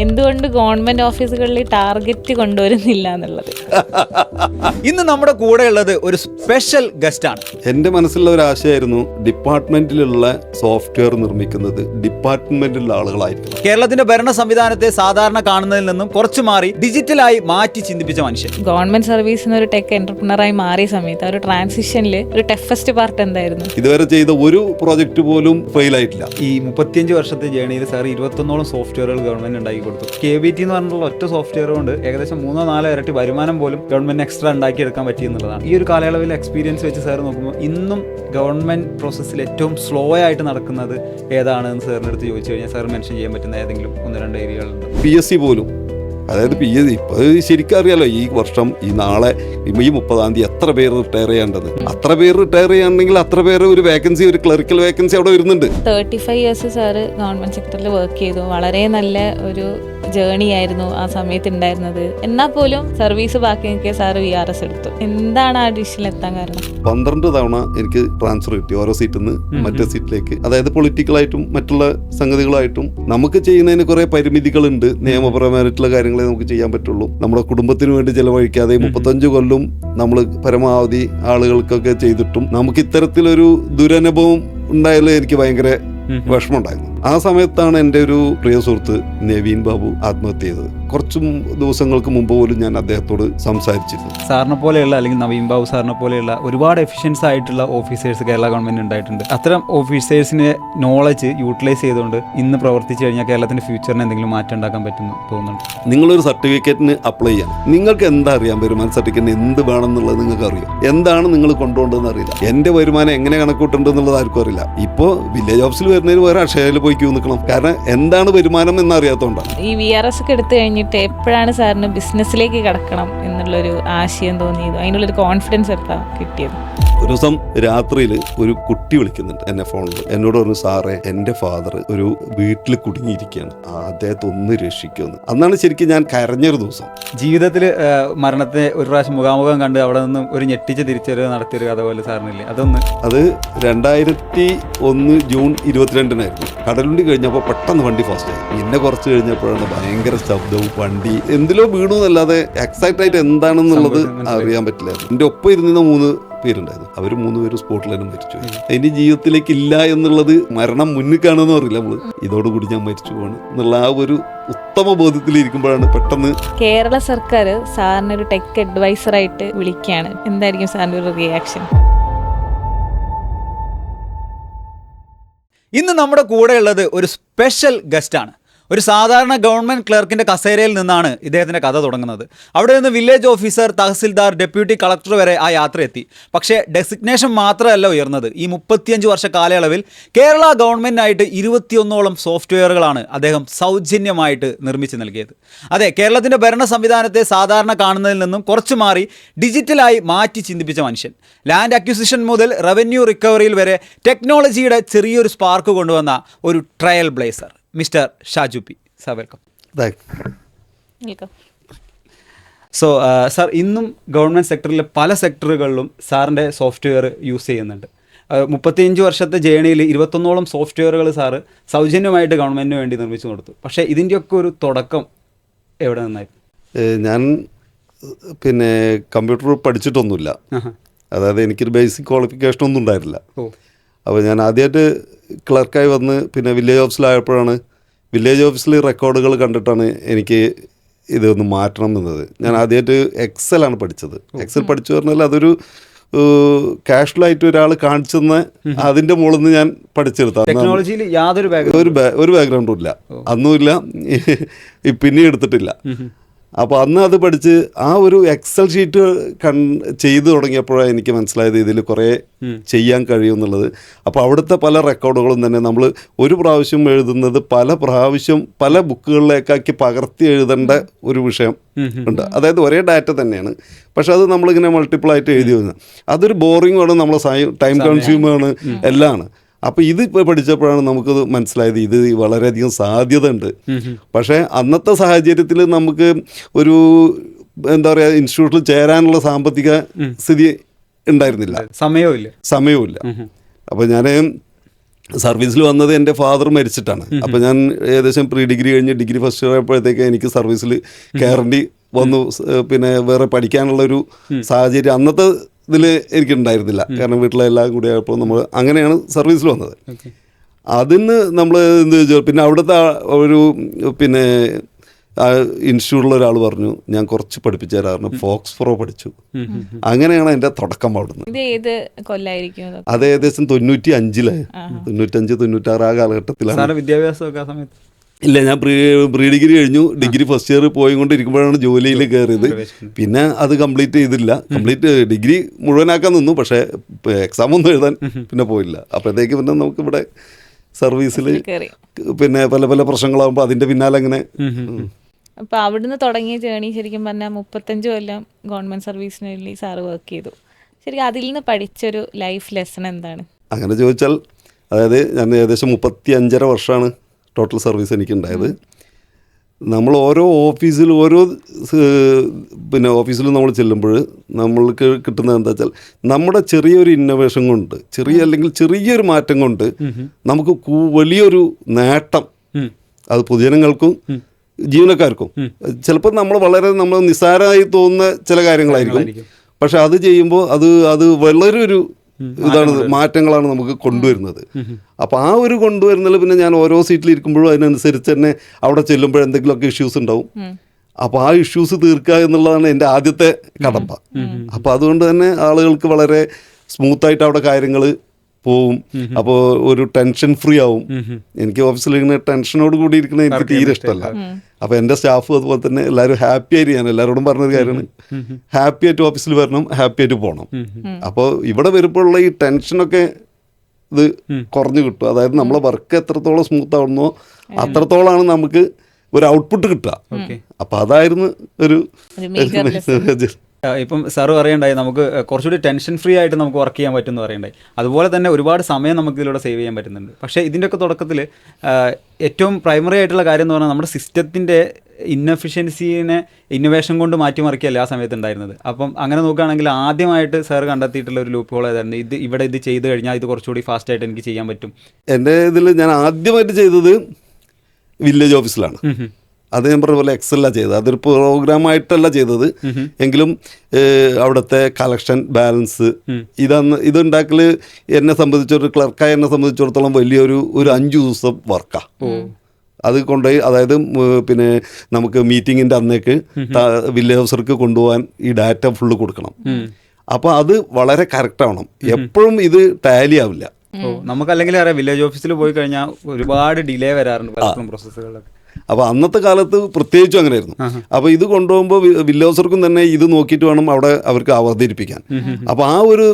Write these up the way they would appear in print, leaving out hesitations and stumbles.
എന്തുകൊണ്ട് ഗവൺമെന്റ് ഓഫീസുകളിൽ ടാർഗറ്റ് കൊണ്ടുവരുന്നില്ല എന്നുള്ളത്. ഇന്ന് നമ്മുടെ കൂടെ ഉള്ളത് ഒരു സ്പെഷ്യൽ ഗസ്റ്റ് ആണ്. എൻ്റെ മനസ്സിലുള്ള ഒരു ആശയമായിരുന്നു ഡിപ്പാർട്ട്മെന്റിലുള്ള സോഫ്റ്റ്വെയർ നിർമ്മിക്കുന്നത് ഡിപ്പാർട്ട്മെന്റിലുള്ള ആളുകളായിരിക്കും. കേരളത്തിന്റെ ഭരണ സംവിധാനത്തെ സാധാരണ കാണുന്നതിൽ നിന്നും കുറച്ചു മാറി ഡിജിറ്റലായി മാറ്റി ചിന്തിപ്പിച്ച മനുഷ്യൻ. ഗവൺമെന്റ് സർവീസിന് ഒരു ടെക് എന്റർപ്രണറായി മാറിയ സമയത്ത് ആ ഒരു ട്രാൻസിഷനിൽ ഒരു ടഫസ്റ്റ് പാർട്ട് എന്തായിരുന്നു? ഇതുവരെ ചെയ്ത ഒരു പ്രോജക്റ്റ് പോലും ഫെയിൽ ആയിട്ടില്ല. ഈ 35 വർഷത്തെ ജേണിയിൽ സാർ 21ഓളം സോഫ്റ്റ്വെയറുകൾ ഗവൺമെന്റ് ഉണ്ടാക്കി കൊടുത്തു. KBT എന്ന് പറഞ്ഞിട്ടുള്ള ഒറ്റ സോഫ്റ്റ്വെയർ കൊണ്ട് ഏകദേശം 3-4 ഇരട്ടി വരുമാനം പോലും ഗവൺമെന്റ് എക്സ്ട്രാ ഉണ്ടാക്കിയെടുക്കാൻ പറ്റിയെന്നുള്ളതാണ്. ഈ ഒരു കാലയളവിൽ എക്സ്പീരിയൻസ് വെച്ച് സാർ നോക്കുമ്പോൾ ഇന്നും ഗവൺമെന്റ് പ്രോസസ്സിൽ ഏറ്റവും സ്ലോ ആയിട്ട് നടക്കുന്നത് ഏതാണെന്ന് സാറിൻ്റെ അടുത്ത് ചോദിച്ചു കഴിഞ്ഞാൽ സാർ മെൻഷൻ ചെയ്യാൻ പറ്റുന്ന ഏതെങ്കിലും 1-2 ഏരിയകളുണ്ട്? PSC പോലും, അതായത് PSC ഇപ്പോൾ ശരിക്കും അറിയാലോ, ഈ വർഷം ഈ നാളെ ഈ 30-ാം തീയതി എത്ര പേര് റിട്ടയർ ചെയ്യേണ്ടത്, അത്ര പേര് റിട്ടയർ ചെയ്യുകയാണെങ്കിൽ അത്ര പേര് ഒരു വേക്കൻസി, ഒരു ക്ലറിക്കൽ വേക്കൻസി അവിടെ വരുന്നുണ്ട്. 35 ഇയേഴ്സ് സാറ് ഗവൺമെന്റ് സെക്ടറിൽ വർക്ക് ചെയ്തു. വളരെ നല്ല ഒരു ജേണി ആയിരുന്നു ആ സമയത്ത് ഉണ്ടായിരുന്നത്. എന്നാൽ പോലും സർവീസ് ബാക്കി നിൽക്കിയ സാറ് VRS എടുത്തു. എന്താണ് ആ ഡിസിഷനിൽ എത്താൻ കാരണം? 12 തവണ എനിക്ക് ട്രാൻസ്ഫർ കിട്ടി ഓരോ സീറ്റിൽ നിന്ന് മറ്റേ സീറ്റിലേക്ക്. അതായത് പൊളിറ്റിക്കലായിട്ടും മറ്റുള്ള സംഗതികളായിട്ടും നമുക്ക് ചെയ്യുന്നതിന് കുറെ പരിമിതികളുണ്ട്. നിയമപരമായിട്ടുള്ള കാര്യങ്ങളെ നമുക്ക് ചെയ്യാൻ പറ്റുള്ളൂ. നമ്മുടെ കുടുംബത്തിന് വേണ്ടി ചെലവഴിക്കാതെ 35 കൊല്ലം നമ്മൾ പരമാവധി ആളുകൾക്കൊക്കെ ചെയ്തിട്ടും നമുക്ക് ഇത്തരത്തിലൊരു ദുരനുഭവം ഉണ്ടായാലും എനിക്ക് ഭയങ്കര വിഷമമുണ്ടായിരുന്നു. ആ സമയത്താണ് എൻ്റെ ഒരു പ്രിയ സുഹൃത്ത് നവീൻ ബാബു ആത്മഹത്യ ചെയ്തത്. കുറച്ച് ദിവസങ്ങൾക്ക് മുമ്പ് പോലും ഞാൻ അദ്ദേഹത്തോട് സംസാരിച്ചിരുന്നു. സാറിനെ പോലെയുള്ള അല്ലെങ്കിൽ നവീൻ ബാബു സാറിനെ പോലെയുള്ള ഒരുപാട് എഫിഷ്യൻസ് ആയിട്ടുള്ള ഓഫീസേഴ്സ് കേരള ഗവൺമെന്റ് ഉണ്ടായിട്ടുണ്ട്. അത്തരം ഓഫീസേഴ്സിന് നോളജ് യൂട്ടിലൈസ് ചെയ്തുകൊണ്ട് ഇന്ന് പ്രവർത്തിച്ചു കഴിഞ്ഞാൽ കേരളത്തിന്റെ ഫ്യൂച്ചറിന് എന്തെങ്കിലും മാറ്റം ഉണ്ടാക്കാൻ പറ്റുമെന്ന് തോന്നുന്നുണ്ട്. നിങ്ങളൊരു സർട്ടിഫിക്കറ്റിന് അപ്ലൈ ചെയ്യാൻ നിങ്ങൾക്ക് എന്താ അറിയാം? വരുമാന സർട്ടിഫിക്കറ്റിന് എന്ത് വേണമെന്നുള്ളത് നിങ്ങൾക്ക് അറിയാം. എന്താണ് നിങ്ങൾ കൊണ്ടുപോകേണ്ടതെന്ന് അറിയില്ല. എൻ്റെ വരുമാനം എങ്ങനെ കണക്കൂട്ടുണ്ടെന്നുള്ളത് ആർക്കും അറിയില്ല. ഇപ്പോൾ വില്ലേജ് ഓഫീസിൽ വരുന്നതിന് വേറെ അക്ഷയയിൽ പോയി ക്യൂ നിൽക്കണം. കാരണം എന്താണ് വരുമാനം എന്നറിയാത്തതുകൊണ്ടാണ്. ഈ VRS ഒക്കെ എടുത്തു കഴിഞ്ഞിട്ട് എപ്പോഴാണ് സാറിന് ബിസിനസ്സിലേക്ക് കടക്കണം എന്നുള്ളൊരു ആശയം തോന്നിയത്? അതിനുള്ളൊരു കോൺഫിഡൻസ് എപ്പോഴാണ് കിട്ടിയത്? ഒരു ദിവസം രാത്രിയിൽ ഒരു കുട്ടി വിളിക്കുന്നുണ്ട് എന്നെ ഫോണിൽ. എന്നോട് പറഞ്ഞു, സാറേ എൻ്റെ ഫാദർ ഒരു വീട്ടിൽ കുടുങ്ങിയിരിക്കുകയാണ്, അദ്ദേഹത്തെ ഒന്ന് രക്ഷിക്കുമെന്ന്. അന്നാണ് ശരിക്കും ഞാൻ കരഞ്ഞൊരു ദിവസം. ജീവിതത്തിൽ മരണത്തെ ഒരു പ്രാവശ്യം മുഖാമുഖം കണ്ട് അവിടെ നിന്നും ഒരു ഞെട്ടിച്ച് തിരിച്ചറിവ് നടത്തിയൊരു കഥ പോലെ സാറിനില്ലേ? അത് 2001 ജൂൺ 22-നായിരുന്നു. കടലുണ്ടി കഴിഞ്ഞപ്പോൾ പെട്ടെന്ന് വണ്ടി ഫാസ്റ്റായി. പിന്നെ കുറച്ച് കഴിഞ്ഞപ്പോഴാണ് ഭയങ്കര ശബ്ദവും വണ്ടി എന്തിലോ വീണു എന്നല്ലാതെ എക്സാക്റ്റ് ആയിട്ട് എന്താണെന്നുള്ളത് അറിയാൻ പറ്റില്ലായിരുന്നു. എൻ്റെ ഒപ്പം ഇരുന്ന 3 പേരുണ്ടായിരുന്നു. അവർ 3 പേരും സ്പോട്ടിൽ തന്നെ മരിച്ചു. ഇനി ജീവിതത്തിലേക്ക് ഇല്ല എന്നുള്ളത് മരണം മുന്നിൽ കാണുമെന്ന് അറിയില്ല നമ്മൾ. ഇതോടുകൂടി ഞാൻ മരിച്ചു പോവാണ് എന്നുള്ള ആ ഒരു ഉത്തമ ബോധത്തിലിരിക്കുമ്പോഴാണ് പെട്ടെന്ന് കേരള സർക്കാർ സാറിന് ഒരു ടെക് അഡ്വൈസറായിട്ട് വിളിക്കുകയാണ്. എന്തായിരിക്കും സാറിൻ്റെ ഒരു റിയാക്ഷൻ? ഇന്ന് നമ്മുടെ കൂടെ ഉള്ളത് ഒരു സ്പെഷ്യൽ ഗസ്റ്റാണ്. ഒരു സാധാരണ ഗവൺമെൻറ് ക്ലർക്കിൻ്റെ കസേരയിൽ നിന്നാണ് ഇദ്ദേഹത്തിൻ്റെ കഥ തുടങ്ങുന്നത്. അവിടെ നിന്ന് village officer, tahsildar, deputy collector വരെ ആ യാത്ര എത്തി. പക്ഷേ ഡെസിഗ്നേഷൻ മാത്രമല്ല ഉയർന്നത്. ഈ 35 വർഷ കാലയളവിൽ കേരള ഗവൺമെൻറ്റിനായിട്ട് 21ഓളം സോഫ്റ്റ്വെയറുകളാണ് അദ്ദേഹം സൗജന്യമായിട്ട് നിർമ്മിച്ച് നൽകിയത്. അതെ, കേരളത്തിൻ്റെ ഭരണ സംവിധാനത്തെ സാധാരണ കാണുന്നതിൽ നിന്നും കുറച്ചു മാറി ഡിജിറ്റലായി മാറ്റി ചിന്തിപ്പിച്ച മനുഷ്യൻ. ലാൻഡ് അക്വിസിഷൻ മുതൽ റവന്യൂ റിക്കവറിയിൽ വരെ ടെക്നോളജിയുടെ ചെറിയൊരു സ്പാർക്ക് കൊണ്ടുവന്ന ഒരു trial blazer, mister Shaju P. Sir welcome. So sir, ഇന്നും ഗവൺമെൻറ് സെക്ടറിലെ പല സെക്ടറുകളിലും സാറിൻ്റെ സോഫ്റ്റ്വെയർ യൂസ് ചെയ്യുന്നുണ്ട്. 35 വർഷത്തെ ജേണിയിൽ 21ഓളം സോഫ്റ്റ്വെയറുകൾ സാറ് സൗജന്യമായിട്ട് ഗവൺമെൻറ്റിന് വേണ്ടി നിർമ്മിച്ചു കൊടുത്തു. പക്ഷേ ഇതിൻ്റെയൊക്കെ ഒരു തുടക്കം എവിടെ നിന്നായിരുന്നു? ഞാൻ കമ്പ്യൂട്ടർ പഠിച്ചിട്ടൊന്നുമില്ല. അതായത് എനിക്കൊരു ബേസിക് ക്വാളിഫിക്കേഷൻ ഒന്നും ഉണ്ടായിരുന്നില്ല. അപ്പോൾ ഞാൻ ആദ്യമായിട്ട് ക്ലർക്കായി വന്ന് പിന്നെ വില്ലേജ് ഓഫീസിലായപ്പോഴാണ് വില്ലേജ് ഓഫീസിൽ റെക്കോർഡുകൾ കണ്ടിട്ടാണ് എനിക്ക് ഇതൊന്ന് മാറ്റണം എന്നത്. ഞാൻ ആദ്യമായിട്ട് എക്സലാണ് പഠിച്ചത്. എക്സൽ പഠിച്ചു പറഞ്ഞാൽ അതൊരു കാഷ്വലായിട്ട് ഒരാൾ കാണിച്ചെന്ന് അതിൻ്റെ മുകളിൽ നിന്ന് ഞാൻ പഠിച്ചെടുത്ത ടെക്നോളജിയിൽ യാതൊരു ഒരു ബാക്ക്ഗ്രൗണ്ടും ഇല്ല, അന്നുമില്ല, പിന്നെ എടുത്തിട്ടില്ല. അപ്പോൾ അന്ന് അത് പഠിച്ച് ആ ഒരു എക്സൽ ഷീറ്റ് ചെയ്തു തുടങ്ങിയപ്പോഴാണ് എനിക്ക് മനസ്സിലായത് ഇതിൽ കുറേ ചെയ്യാൻ കഴിയും എന്നുള്ളത്. അപ്പോൾ അവിടുത്തെ പല റെക്കോർഡുകളും തന്നെ നമ്മൾ ഒരു പ്രാവശ്യം എഴുതുന്നത് പല പ്രാവശ്യം പല ബുക്കുകളിലേക്കാക്കി പകർത്തി എഴുതേണ്ട ഒരു വിഷയം ഉണ്ട്. അതായത് ഒരേ ഡാറ്റ തന്നെയാണ്, പക്ഷെ അത് നമ്മളിങ്ങനെ മൾട്ടിപ്പിൾ ആയിട്ട് എഴുതി വരുന്നത്. അതൊരു ബോറിങ്ങാണ്, നമ്മളെ ടൈം കൺസ്യൂമാണ്, എല്ലാം ആണ്. അപ്പോൾ ഇത് ഇപ്പോൾ പഠിച്ചപ്പോഴാണ് നമുക്കത് മനസ്സിലായത് ഇത് വളരെയധികം സാധ്യത ഉണ്ട്. പക്ഷേ അന്നത്തെ സാഹചര്യത്തിൽ നമുക്ക് ഒരു എന്താ പറയുക ഇൻസ്റ്റിറ്റ്യൂട്ടിൽ ചേരാനുള്ള സാമ്പത്തിക സ്ഥിതി ഉണ്ടായിരുന്നില്ല, സമയവുമില്ല. അപ്പോൾ ഞാൻ സർവീസിൽ വന്നത് എൻ്റെ ഫാദർ മരിച്ചിട്ടാണ്. അപ്പോൾ ഞാൻ ഏകദേശം പ്രീ ഡിഗ്രി കഴിഞ്ഞ് ഡിഗ്രി ഫസ്റ്റ് ഇയർ ആയപ്പോഴത്തേക്ക് എനിക്ക് സർവീസിൽ കയറേണ്ടി വന്നു. പിന്നെ വേറെ പഠിക്കാനുള്ളൊരു സാഹചര്യം അന്നത്തെ ഇതിൽ എനിക്കുണ്ടായിരുന്നില്ല. കാരണം വീട്ടിലെ എല്ലാം കൂടി ആയപ്പോൾ നമ്മൾ അങ്ങനെയാണ് സർവീസിൽ വന്നത്. അതിന് നമ്മൾ എന്ത് ചോദിച്ചാൽ പിന്നെ അവിടുത്തെ ഒരു പിന്നെ ഇൻസ്റ്റിറ്റ്യൂട്ടിലുള്ള ഒരാൾ പറഞ്ഞു ഞാൻ കുറച്ച് പഠിപ്പിച്ചു തരാറുണ്ട്, ഫോക്സ് പ്രോ പഠിച്ചു. അങ്ങനെയാണ് എൻ്റെ തുടക്കം അവിടുന്ന്. ഇത് ഏത് കൊല്ലായിരിക്കും? അത് ഏകദേശം 95 96 ആ കാലഘട്ടത്തിലാണ്. വിദ്യാഭ്യാസമൊക്കെ ആ സമയത്ത് ഇല്ല, ഞാൻ പ്രീ ഡിഗ്രി കഴിഞ്ഞു. ഡിഗ്രി ഫസ്റ്റ് ഇയർ പോയിക്കൊണ്ടിരിക്കുമ്പോഴാണ് ജോലിയിൽ കയറിയത്. പിന്നെ അത് കംപ്ലീറ്റ് ചെയ്തില്ല. ഡിഗ്രി മുഴുവനാക്കാൻ നിന്നു, പക്ഷേ എക്സാം ഒന്നും എഴുതാൻ പിന്നെ പോയില്ല. അപ്പോഴത്തേക്ക് പിന്നെ നമുക്കിവിടെ സർവീസിൽ പിന്നെ പല പല പ്രശ്നങ്ങളാകുമ്പോൾ അതിൻ്റെ പിന്നാലെ അങ്ങനെ. അപ്പോൾ അവിടുന്ന് തുടങ്ങിയ ജേണി ശരിക്കും പറഞ്ഞാൽ 35 കൊല്ലം ഗവൺമെൻറ് സർവീസിന് വേണ്ടി സാറ് വർക്ക് ചെയ്തു. ശരിക്കും അതിൽ നിന്ന് പഠിച്ചൊരു ലൈഫ് ലെസൺ എന്താണ്? അങ്ങനെ ചോദിച്ചാൽ അതായത് ഞാൻ ഏകദേശം 35.5 വർഷമാണ് ടോട്ടൽ സർവീസ് എനിക്കുണ്ടായത്. നമ്മൾ ഓരോ പിന്നെ ഓഫീസിലും നമ്മൾ ചെല്ലുമ്പോൾ നമ്മൾക്ക് കിട്ടുന്നത് എന്താ വെച്ചാൽ നമ്മുടെ ചെറിയൊരു ഇന്നോവേഷൻ കൊണ്ട് അല്ലെങ്കിൽ ചെറിയൊരു മാറ്റം കൊണ്ട് നമുക്ക് വലിയൊരു നേട്ടം അത് പൊതുജനങ്ങൾക്കും ജീവനക്കാർക്കും ചിലപ്പോൾ നമ്മൾ നിസ്സാരമായി തോന്നുന്ന ചില കാര്യങ്ങളായിരിക്കും. പക്ഷെ അത് ചെയ്യുമ്പോൾ അത് വളരെ ഒരു ഇതാണ്, മാറ്റങ്ങളാണ് നമുക്ക് കൊണ്ടുവരുന്നത്. അപ്പോൾ ആ ഒരു കൊണ്ടുവരുന്നതിൽ പിന്നെ ഞാൻ ഓരോ സീറ്റിലിരിക്കുമ്പോഴും അതിനനുസരിച്ച് തന്നെ അവിടെ ചെല്ലുമ്പോൾ എന്തെങ്കിലുമൊക്കെ ഇഷ്യൂസ് ഉണ്ടാവും. അപ്പോൾ ആ ഇഷ്യൂസ് തീർക്കുക എന്നുള്ളതാണ് എൻ്റെ ആദ്യത്തെ കടമ്പ. അപ്പോൾ അതുകൊണ്ട് തന്നെ ആളുകൾക്ക് വളരെ സ്മൂത്തായിട്ട് അവിടെ കാര്യങ്ങൾ പോവും. അപ്പോൾ ഒരു ടെൻഷൻ ഫ്രീ ആവും. എനിക്ക് ഓഫീസിൽ ഇങ്ങനെ ടെൻഷനോട് കൂടി ഇരിക്കുന്നത് എനിക്ക് തീരെ ഇഷ്ടമല്ല. അപ്പോൾ എൻ്റെ സ്റ്റാഫ് അതുപോലെ തന്നെ എല്ലാവരും ഹാപ്പി ആയിട്ട്, ഞാൻ എല്ലാവരോടും പറഞ്ഞൊരു കാര്യമാണ്, ഹാപ്പി ആയിട്ട് ഓഫീസിൽ വരണം, ഹാപ്പി ആയിട്ട് പോകണം. അപ്പോൾ ഇവിടെ വരുമ്പോഴുള്ള ഈ ടെൻഷനൊക്കെ ഇത് കുറഞ്ഞു കിട്ടും. അതായത് നമ്മളെ വർക്ക് എത്രത്തോളം സ്മൂത്ത് ആവുന്നോ അത്രത്തോളമാണ് നമുക്ക് ഒരു ഔട്ട്പുട്ട് കിട്ടുക. അപ്പോൾ അതായിരുന്നു ഒരു ഇപ്പം സാറ് പറയണ്ടായി നമുക്ക് കുറച്ചുകൂടി ടെൻഷൻ ഫ്രീ ആയിട്ട് നമുക്ക് വർക്ക് ചെയ്യാൻ പറ്റും എന്ന് പറയണ്ടായി. അതുപോലെ തന്നെ ഒരുപാട് സമയം നമുക്ക് ഇതിലൂടെ സേവ് ചെയ്യാൻ പറ്റുന്നുണ്ട്. പക്ഷേ ഇതിൻ്റെയൊക്കെ തുടക്കത്തിൽ ഏറ്റവും പ്രൈമറി ആയിട്ടുള്ള കാര്യം എന്ന് പറഞ്ഞാൽ നമ്മുടെ സിസ്റ്റത്തിൻ്റെ ഇന്നഫിഷ്യൻസിനെ ഇന്നോവേഷൻ കൊണ്ട് മാറ്റിമറിക്കുകയല്ല ആ സമയത്ത് ഉണ്ടായിരുന്നത്. അപ്പം അങ്ങനെ നോക്കുകയാണെങ്കിൽ ആദ്യമായിട്ട് സാർ കണ്ടെത്തിയിട്ടുള്ള ഒരു ലൂപ്പ് ഹോൾ ഏതായിരുന്നു? ഇത് ചെയ്ത് കഴിഞ്ഞാൽ ഇത് കുറച്ചുകൂടി ഫാസ്റ്റായിട്ട് എനിക്ക് ചെയ്യാൻ പറ്റും. എൻ്റെ ഇതിൽ ഞാൻ ആദ്യമായിട്ട് ചെയ്തത് വില്ലേജ് ഓഫീസിലാണ്. അത് ഞാൻ പറഞ്ഞ പോലെ എക്സലാണ് ചെയ്തത്. അതൊരു പ്രോഗ്രാമായിട്ടല്ല ചെയ്തത്, എങ്കിലും അവിടുത്തെ കളക്ഷൻ ബാലൻസ് ഇതുണ്ടാക്കൽ എന്നെ സംബന്ധിച്ചൊരു ക്ലർക്കായി എന്നെ സംബന്ധിച്ചിടത്തോളം വലിയൊരു 5 ദിവസം വർക്കാണ്. അത് കൊണ്ടുപോയി അതായത് പിന്നെ നമുക്ക് മീറ്റിങ്ങിൻ്റെ അന്നേക്ക് വില്ലേജ് ഓഫീസർക്ക് കൊണ്ടുപോകാൻ ഈ ഡാറ്റ ഫുള്ള് കൊടുക്കണം. അപ്പോൾ അത് വളരെ കറക്റ്റ് ആവണം. എപ്പോഴും ഇത് ടാലി ആവില്ല. നമുക്കല്ലെങ്കിൽ അറിയാം വില്ലേജ് ഓഫീസിൽ പോയി കഴിഞ്ഞാൽ ഒരുപാട് ഡിലേ വരാറുണ്ട് പ്രോസസ്സുകളിലൊക്കെ. അപ്പോൾ അന്നത്തെ കാലത്ത് പ്രത്യേകിച്ചും അങ്ങനെയായിരുന്നു. അപ്പോൾ ഇത് കൊണ്ടുപോകുമ്പോൾ വില്ലേജ് ഓഫീസർക്കും തന്നെ ഇത് നോക്കിയിട്ട് വേണം അവിടെ അവർക്ക് അവതരിപ്പിക്കാൻ. അപ്പോൾ ആ ഒരു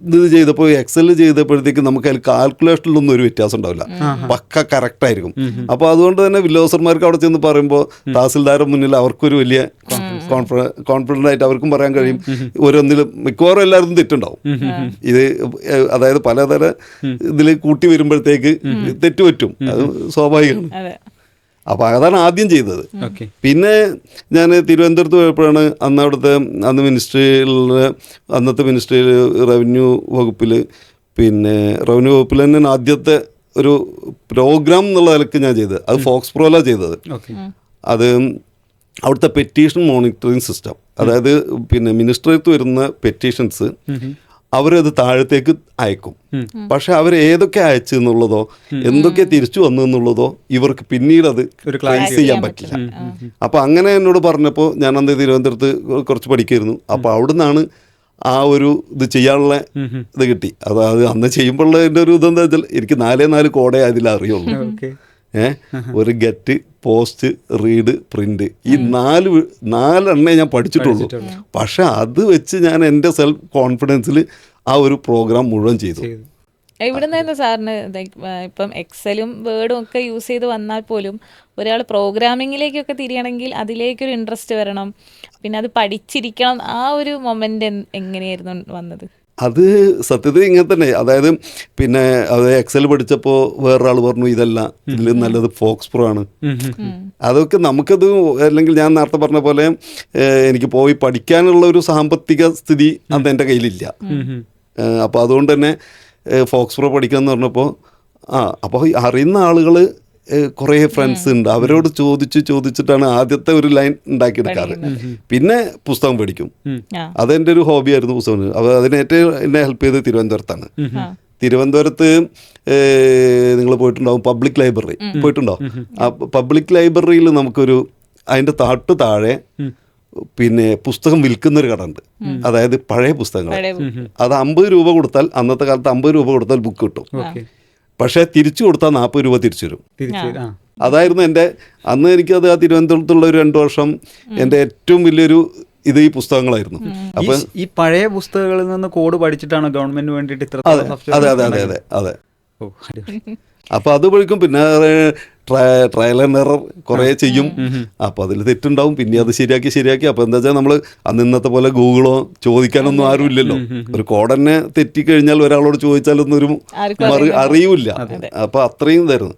ഇത് ചെയ്തപ്പോൾ എക്സൽ ചെയ്തപ്പോഴത്തേക്ക് നമുക്ക് അതിൽ കാൽക്കുലേഷനിലൊന്നും ഒരു വ്യത്യാസം ഉണ്ടാവില്ല, പക്ക കറക്റ്റായിരിക്കും. അപ്പോൾ അതുകൊണ്ട് തന്നെ വില്ലേജ് ഓഫീസർമാർക്ക് അവിടെ ചെന്ന് പറയുമ്പോൾ തഹസിൽദാരുടെ മുന്നിൽ അവർക്കൊരു വലിയ കോൺഫിഡൻ്റ് ആയിട്ട് അവർക്കും പറയാൻ കഴിയും. ഓരോന്നിലും മിക്കവാറും എല്ലാവരും തെറ്റുണ്ടാവും. ഇത് അതായത് പലതര ഇതിൽ കൂട്ടി വരുമ്പോഴത്തേക്ക് തെറ്റുപറ്റും, അത് സ്വാഭാവികമാണ്. അപ്പോൾ അതാണ് ആദ്യം ചെയ്തത്. പിന്നെ ഞാൻ തിരുവനന്തപുരത്ത് പോയപ്പോഴാണ് അന്ന് അന്നത്തെ മിനിസ്ട്രിയിൽ റവന്യൂ വകുപ്പിൽ തന്നെ ആദ്യത്തെ ഒരു പ്രോഗ്രാം എന്നുള്ള നിലക്ക് ഞാൻ ചെയ്തത്. അത് ഫോക്സ് പ്രോയിലാണ് ചെയ്തത്. അത് അവിടുത്തെ പെറ്റീഷൻ മോണിറ്ററിങ് സിസ്റ്റം, അതായത് മിനിസ്ട്രിയത്ത് വരുന്ന പെറ്റീഷൻസ് അവരത് താഴത്തേക്ക് അയക്കും. പക്ഷെ അവർ ഏതൊക്കെ അയച്ചു എന്നുള്ളതോ എന്തൊക്കെ തിരിച്ചു വന്നു എന്നുള്ളതോ ഇവർക്ക് പിന്നീട് അത് ട്രേസ് ചെയ്യാൻ പറ്റില്ല. അപ്പോൾ അങ്ങനെ എന്നോട് പറഞ്ഞപ്പോൾ ഞാൻ അന്ന് തിരുവനന്തപുരത്ത് കുറച്ച് പഠിക്കായിരുന്നു. അപ്പോൾ അവിടെ നിന്നാണ് ആ ഒരു ഇത് ചെയ്യാനുള്ള ഇത് കിട്ടി. അതായത് അന്ന് ചെയ്യുമ്പോഴുള്ള എൻ്റെ ഒരു ഇതെന്താ വെച്ചാൽ എനിക്ക് 4 കോഡേ അതിൽ അറിയുള്ളൂ. ഒരു ഗെറ്റ്, പോസ്റ്റ്, റീഡ്, പ്രിന്റ്, ഈ 4 ഞാൻ പഠിച്ചിട്ടുള്ളൂ. പക്ഷെ അത് വെച്ച് ഞാൻ എൻ്റെ സെൽഫ് കോൺഫിഡൻസിൽ ആ ഒരു പ്രോഗ്രാം മുഴുവൻ ചെയ്തു. ഇവിടെ നിന്നായിരുന്നു സാറിന് ഇപ്പം എക്സലും വേർഡും ഒക്കെ യൂസ് ചെയ്ത് വന്നാൽ പോലും ഒരാൾ പ്രോഗ്രാമിങ്ങിലേക്കൊക്കെ തിരിയണമെങ്കിൽ അതിലേക്കൊരു ഇൻട്രസ്റ്റ് വരണം, പിന്നെ അത് പഠിച്ചിരിക്കണം. ആ ഒരു മൊമെന്റ് എങ്ങനെയായിരുന്നു വന്നത്? അത് സത്യത്തിൽ ഇങ്ങനെ തന്നെ. അതായത് അത് എക്സൽ പഠിച്ചപ്പോൾ വേറൊരാൾ പറഞ്ഞു ഇതിൽ നല്ലത് ഫോക്സ് പ്രോ ആണ്. അതൊക്കെ നമുക്കത് അല്ലെങ്കിൽ ഞാൻ നേരത്തെ പറഞ്ഞ പോലെ എനിക്ക് പോയി പഠിക്കാനുള്ള ഒരു സാമ്പത്തിക സ്ഥിതി അന്ന് എൻ്റെ കയ്യിലില്ല. അപ്പോൾ അതുകൊണ്ട് തന്നെ ഫോക്സ് പ്രോ പഠിക്കാമെന്ന് പറഞ്ഞപ്പോൾ അപ്പോൾ അറിയുന്ന ആളുകൾ കുറേ ഫ്രണ്ട്സ് ഉണ്ട്, അവരോട് ചോദിച്ചിട്ടാണ് ആദ്യത്തെ ഒരു ലൈൻ ഉണ്ടാക്കിയെടുക്കാറ്. പിന്നെ പുസ്തകം പഠിക്കും. അതെൻ്റെ ഒരു ഹോബിയായിരുന്നു പുസ്തകം. അപ്പോൾ അതിനേറ്റവും എന്നെ ഹെൽപ്പ് ചെയ്തത് തിരുവനന്തപുരത്താണ്. തിരുവനന്തപുരത്ത് നിങ്ങൾ പോയിട്ടുണ്ടാവും, പബ്ലിക് ലൈബ്രറി പോയിട്ടുണ്ടാവും. ആ പബ്ലിക് ലൈബ്രറിയിൽ നമുക്കൊരു അതിൻ്റെ താഴെ പിന്നെ പുസ്തകം വിൽക്കുന്നൊരു കട ഉണ്ട്. അതായത് പഴയ പുസ്തകങ്ങൾ. അത് 50 രൂപ കൊടുത്താൽ, അന്നത്തെ കാലത്ത് 50 രൂപ കൊടുത്താൽ ബുക്ക് കിട്ടും. പക്ഷേ തിരിച്ചു കൊടുത്താൽ 40 രൂപ തിരിച്ചു വരും. അതായിരുന്നു എൻ്റെ അന്ന്. എനിക്കത് ആ തിരുവനന്തപുരത്തുള്ള ഒരു 2 വർഷം എൻ്റെ ഏറ്റവും വലിയൊരു ഇത് ഈ പുസ്തകങ്ങളായിരുന്നു. അപ്പൊ ഈ പഴയ പുസ്തകങ്ങളിൽ നിന്ന് കോഡ് പഠിച്ചിട്ടാണ് ഗവൺമെന്റിന് വേണ്ടിയിട്ട് ഇത്ര. അതെ. അപ്പൊ അത് പഠിക്കും. പിന്നെ ട്രയൽ ആൻഡ് എറർ കുറേ ചെയ്യും. അപ്പോൾ അതിൽ തെറ്റുണ്ടാവും, പിന്നെ അത് ശരിയാക്കി. അപ്പോൾ എന്താ വെച്ചാൽ നമ്മൾ അന്ന് ഇന്നത്തെ പോലെ ഗൂഗിളോ ചോദിക്കാനൊന്നും ആരും ഇല്ലല്ലോ. ഒരു കോഡ് തന്നെ തെറ്റിക്കഴിഞ്ഞാൽ ഒരാളോട് ചോദിച്ചാലൊന്നും ഒരു അറിയില്ല. അപ്പോൾ അത്രയും ഇതായിരുന്നു.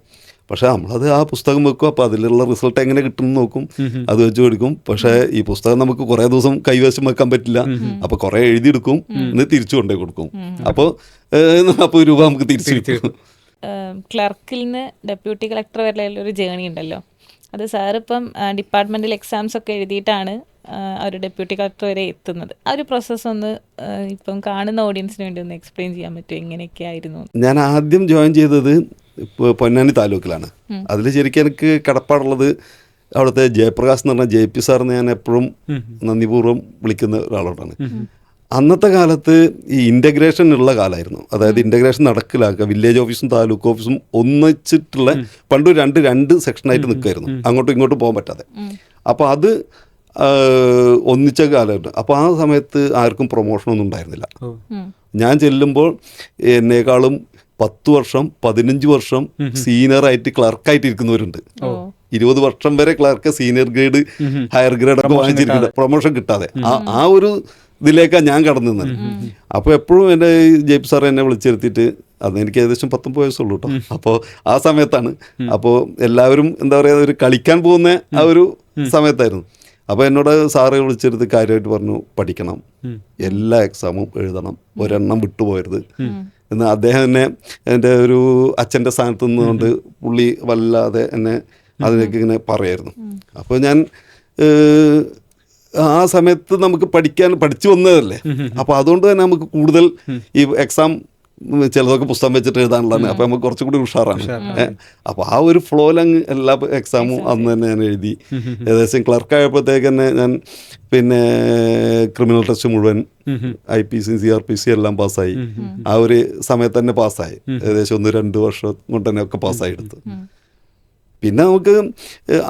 പക്ഷെ നമ്മളത് ആ പുസ്തകം വെക്കും. അപ്പോൾ അതിലുള്ള റിസൾട്ട് എങ്ങനെ കിട്ടും എന്ന് നോക്കും, അത് വെച്ച് പഠിക്കും. പക്ഷേ ഈ പുസ്തകം നമുക്ക് കുറേ ദിവസം കൈവശം വെക്കാൻ പറ്റില്ല. അപ്പോൾ കുറേ എഴുതിയെടുക്കും, എന്നിട്ട് തിരിച്ചു കൊണ്ടേ കൊടുക്കും. അപ്പോൾ 40 രൂപ നമുക്ക് തിരിച്ചു കിട്ടും. ക്ലർക്കിൽ നിന്ന് ഡെപ്യൂട്ടി കളക്ടർ വരെയുള്ള ഒരു ജേണി ഉണ്ടല്ലോ, അത് സാറിപ്പം ഡിപ്പാർട്ട്മെൻറ്റൽ എക്സാംസ് ഒക്കെ എഴുതിയിട്ടാണ് ഒരു ഡെപ്യൂട്ടി കളക്ടർ വരെ എത്തുന്നത്. ആ ഒരു പ്രോസസ്സ് ഒന്ന് ഇപ്പം കാണുന്ന ഓഡിയൻസിന് വേണ്ടി ഒന്ന് എക്സ്പ്ലെയിൻ ചെയ്യാൻ പറ്റുമോ, എങ്ങനെയൊക്കെ ആയിരുന്നു? ഞാൻ ആദ്യം ജോയിൻ ചെയ്തത് പൊന്നാനി താലൂക്കിലാണ്. അതിൽ ശരിക്കും എനിക്ക് കടപ്പാടുള്ളത് അവിടുത്തെ ജയപ്രകാശ് എന്ന് പറഞ്ഞ JP സാറിന് ഞാൻ എപ്പോഴും നന്ദിപൂർവ്വം വിളിക്കുന്ന ഒരാളോടാണ്. അന്നത്തെ കാലത്ത് ഈ ഇൻ്റഗ്രേഷൻ ഉള്ള കാലമായിരുന്നു. അതായത് ഇൻ്റഗ്രേഷൻ നടക്കിലാക്കുക, വില്ലേജ് ഓഫീസും താലൂക്ക് ഓഫീസും ഒന്നിച്ചിട്ടുള്ള പണ്ട് രണ്ട് സെക്ഷനായിട്ട് നിൽക്കുമായിരുന്നു, അങ്ങോട്ടും ഇങ്ങോട്ടും പോകാൻ പറ്റാതെ. അപ്പോൾ അത് ഒന്നിച്ച കാലമായിട്ട്. അപ്പോൾ ആ സമയത്ത് ആർക്കും പ്രൊമോഷനൊന്നും ഉണ്ടായിരുന്നില്ല. ഞാൻ ചെല്ലുമ്പോൾ എന്നേക്കാളും 10 വർഷം 15 വർഷം സീനിയറായിട്ട് ക്ലർക്കായിട്ട് ഇരിക്കുന്നവരുണ്ട്. 20 വർഷം വരെ clerk, senior grade, higher grade ഒക്കെ വാങ്ങിച്ചിരിക്കുന്നത് പ്രൊമോഷൻ കിട്ടാതെ. ആ ഒരു ഇതിലേക്കാണ് ഞാൻ കടന്നു നിന്നത്. അപ്പോൾ എപ്പോഴും എൻ്റെ JP സാർ എന്നെ വിളിച്ചിരുത്തിയിട്ട്, അന്ന് എനിക്ക് ഏകദേശം 19 വയസ്സുള്ളൂ കേട്ടോ. അപ്പോൾ ആ സമയത്താണ്. അപ്പോൾ എല്ലാവരും എന്താ പറയുക, ഒരു കളിക്കാൻ പോകുന്ന ആ ഒരു സമയത്തായിരുന്നു. അപ്പോൾ എന്നോട് സാറ് വിളിച്ചെടുത്ത് കാര്യമായിട്ട് പറഞ്ഞു, പഠിക്കണം, എല്ലാ എക്സാമും എഴുതണം, ഒരെണ്ണം വിട്ടുപോകരുത് എന്ന്. അദ്ദേഹം എന്നെ എൻ്റെ ഒരു അച്ഛൻ്റെ സ്ഥാനത്ത് നിന്നുകൊണ്ട് പുള്ളി വല്ലാതെ എന്നെ അതിലേക്ക് ഇങ്ങനെ പറയായിരുന്നു. അപ്പോൾ ഞാൻ ആ സമയത്ത് നമുക്ക് പഠിച്ചു വന്നതല്ലേ, അപ്പോൾ അതുകൊണ്ട് തന്നെ നമുക്ക് കൂടുതൽ ഈ എക്സാം ചിലതൊക്കെ പുസ്തകം വെച്ചിട്ട് എഴുതാനുള്ളതാണ്. അപ്പോൾ നമുക്ക് കുറച്ചും കൂടി ഉഷാറാണ്. അപ്പോൾ ആ ഒരു ഫ്ലോയിലങ്ങ് എല്ലാ എക്സാമും അന്ന് തന്നെ ഞാൻ എഴുതി. ഏകദേശം ക്ലർക്കായപ്പോഴത്തേക്ക് തന്നെ ഞാൻ പിന്നെ ക്രിമിനൽ ടെസ്റ്റ് മുഴുവൻ IPC CRPC എല്ലാം പാസ്സായി. ആ ഒരു സമയത്ത് തന്നെ പാസ്സായി. ഏകദേശം 1-2 വർഷം കൊണ്ട് തന്നെ ഒക്കെ പാസ്സായി എടുത്തു. പിന്നെ നമുക്ക്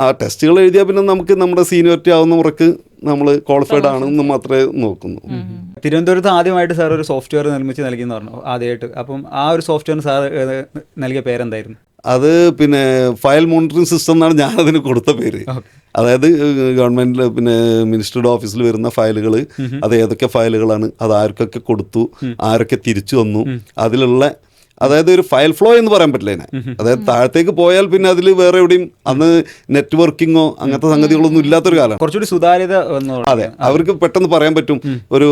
ആ ടെസ്റ്റുകൾ എഴുതിയാൽ പിന്നെ നമുക്ക് നമ്മുടെ സീനിയോറിറ്റി ആവുന്ന മുറക്ക് നമ്മൾ ക്വാളിഫൈഡ് ആണെന്ന് മാത്രമേ നോക്കുന്നു. തിരുവനന്തപുരത്ത് ആദ്യമായിട്ട് സാർ ഒരു സോഫ്റ്റ്വെയർ നിർമ്മിച്ച് നൽകിയെന്ന് പറഞ്ഞു ആദ്യമായിട്ട്. അപ്പം ആ ഒരു സോഫ്റ്റ്വെയറിന് സാർ നൽകിയ പേരെന്തായിരുന്നു? അത് പിന്നെ ഫയൽ മോണിറ്ററിംഗ് സിസ്റ്റം എന്നാണ് ഞാനതിന് കൊടുത്ത പേര്. അതായത് ഗവൺമെൻറ്റിൽ പിന്നെ മിനിസ്റ്ററുടെ ഓഫീസിൽ വരുന്ന ഫയലുകൾ, അത് ഏതൊക്കെ ഫയലുകളാണ്, അത് ആർക്കൊക്കെ കൊടുത്തു, ആരൊക്കെ തിരിച്ചു വന്നു, അതിലുള്ള അതായത് ഒരു ഫയൽ ഫ്ലോ എന്ന് പറയാൻ പറ്റില്ല അതിനെ. അതായത് താഴത്തേക്ക് പോയാൽ പിന്നെ അതിൽ വേറെ എവിടെയും അന്ന് നെറ്റ്വർക്കിങ്ങോ അങ്ങനത്തെ സംഗതികളൊന്നും ഇല്ലാത്തൊരു കാലമാണ്. കുറച്ചുകൂടി സുതാര്യത. അതെ, അവർക്ക് പെട്ടെന്ന് പറയാൻ പറ്റും. ഒരു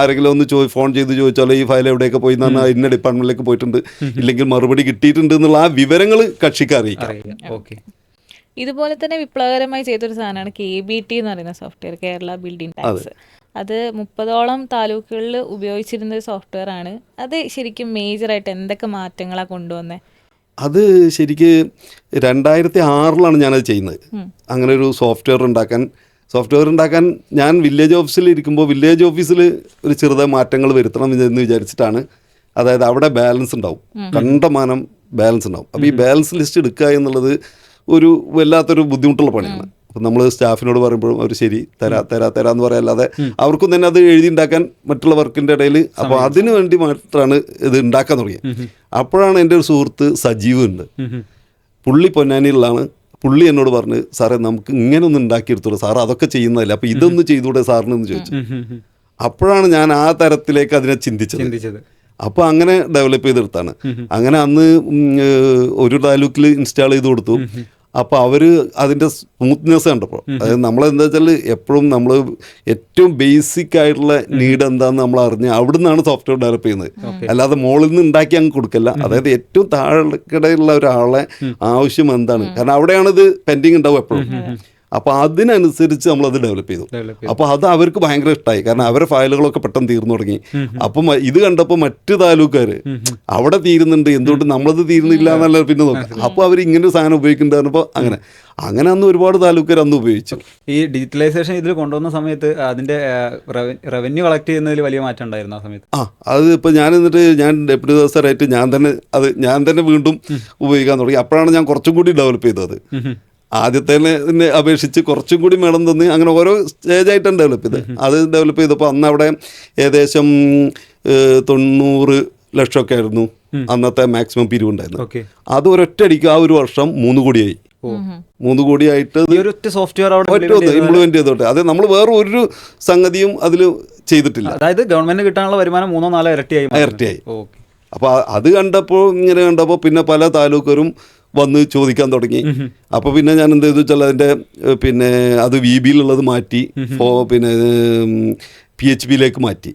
ആരെങ്കിലും ഒന്ന് ഫോൺ ചെയ്ത് ചോദിച്ചാൽ ഈ ഫയൽ എവിടെയൊക്കെ പോയി എന്ന് പറഞ്ഞാൽ ഇന്ന ഡിപ്പാർട്ട്മെന്റിലേക്ക് പോയിട്ടുണ്ട്, ഇല്ലെങ്കിൽ മറുപടി കിട്ടിയിട്ടുണ്ട് എന്നുള്ള ആ വിവരങ്ങൾ കക്ഷിക്ക് അറിയിക്കാം. ഓക്കെ. ഇതുപോലെ തന്നെ വിപ്ലവകരമായി ചെയ്തൊരു സാധനമാണ് KBT എന്ന് പറയുന്ന സോഫ്റ്റ്വെയർ, കേരള ബിൽഡിംഗ് ടാക്സ്. അത് 30ഓളം താലൂക്കുകളിൽ ഉപയോഗിച്ചിരുന്ന ഒരു സോഫ്റ്റ്വെയർ ആണ്. അത് ശരിക്കും മേജറായിട്ട് എന്തൊക്കെ മാറ്റങ്ങളാണ് കൊണ്ടുവന്നത്? അത് ശരിക്ക് 2006 ഞാനത് ചെയ്യുന്നത്. അങ്ങനെ ഒരു സോഫ്റ്റ്വെയർ ഉണ്ടാക്കാൻ ഞാൻ വില്ലേജ് ഓഫീസിൽ ഇരിക്കുമ്പോൾ വില്ലേജ് ഓഫീസിൽ ഒരു ചെറുതായ മാറ്റങ്ങൾ വരുത്തണം എന്ന് വിചാരിച്ചിട്ടാണ്. അതായത് അവിടെ ബാലൻസ് ഉണ്ടാവും, കണ്ടമാനം ബാലൻസ് ഉണ്ടാവും. അപ്പോൾ ഈ ബാലൻസ് ലിസ്റ്റ് എടുക്കുക എന്നുള്ളത് ഒരു വല്ലാത്തൊരു ബുദ്ധിമുട്ടുള്ള പണിയാണ്. അപ്പം നമ്മൾ സ്റ്റാഫിനോട് പറയുമ്പോഴും അവർ ശരി തരാമെന്ന് പറയാല്ലാതെ അവർക്കും തന്നെ അത് എഴുതി ഉണ്ടാക്കാൻ മറ്റുള്ള വർക്കിൻ്റെ ഇടയിൽ. അപ്പോൾ അതിന് വേണ്ടി മാത്രമാണ് ഇത് ഉണ്ടാക്കാൻ തുടങ്ങിയത്. അപ്പോഴാണ് എൻ്റെ ഒരു സുഹൃത്ത് സജീവ് ഉണ്ട്, പുള്ളി പൊന്നാനിയിലാണ്. പുള്ളി എന്നോട് പറഞ്ഞ്, സാറേ നമുക്ക് ഇങ്ങനെ ഒന്ന് ഉണ്ടാക്കിയെടുത്തോളൂ, സാർ അതൊക്കെ ചെയ്യുന്നതല്ലേ, അപ്പോൾ ഇതൊന്ന് ചെയ്തുകൂടെ സാറിനെന്ന് ചോദിച്ചു. അപ്പോഴാണ് ഞാൻ ആ തരത്തിലേക്ക് അതിനെ ചിന്തിച്ചത്. അപ്പോൾ അങ്ങനെ ഡെവലപ്പ് ചെയ്തെടുത്താണ്. അങ്ങനെ അന്ന് ഒരു താലൂക്കിൽ ഇൻസ്റ്റാൾ ചെയ്ത് കൊടുത്തു. അപ്പോൾ അവർ അതിൻ്റെ സ്മൂത്ത്നെസ് കണ്ടപ്പോൾ, അതായത് നമ്മളെന്താ വെച്ചാൽ എപ്പോഴും നമ്മൾ ഏറ്റവും ബേസിക് ആയിട്ടുള്ള നീഡ് എന്താണെന്ന് നമ്മൾ അറിഞ്ഞ് അവിടെ നിന്നാണ് സോഫ്റ്റ്വെയർ ഡെവലപ്പ് ചെയ്യുന്നത്. അല്ലാതെ മുകളിൽ നിന്ന് ഉണ്ടാക്കി അങ്ങ് കൊടുക്കില്ല. അതായത് ഏറ്റവും താഴെക്കിടയിലുള്ള ഒരാളെ ആവശ്യം എന്താണ്, കാരണം അവിടെയാണ് ഇത് പെൻഡിങ് ഉണ്ടാവും എപ്പോഴും. അപ്പോൾ അതിനനുസരിച്ച് നമ്മളത് ഡെവലപ്പ് ചെയ്തു. അപ്പോൾ അത് അവർക്ക് ഭയങ്കര ഇഷ്ടമായി, കാരണം അവരുടെ ഫയലുകളൊക്കെ പെട്ടെന്ന് തീർന്നു തുടങ്ങി. അപ്പം ഇത് കണ്ടപ്പോൾ മറ്റു താലൂക്കുകാർ അവിടെ തീരുന്നുണ്ട്, എന്തുകൊണ്ട് നമ്മളത് തീരുന്നില്ല എന്നല്ല പിന്നെ നോക്കാം. അപ്പോൾ അവർ ഇങ്ങനെ ഒരു സാധനം ഉപയോഗിക്കുന്നുണ്ടായിരുന്നപ്പോൾ അങ്ങനെ അന്ന് ഒരുപാട് താലൂക്കുകാർ അന്ന് ഉപയോഗിച്ചു. ഈ ഡിജിറ്റലൈസേഷൻ ഇതിൽ കൊണ്ടുവന്ന സമയത്ത് അതിൻ്റെ റവന്യൂ കളക്ട് ചെയ്യുന്നതിൽ വലിയ മാറ്റം ഉണ്ടായിരുന്നു ആ സമയത്ത്. അത് ഇപ്പോൾ ഞാൻ ഡെപ്യൂട്ടി തഹസിൽദാറായിട്ട് ഞാൻ തന്നെ വീണ്ടും ഉപയോഗിക്കാൻ തുടങ്ങി. അപ്പോഴാണ് ഞാൻ കുറച്ചും കൂടി ഡെവലപ്പ് ചെയ്തത്. ആദ്യത്തേനെ അപേക്ഷിച്ച് കുറച്ചും കൂടി മേളം തന്ന് അങ്ങനെ ഓരോ സ്റ്റേജായിട്ടാണ് ഡെവലപ്പ് ചെയ്തത്. അത് ഡെവലപ്പ് ചെയ്തപ്പോൾ അന്ന് അവിടെ ഏകദേശം 90 ലക്ഷമൊക്കെ ആയിരുന്നു അന്നത്തെ മാക്സിമം പിരിവുണ്ടായിരുന്നു. അത് ഒരൊറ്റയടിക്ക് ആ ഒരു വർഷം 3 കോടിയായി. 3 കോടിയായിട്ട് സോഫ്റ്റ്വെയർ ഇംപ്ലിമെന്റ് ചെയ്തോട്ടെ. അത് നമ്മൾ വേറെ ഒരു സംഗതിയും അതിൽ ചെയ്തിട്ടില്ല. അതായത് ഗവൺമെന്റ് കിട്ടാനുള്ള വരുമാനം 3-4 ഇരട്ടിയായി. അപ്പോൾ അത് കണ്ടപ്പോൾ പിന്നെ പല താലൂക്കരും വന്ന് ചോദിക്കാൻ തുടങ്ങി. അപ്പോൾ പിന്നെ ഞാൻ എന്ത് ചെയ്തു വെച്ചാൽ അതിൻ്റെ അത് VB-യിലുള്ളത് മാറ്റി പിന്നെ PHP-യിലേക്ക് മാറ്റി.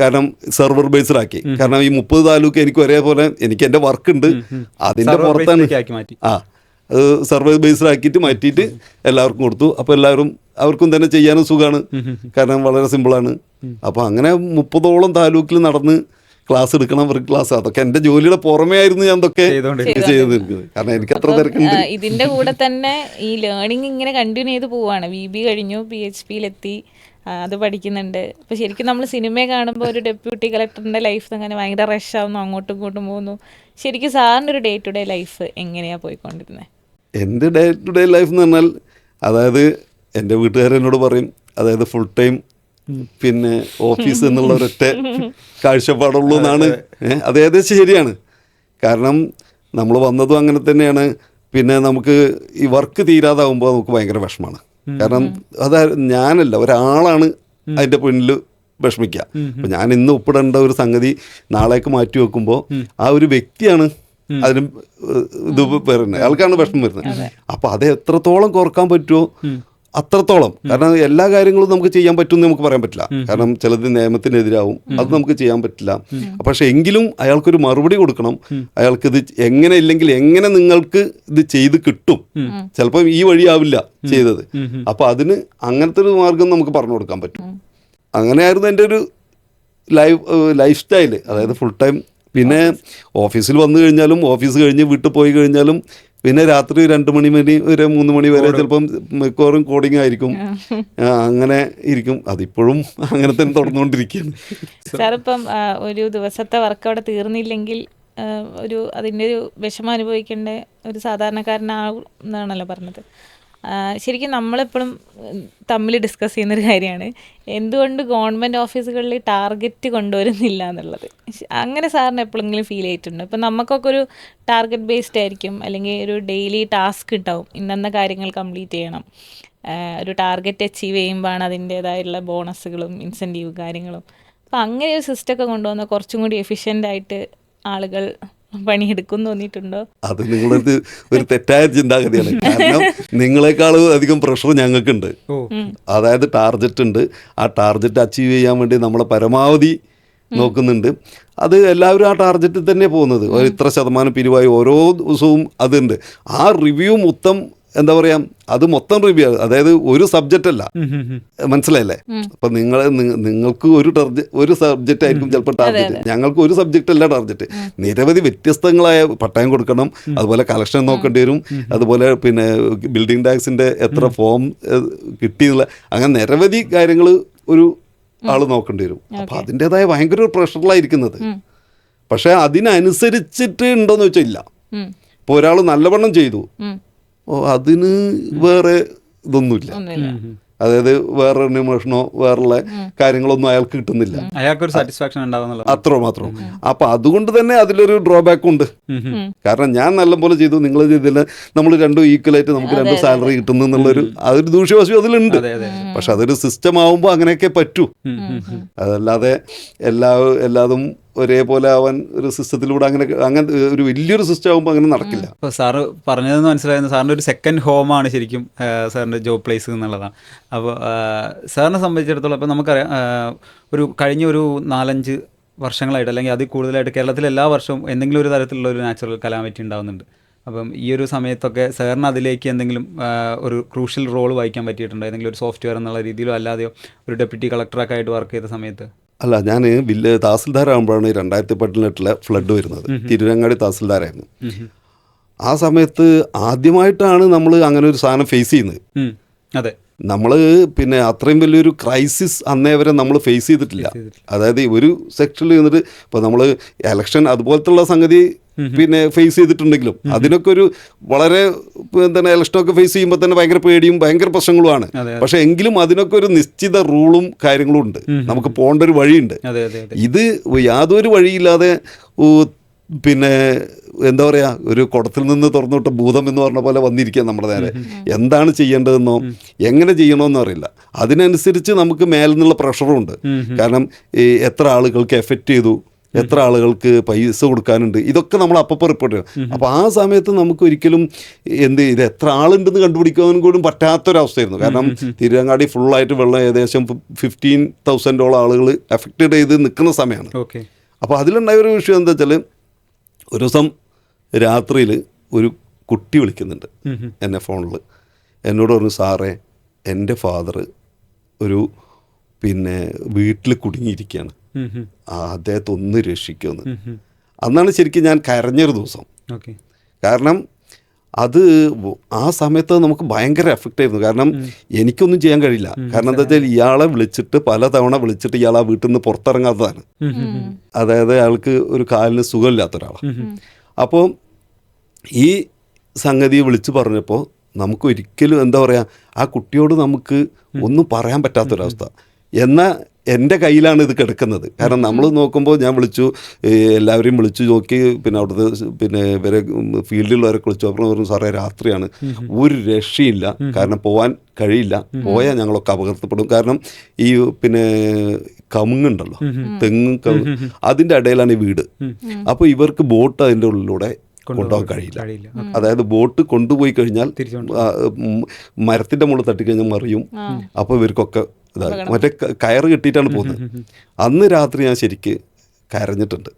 കാരണം സെർവർ ബേസ്ഡ് ആക്കി. കാരണം ഈ 30 താലൂക്ക് എനിക്ക് ഒരേപോലെ എനിക്ക് എൻ്റെ വർക്ക് ഉണ്ട്, അതിൻ്റെ പുറത്താണ് അത് സെർവർ ബേസ്ഡ് ആക്കിയിട്ട് മാറ്റിയിട്ട് എല്ലാവർക്കും കൊടുത്തു. അപ്പോൾ അവർക്കും തന്നെ ചെയ്യാനും സുഖമാണ്, കാരണം വളരെ സിമ്പിളാണ്. അപ്പോൾ അങ്ങനെ 30ഓളം താലൂക്കിൽ നടന്ന് ക്ലാസ് എടുക്കണം, വർക്ക് ക്ലാസ്. അതൊക്കെ എൻ്റെ ജോലിയുടെ പുറമേ ആയിരുന്നു ഞാൻ ഇതൊക്കെ ചെയ്തിരിക്കുന്നത്, കാരണം എനിക്ക് അത്ര തിരക്കുണ്ട്. ഇതിന്റെ കൂടെ തന്നെ ഈ ലേണിംഗ് ഇങ്ങനെ കണ്ടിന്യൂ ചെയ്ത് പോവാണ്. VB കഴിഞ്ഞു, PHP-യിലെത്തി, അത് പഠിക്കുന്നുണ്ട്. അപ്പോൾ ശരിക്കും നമ്മൾ സിനിമയെ കാണുമ്പോൾ ഒരു ഡെപ്യൂട്ടി കളക്ടറിൻ്റെ ലൈഫ് അങ്ങനെ ഭയങ്കര റഷ് ആവുന്നു, അങ്ങോട്ടും ഇങ്ങോട്ടും പോകുന്നു. ശരിക്കും സാറിൻ്റെ ഒരു ഡേ ടു ഡേ ലൈഫ് എങ്ങനെയാണ് പോയിക്കൊണ്ടിരുന്നത്? എൻ്റെ ഡേ ടു ഡേ ലൈഫ് എന്ന് പറഞ്ഞാൽ, അതായത് എൻ്റെ വീട്ടുകാരെന്നോട് പറയും, അതായത് ഫുൾ ടൈം പിന്നെ ഓഫീസ് എന്നുള്ള ഒരൊറ്റ കാഴ്ചപ്പാടുള്ളൂ എന്നാണ്. അത് ഏകദേശം ശരിയാണ്. കാരണം നമ്മൾ വന്നതും അങ്ങനെ തന്നെയാണ്. പിന്നെ നമുക്ക് ഈ വർക്ക് തീരാതാവുമ്പോൾ നമുക്ക് ഭയങ്കര വിഷമമാണ്. കാരണം ഞാനല്ല, ഒരാളാണ് അതിൻ്റെ പിന്നിൽ വിഷമിക്കുക. അപ്പം ഞാൻ ഇന്ന് ഒപ്പിടേണ്ട ഒരു സംഗതി നാളേക്ക് മാറ്റി വെക്കുമ്പോൾ ആ ഒരു വ്യക്തിയാണ് അതിന് ഇത് വരുന്നത്, അയാൾക്കാണ് വിഷമം വരുന്നത്. അപ്പം അത് എത്രത്തോളം കുറക്കാൻ പറ്റുമോ അത്രത്തോളം. കാരണം എല്ലാ കാര്യങ്ങളും നമുക്ക് ചെയ്യാൻ പറ്റുമെന്ന് നമുക്ക് പറയാൻ പറ്റില്ല, കാരണം ചിലത് നിയമത്തിനെതിരാവും, അത് നമുക്ക് ചെയ്യാൻ പറ്റില്ല. പക്ഷെ എങ്കിലും അയാൾക്കൊരു മറുപടി കൊടുക്കണം. അയാൾക്കിത് എങ്ങനെ ഇല്ലെങ്കിൽ എങ്ങനെ നിങ്ങൾക്ക് ഇത് ചെയ്ത് കിട്ടും, ചിലപ്പോൾ ഈ വഴിയാവില്ല ചെയ്തത്. അപ്പം അതിന് അങ്ങനത്തെ ഒരു മാർഗം നമുക്ക് പറഞ്ഞു കൊടുക്കാൻ പറ്റും. അങ്ങനെയായിരുന്നു എൻ്റെ ഒരു ലൈഫ് സ്റ്റൈല്, അതായത് ഫുൾ ടൈം. പിന്നെ ഓഫീസിൽ വന്നു കഴിഞ്ഞാലും, ഓഫീസ് കഴിഞ്ഞ് വീട്ടിൽ പോയി കഴിഞ്ഞാലും, പിന്നെ രാത്രി 2 മണി വരെ 3 മണി വരെ ചിലപ്പം മിക്കവാറും കോഡിങ് ആയിരിക്കും. അങ്ങനെ ഇരിക്കും. അതിപ്പോഴും അങ്ങനെ തന്നെ തുടർന്നുകൊണ്ടിരിക്കുകയാണ്. സാർ ഇപ്പം ഒരു ദിവസത്തെ വർക്ക് അവിടെ തീർന്നില്ലെങ്കിൽ അതിൻ്റെ ഒരു വിഷമം അനുഭവിക്കേണ്ട ഒരു സാധാരണക്കാരനാണെന്നാണല്ലോ പറഞ്ഞത്. ശരിക്കും നമ്മളെപ്പോഴും തമ്മിൽ ഡിസ്കസ് ചെയ്യുന്നൊരു കാര്യമാണ് എന്തുകൊണ്ട് ഗവൺമെൻറ് ഓഫീസുകളിൽ ടാർഗറ്റ് കൊണ്ടുവരുന്നില്ല എന്നുള്ളത്. അങ്ങനെ സാറിന് എപ്പോഴെങ്കിലും ഫീൽ ചെയ്തിട്ടുണ്ടോ? ഇപ്പം നമുക്കൊക്കെ ഒരു ടാർഗറ്റ് ബേസ്ഡ് ആയിരിക്കും, അല്ലെങ്കിൽ ഒരു ഡെയിലി ടാസ്ക് ഉണ്ടാവും, ഇന്ന കാര്യങ്ങൾ കംപ്ലീറ്റ് ചെയ്യണം. ഒരു ടാർഗറ്റ് അച്ചീവ് ചെയ്യുമ്പോഴാണ് അതിൻ്റേതായുള്ള ബോണസുകളും ഇൻസെൻറ്റീവ് കാര്യങ്ങളും. അപ്പം അങ്ങനെ ഒരു സിസ്റ്റമൊക്കെ കൊണ്ടുവന്നാൽ കുറച്ചും കൂടി എഫിഷ്യൻ്റ് ആളുകൾ പണിയെടുക്കും തോന്നിയിട്ടുണ്ടോ? അത് നിങ്ങളൊരു തെറ്റായ ചിന്താഗതിയാണ്. കാരണം നിങ്ങളെക്കാൾ അധികം പ്രഷർ ഞങ്ങൾക്കുണ്ട്. അതായത് ടാർഗറ്റ് ഉണ്ട്, ആ ടാർഗറ്റ് അച്ചീവ് ചെയ്യാൻ വേണ്ടി നമ്മളെ പരമാവധി നോക്കുന്നുണ്ട്. അത് എല്ലാവരും ആ ടാർഗറ്റിൽ തന്നെ പോകുന്നത്. ഇത്ര ശതമാനം പിരിവായി ഓരോ ദിവസവും അതുണ്ട്. ആ റിവ്യൂ മൊത്തം എന്താ പറയാ, അത് മൊത്തം റിവ്യൂ, അതായത് ഒരു സബ്ജക്റ്റ് അല്ല, മനസ്സിലായില്ലേ? അപ്പൊ നിങ്ങൾക്ക് ഒരു സബ്ജക്റ്റ് ആയിരിക്കും ചിലപ്പോൾ ടാർഗറ്റ്, ഞങ്ങൾക്ക് ഒരു സബ്ജക്റ്റ് അല്ല ടാർഗറ്റ്. നിരവധി വ്യത്യസ്തങ്ങളായ പട്ടയം കൊടുക്കണം, അതുപോലെ കളക്ഷൻ നോക്കേണ്ടി വരും, അതുപോലെ പിന്നെ ബിൽഡിംഗ് ടാക്സിന്റെ എത്ര ഫോം കിട്ടിയുള്ള, അങ്ങനെ നിരവധി കാര്യങ്ങൾ ഒരു ആള് നോക്കേണ്ടി വരും. അപ്പൊ അതിൻ്റെതായ ഭയങ്കര പ്രഷറിലായിരിക്കുന്നത്. പക്ഷെ അതിനനുസരിച്ചിട്ട് ഉണ്ടോന്ന് വെച്ചാൽ ഇല്ല. ഇപ്പൊ ഒരാൾ നല്ലവണ്ണം ചെയ്തു, അതിന് വേറെ ഇതൊന്നുമില്ല, അതായത് വേറെ റിന്യൂമറേഷനോ വേറെ കാര്യങ്ങളൊന്നും അയാൾക്ക് കിട്ടുന്നില്ല, അയാൾക്കൊരു സാറ്റിസ്ഫാക്ഷൻ ഉണ്ടാവുന്നില്ല, അത്രമാത്രം. അപ്പൊ അതുകൊണ്ട് തന്നെ അതിലൊരു ഡ്രോബാക്ക് ഉണ്ട്. കാരണം ഞാൻ നല്ലപോലെ ചെയ്തു, നിങ്ങൾ ചെയ്തില്ല, നമ്മൾ രണ്ടും ഈക്വലായിട്ട് നമുക്ക് 2 സാലറി കിട്ടുന്നു എന്നുള്ളൊരു അതൊരു ദൂഷ്യവശം അതിലുണ്ട്. പക്ഷെ അതൊരു സിസ്റ്റം ആവുമ്പോൾ അങ്ങനെയൊക്കെ പറ്റൂ. അതല്ലാതെ എല്ലാതും ഒരേപോലെ ആവാൻ ഒരു സിസ്റ്റത്തിലൂടെ അങ്ങനെ ഒരു വലിയൊരു സിസ്റ്റം ആകുമ്പോൾ അങ്ങനെ നടക്കില്ല. അപ്പോൾ സാറ് പറഞ്ഞതെന്ന് മനസ്സിലായിരുന്നു, സാറിൻ്റെ ഒരു സെക്കൻഡ് ഹോമാണ് ശരിക്കും സാറിൻ്റെ ജോബ് പ്ലേസ് എന്നുള്ളതാണ്. അപ്പോൾ സാറിനെ സംബന്ധിച്ചിടത്തോളം ഇപ്പോൾ നമുക്കറിയാം, കഴിഞ്ഞ ഒരു 4-5 വർഷങ്ങളായിട്ട് അല്ലെങ്കിൽ അതിൽ കൂടുതലായിട്ട് കേരളത്തിൽ എല്ലാ വർഷവും എന്തെങ്കിലും ഒരു തരത്തിലുള്ള ഒരു നാച്ചുറൽ കലാമിറ്റി ഉണ്ടാകുന്നുണ്ട്. അപ്പം ഈ ഒരു സമയത്തൊക്കെ സാറിന് അതിലേക്ക് എന്തെങ്കിലും ഒരു ക്രൂഷ്യൽ റോൾ വഹിക്കാൻ പറ്റിയിട്ടുണ്ടോ? ഏതെങ്കിലും ഒരു സോഫ്റ്റ്വെയർ എന്നുള്ള രീതിയിലോ അല്ലാതെയോ ഒരു ഡെപ്യൂട്ടി കളക്ടറൊക്കെ ആയിട്ട് വർക്ക് ചെയ്ത സമയത്ത്? അല്ല, ഞാൻ തഹസിൽദാരാകുമ്പോഴാണ് 2018 ഫ്ലഡ് വരുന്നത്. തിരുരങ്ങാടി തഹസിൽദാരായിരുന്നു. ആ സമയത്ത് ആദ്യമായിട്ടാണ് നമ്മൾ അങ്ങനെ ഒരു സാധനം ഫേസ് ചെയ്യുന്നത്. അതെ, നമ്മൾ പിന്നെ അത്രയും വലിയൊരു ക്രൈസിസ് അന്നേ വരെ നമ്മൾ ഫേസ് ചെയ്തിട്ടില്ല. അതായത് ഒരു സെക്ഷനിൽ നിന്നിട്ട് ഇപ്പോൾ നമ്മൾ എലക്ഷൻ അതുപോലത്തുള്ള സംഗതി പിന്നെ ഫേസ് ചെയ്തിട്ടുണ്ടെങ്കിലും അതിനൊക്കെ ഒരു വളരെ എന്താണ് ഇലക്ഷനൊക്കെ ഫേസ് ചെയ്യുമ്പോൾ തന്നെ ഭയങ്കര പേടിയും ഭയങ്കര പ്രശ്നങ്ങളുമാണ്. പക്ഷെ എങ്കിലും അതിനൊക്കെ ഒരു നിശ്ചിത റൂളും കാര്യങ്ങളും ഉണ്ട്, നമുക്ക് പോകേണ്ട ഒരു വഴിയുണ്ട്. ഇത് യാതൊരു വഴിയില്ലാതെ പിന്നെ എന്താ പറയുക, ഒരു കുടത്തിൽ നിന്ന് തുറന്നുവിട്ട ഭൂതം എന്ന് പറഞ്ഞ പോലെ വന്നിരിക്കുക നമ്മുടെ നേരെ. എന്താണ് ചെയ്യേണ്ടതെന്നോ എങ്ങനെ ചെയ്യണമെന്നോ അറിയില്ല. അതിനനുസരിച്ച് നമുക്ക് മേലിൽ നിന്നുള്ള പ്രഷറും ഉണ്ട്. കാരണം എത്ര ആളുകൾക്ക് എഫക്റ്റ് ചെയ്തു, എത്ര ആളുകൾക്ക് പൈസ കൊടുക്കാനുണ്ട്, ഇതൊക്കെ നമ്മൾ അപ്പോൾ റിപ്പോർട്ട് ചെയ്യണം. അപ്പോൾ ആ സമയത്ത് നമുക്ക് ഒരിക്കലും ഇത് എത്ര ആളുണ്ടെന്ന് കണ്ടുപിടിക്കാനും കൂടി പറ്റാത്തൊരവസ്ഥയായിരുന്നു. കാരണം തിരുവങ്ങാടി ഫുള്ളായിട്ട് വെള്ളം ഏകദേശം 15,000 ആളുകൾ എഫക്റ്റഡ് ചെയ്ത് നിൽക്കുന്ന സമയമാണ്. അപ്പോൾ അതിലുണ്ടായ ഒരു വിഷയം എന്താ വെച്ചാൽ, ഒരു ദിവസം രാത്രിയിൽ ഒരു കുട്ടി വിളിക്കുന്നുണ്ട് എന്നെ ഫോണിൽ. എന്നോട് പറഞ്ഞു, സാറേ എൻ്റെ ഫാദർ ഒരു പിന്നെ വീട്ടിൽ കുടുങ്ങിയിരിക്കുകയാണ്, അദ്ദേഹത്തെ ഒന്ന് രക്ഷിക്കുമെന്ന്. അന്നാണ് ശരിക്കും ഞാൻ കരഞ്ഞൊരു ദിവസം. കാരണം അത് ആ സമയത്ത് നമുക്ക് ഭയങ്കര എഫക്റ്റ് ആയിരുന്നു. കാരണം എനിക്കൊന്നും ചെയ്യാൻ കഴിയില്ല. കാരണം എന്താ വെച്ചാൽ ഇയാളെ വിളിച്ചിട്ട് പലതവണ വിളിച്ചിട്ട് ഇയാൾ ആ വീട്ടിൽ നിന്ന് പുറത്തിറങ്ങാത്തതാണ്. അതായത് അയാൾക്ക് ഒരു കാലിന് സുഖമില്ലാത്ത ഒരാളാണ്. അപ്പോൾ ഈ സംഗതി വിളിച്ച് പറഞ്ഞപ്പോൾ നമുക്ക് ഒരിക്കലും എന്താ പറയുക, ആ കുട്ടിയോട് നമുക്ക് ഒന്നും പറയാൻ പറ്റാത്തൊരവസ്ഥ. എന്നാൽ എൻ്റെ കയ്യിലാണ് ഇത് കിടക്കുന്നത്. കാരണം നമ്മൾ നോക്കുമ്പോൾ ഞാൻ വിളിച്ചു, എല്ലാവരെയും വിളിച്ചു നോക്കി, പിന്നെ അവിടുത്തെ പിന്നെ ഇവരെ ഫീൽഡിലുള്ളവരൊക്കെ വിളിച്ചു. അப்புறம் പറഞ്ഞു, സാറേ രാത്രിയാണ്, ഒരു രക്ഷയില്ല, കാരണം പോകാൻ കഴിയില്ല, പോയാൽ ഞങ്ങളൊക്കെ അപകടത്തിൽപ്പെടും. കാരണം ഈ പിന്നെ കമുങ്ങുണ്ടല്ലോ, തെങ്ങും അതിൻ്റെ ഇടയിലാണ് ഈ വീട്. അപ്പോൾ ഇവർക്ക് ബോട്ട് അതിൻ്റെ ഉള്ളിലൂടെ കൊണ്ടുപോകാൻ കഴിയില്ല. അതായത് ബോട്ട് കൊണ്ടുപോയി കഴിഞ്ഞാൽ മരത്തിൻ്റെ മുകളിൽ തട്ടിക്കഴിഞ്ഞാൽ മറിയും. അപ്പോൾ ഇവർക്കൊക്കെ ഇതായി മറ്റേ കയറ് കെട്ടിയിട്ടാണ് പോകുന്നത്. അന്ന് രാത്രി ഞാൻ ശരിക്ക് കരഞ്ഞിട്ടുണ്ട്.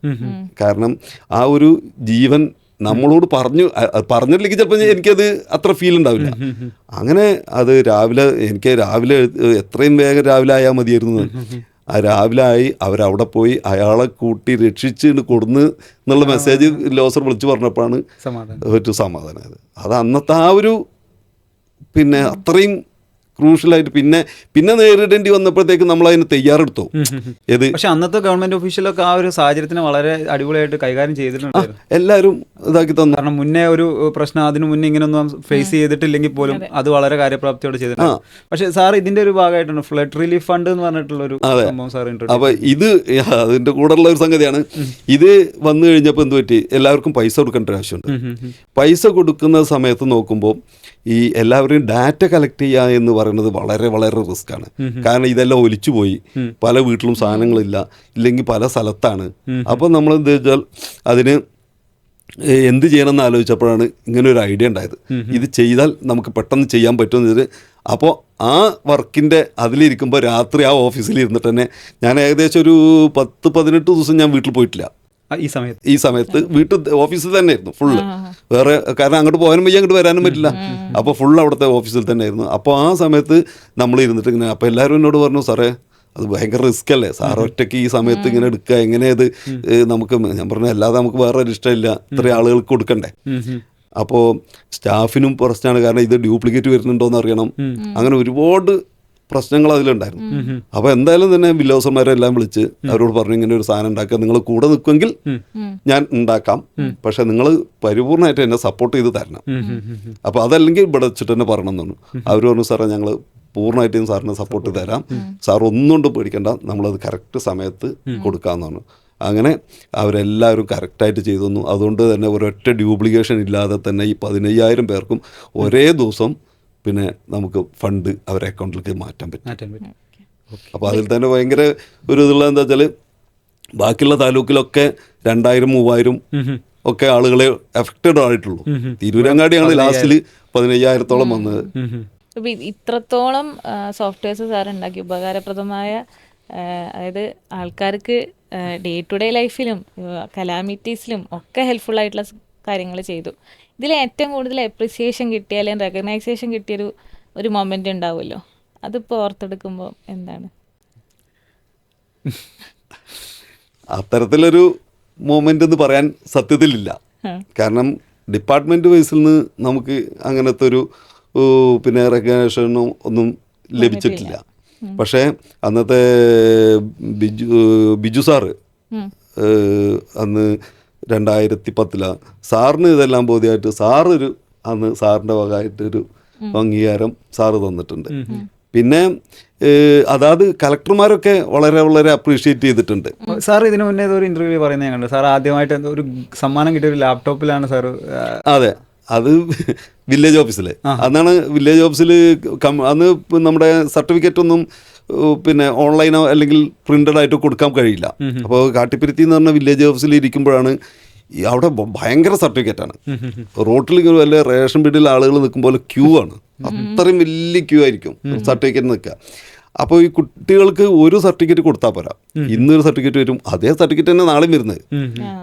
കാരണം ആ ഒരു ജീവൻ നമ്മളോട് പറഞ്ഞില്ലെങ്കിൽ ചിലപ്പോൾ എനിക്കത് അത്ര ഫീൽ ഉണ്ടാവില്ല. അങ്ങനെ അത് എനിക്ക് രാവിലെ എത്രയും വേഗം രാവിലെ ആയാൽ മതിയായിരുന്നു. ആ രാവിലെ ആയി അവരവിടെ പോയി അയാളെ കൂട്ടി രക്ഷിച്ച് കൊടുന്ന് എന്നുള്ള മെസ്സേജ് ലോസർ വിളിച്ച് പറഞ്ഞപ്പോഴാണ് ഒരു സമാധാനമായത്. അത് അന്നത്തെ ആ ഒരു പിന്നെ അത്രയും ക്രൂഷ്യലായിട്ട് പിന്നെ നേരിടേണ്ടി വന്നപ്പോഴത്തേക്ക് നമ്മൾ അതിന് തയ്യാറെടുത്തു. പക്ഷെ അന്നത്തെ ഗവൺമെന്റ് ഒഫീഷ്യലൊക്കെ ആ ഒരു സാഹചര്യത്തിന് വളരെ അടിപൊളിയായിട്ട് കൈകാര്യം ചെയ്തിട്ടുണ്ട്. എല്ലാവരും ഇതാക്കി തന്നു. കാരണം മുന്നേ ഒരു പ്രശ്നം അതിന് മുന്നേ ഇങ്ങനെയൊന്നും ഫേസ് ചെയ്തിട്ടില്ലെങ്കിൽ പോലും അത് വളരെ കാര്യപ്രാപ്തിയോടെ ചെയ്തിട്ടുണ്ട്. പക്ഷെ സാർ ഇതിന്റെ ഒരു ഭാഗമായിട്ടാണ് ഫ്ലഡ് റിലീഫ് ഫണ്ട് എന്ന് പറഞ്ഞിട്ടുള്ള ഒരു സംഭവം സാർ ഇൻട്രോഡ്യൂസ്. അപ്പൊ ഇത് അതിന്റെ കൂടെ ഉള്ള ഒരു സംഗതിയാണ്. ഇത് വന്നു കഴിഞ്ഞപ്പോൾ എന്ത് പറ്റി, എല്ലാവർക്കും പൈസ കൊടുക്കേണ്ട ഒരു ആവശ്യമുണ്ട്. പൈസ കൊടുക്കുന്ന സമയത്ത് നോക്കുമ്പോൾ ഈ എല്ലാവരെയും ഡാറ്റ കളക്ട് ചെയ്യുക എന്ന് പറയുന്നത് വളരെ വളരെ റിസ്ക് ആണ്. കാരണം ഇതെല്ലാം ഒലിച്ചുപോയി, പല വീട്ടിലും സാധനങ്ങളില്ല, ഇല്ലെങ്കിൽ പല സ്ഥലത്താണ്. അപ്പോൾ നമ്മൾ എന്താ വെച്ചാൽ അതിന് എന്ത് ചെയ്യണമെന്ന് ആലോചിച്ചപ്പോഴാണ് ഇങ്ങനെ ഒരു ഐഡിയ ഉണ്ടായത്. ഇത് ചെയ്താൽ നമുക്ക് പെട്ടെന്ന് ചെയ്യാൻ പറ്റുമെന്നത്. അപ്പോൾ ആ വർക്കിൻ്റെ അതിലിരിക്കുമ്പോൾ രാത്രി ആ ഓഫീസിൽ ഇരുന്നിട്ട് തന്നെ ഞാൻ ഏകദേശം ഒരു 10-18 ദിവസം ഞാൻ വീട്ടിൽ പോയിട്ടില്ല. ഈ സമയത്ത് വീട്ടിൽ ഓഫീസിൽ തന്നെ ആയിരുന്നു ഫുള്ള്. വേറെ കാരണം അങ്ങോട്ട് പോകാനും വയ്യ, അങ്ങോട്ട് വരാനും പറ്റില്ല. അപ്പോൾ ഫുൾ അവിടുത്തെ ഓഫീസിൽ തന്നെ ആയിരുന്നു. അപ്പോൾ ആ സമയത്ത് നമ്മൾ ഇരുന്നിട്ട് ഇങ്ങനെ, അപ്പോൾ എല്ലാവരും എന്നോട് പറഞ്ഞു, സാറേ അത് ഭയങ്കര റിസ്ക് അല്ലേ, സാർ ഒറ്റയ്ക്ക് ഈ സമയത്ത് ഇങ്ങനെ എടുക്കുക, എങ്ങനെയത് നമുക്ക്. ഞാൻ പറഞ്ഞു, അല്ലാതെ നമുക്ക് വേറെ ഒരു ഇഷ്ടമില്ല, ഇത്രയും ആളുകൾക്ക് കൊടുക്കണ്ടേ. അപ്പോൾ സ്റ്റാഫിനും പ്രശ്നമാണ്, കാരണം ഇത് ഡ്യൂപ്ലിക്കേറ്റ് വരുന്നുണ്ടോയെന്ന് അറിയണം. അങ്ങനെ ഒരുപാട് പ്രശ്നങ്ങൾ അതിലുണ്ടായിരുന്നു. അപ്പോൾ എന്തായാലും തന്നെ വില്ലോസന്മാരെല്ലാം വിളിച്ച് അവരോട് പറഞ്ഞു, ഇങ്ങനെ ഒരു സാധനം ഉണ്ടാക്കുക, നിങ്ങൾ കൂടെ നിൽക്കുമെങ്കിൽ ഞാൻ ഉണ്ടാക്കാം, പക്ഷെ നിങ്ങൾ പരിപൂർണമായിട്ട് എന്നെ സപ്പോർട്ട് ചെയ്ത് തരണം. അപ്പോൾ അതല്ലെങ്കിൽ ഇവിടെ വെച്ചിട്ട് തന്നെ പറയണം എന്നാണ്. അവർ പറഞ്ഞു, സാറേ ഞങ്ങൾ പൂർണ്ണമായിട്ടും സാറിനെ സപ്പോർട്ട് തരാം, സാർ ഒന്നുകൊണ്ട് പേടിക്കണ്ട, നമ്മളത് കറക്റ്റ് സമയത്ത് കൊടുക്കാമെന്നാണ്. അങ്ങനെ അവരെല്ലാവരും കറക്റ്റായിട്ട് ചെയ്തു തന്നു. അതുകൊണ്ട് തന്നെ ഒരൊറ്റ ഡ്യൂപ്ലിക്കേഷൻ ഇല്ലാതെ തന്നെ ഈ 15,000 പേർക്കും ഒരേ ദിവസം പിന്നെ നമുക്ക് ഫണ്ട് അവരുടെ അക്കൗണ്ടിലേക്ക് മാറ്റാൻ പറ്റും. അപ്പോൾ അതിൽ തന്നെ ഭയങ്കര ഒരു ഇതുള്ള എന്താ വെച്ചാൽ ബാക്കിയുള്ള താലൂക്കിലൊക്കെ 2000-3000 ഒക്കെ ആളുകളെ എഫക്റ്റഡ് ആയിട്ടുള്ളൂ. തിരൂരങ്ങാടിയാണ് ലാസ്റ്റിൽ 15,000-ഓളം വന്നത്. ഇപ്പം ഇത്രത്തോളം സോഫ്റ്റ്വെയർസ് സാർ ഉണ്ടാക്കി ഉപകാരപ്രദമായ, അതായത് ആൾക്കാർക്ക് ഡേ ടു ഡേ ലൈഫിലും കലാമിറ്റീസിലും ഒക്കെ ഹെൽപ്ഫുൾ ആയിട്ടുള്ള കാര്യങ്ങൾ ചെയ്തു. ഇതിൽ ഏറ്റവും കൂടുതൽ അപ്രിസിയേഷൻ കിട്ടിയ അല്ലെങ്കിൽ റെക്കഗ്നൈസേഷൻ കിട്ടിയൊരു മൊമെൻ്റ് ഉണ്ടാവുമല്ലോ, അതിപ്പോൾ ഓർത്തെടുക്കുമ്പോൾ എന്താണ്? അത്തരത്തിലൊരു മൊമെൻ്റ് എന്ന് പറയാൻ സത്യത്തിലില്ല. കാരണം ഡിപ്പാർട്ട്മെൻറ്റ് വൈസിൽ നിന്ന് നമുക്ക് അങ്ങനത്തെ ഒരു പിന്നെ റെക്കഗ്നേഷനും ഒന്നും ലഭിച്ചിട്ടില്ല. പക്ഷേ അന്നത്തെ ബിജു സാറ് അന്ന് 2010 സാറിന് ഇതെല്ലാം ബോധ്യമായിട്ട് അന്ന് സാറിൻ്റെ വകമായിട്ടൊരു അംഗീകാരം സാറ് തന്നിട്ടുണ്ട്. പിന്നെ അതായത് കളക്ടർമാരൊക്കെ വളരെ വളരെ അപ്രീഷിയേറ്റ് ചെയ്തിട്ടുണ്ട്. സാർ ഇതിനു മുന്നേ ഒരു ഇന്റർവ്യൂ പറയുന്നത് ഞാൻ കണ്ടു. സാർ ആദ്യമായിട്ട് ഒരു സമ്മാനം കിട്ടിയ ഒരു ലാപ്ടോപ്പിലാണ് സാർ. അതെ, അത് വില്ലേജ് ഓഫീസിൽ. അന്നാണ് വില്ലേജ് ഓഫീസിൽ അന്ന് നമ്മുടെ സർട്ടിഫിക്കറ്റ് ഒന്നും പിന്നെ ഓൺലൈനോ അല്ലെങ്കിൽ പ്രിന്റഡ് ആയിട്ടോ കൊടുക്കാൻ കഴിയില്ല. അപ്പോൾ കാട്ടിപ്പരുത്തി എന്ന് പറഞ്ഞ വില്ലേജ് ഓഫീസിൽ ഇരിക്കുമ്പോഴാണ് അവിടെ ഭയങ്കര സർട്ടിഫിക്കറ്റാണ്. റോട്ടിൽ വല്ല റേഷൻ പീടിയിൽ ആളുകൾ നിൽക്കുമ്പോൾ ക്യൂ ആണ്, അത്രയും വലിയ ക്യൂ ആയിരിക്കും സർട്ടിഫിക്കറ്റ് നിൽക്കുക. അപ്പോൾ ഈ കുട്ടികൾക്ക് ഒരു സർട്ടിഫിക്കറ്റ് കൊടുത്താൽ പോരാ, ഇന്നൊരു സർട്ടിഫിക്കറ്റ് വരും, അതേ സർട്ടിഫിക്കറ്റ് തന്നെ നാളെയും വരുന്നത്.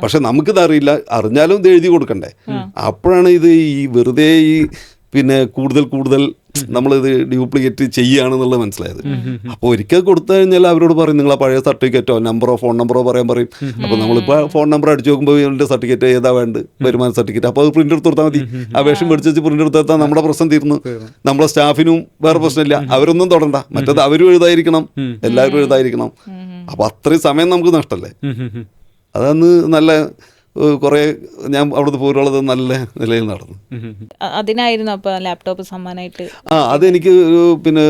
പക്ഷെ നമുക്കിത് അറിയില്ല, അറിഞ്ഞാലും ഇത് എഴുതി കൊടുക്കണ്ടേ. അപ്പോഴാണ് ഇത് ഈ വെറുതെ ഈ പിന്നെ കൂടുതൽ നമ്മളിത് ഡ്യൂപ്ലിക്കേറ്റ് ചെയ്യുകയാണെന്നുള്ളത് മനസ്സിലായത്. അപ്പോൾ ഒരിക്കൽ കൊടുത്തു കഴിഞ്ഞാൽ അവരോട് പറയും നിങ്ങൾ ആ പഴയ സർട്ടിഫിക്കറ്റോ ഫോൺ നമ്പറോ പറയാൻ പറയും. അപ്പോൾ നമ്മളിപ്പോൾ ഫോൺ നമ്പർ അടിച്ചു നോക്കുമ്പോൾ ഇവരുടെ സർട്ടിഫിക്കറ്റ് ഏതാ വേണ്ടത്, വരുമാന സർട്ടിഫിക്കറ്റ്. അപ്പോൾ അത് പ്രിൻ്റ് എടുത്ത് കൊടുത്താൽ മതി. അപേക്ഷ മേടിച്ച് പ്രിൻ്റ് എടുത്ത് കൊടുത്താൽ നമ്മുടെ പ്രശ്നം തീർന്നു. നമ്മുടെ സ്റ്റാഫിനും വേറെ പ്രശ്നമില്ല, അവരൊന്നും തൊടണ്ട. മറ്റേത് അവരും എഴുതായിരിക്കണം, എല്ലാവരും എഴുതായിരിക്കണം. അപ്പോൾ അത്രയും സമയം നമുക്ക് നഷ്ടമല്ലേ. അതന്ന് നല്ല കുറേ ഞാൻ അവിടുത്തെ പോരുള്ളത് നല്ല നിലയിൽ നടന്നു. അതിനായിരുന്നു അപ്പോൾ ലാപ്ടോപ്പ് സമ്മാനമായിട്ട്? അതെനിക്ക് പിന്നെ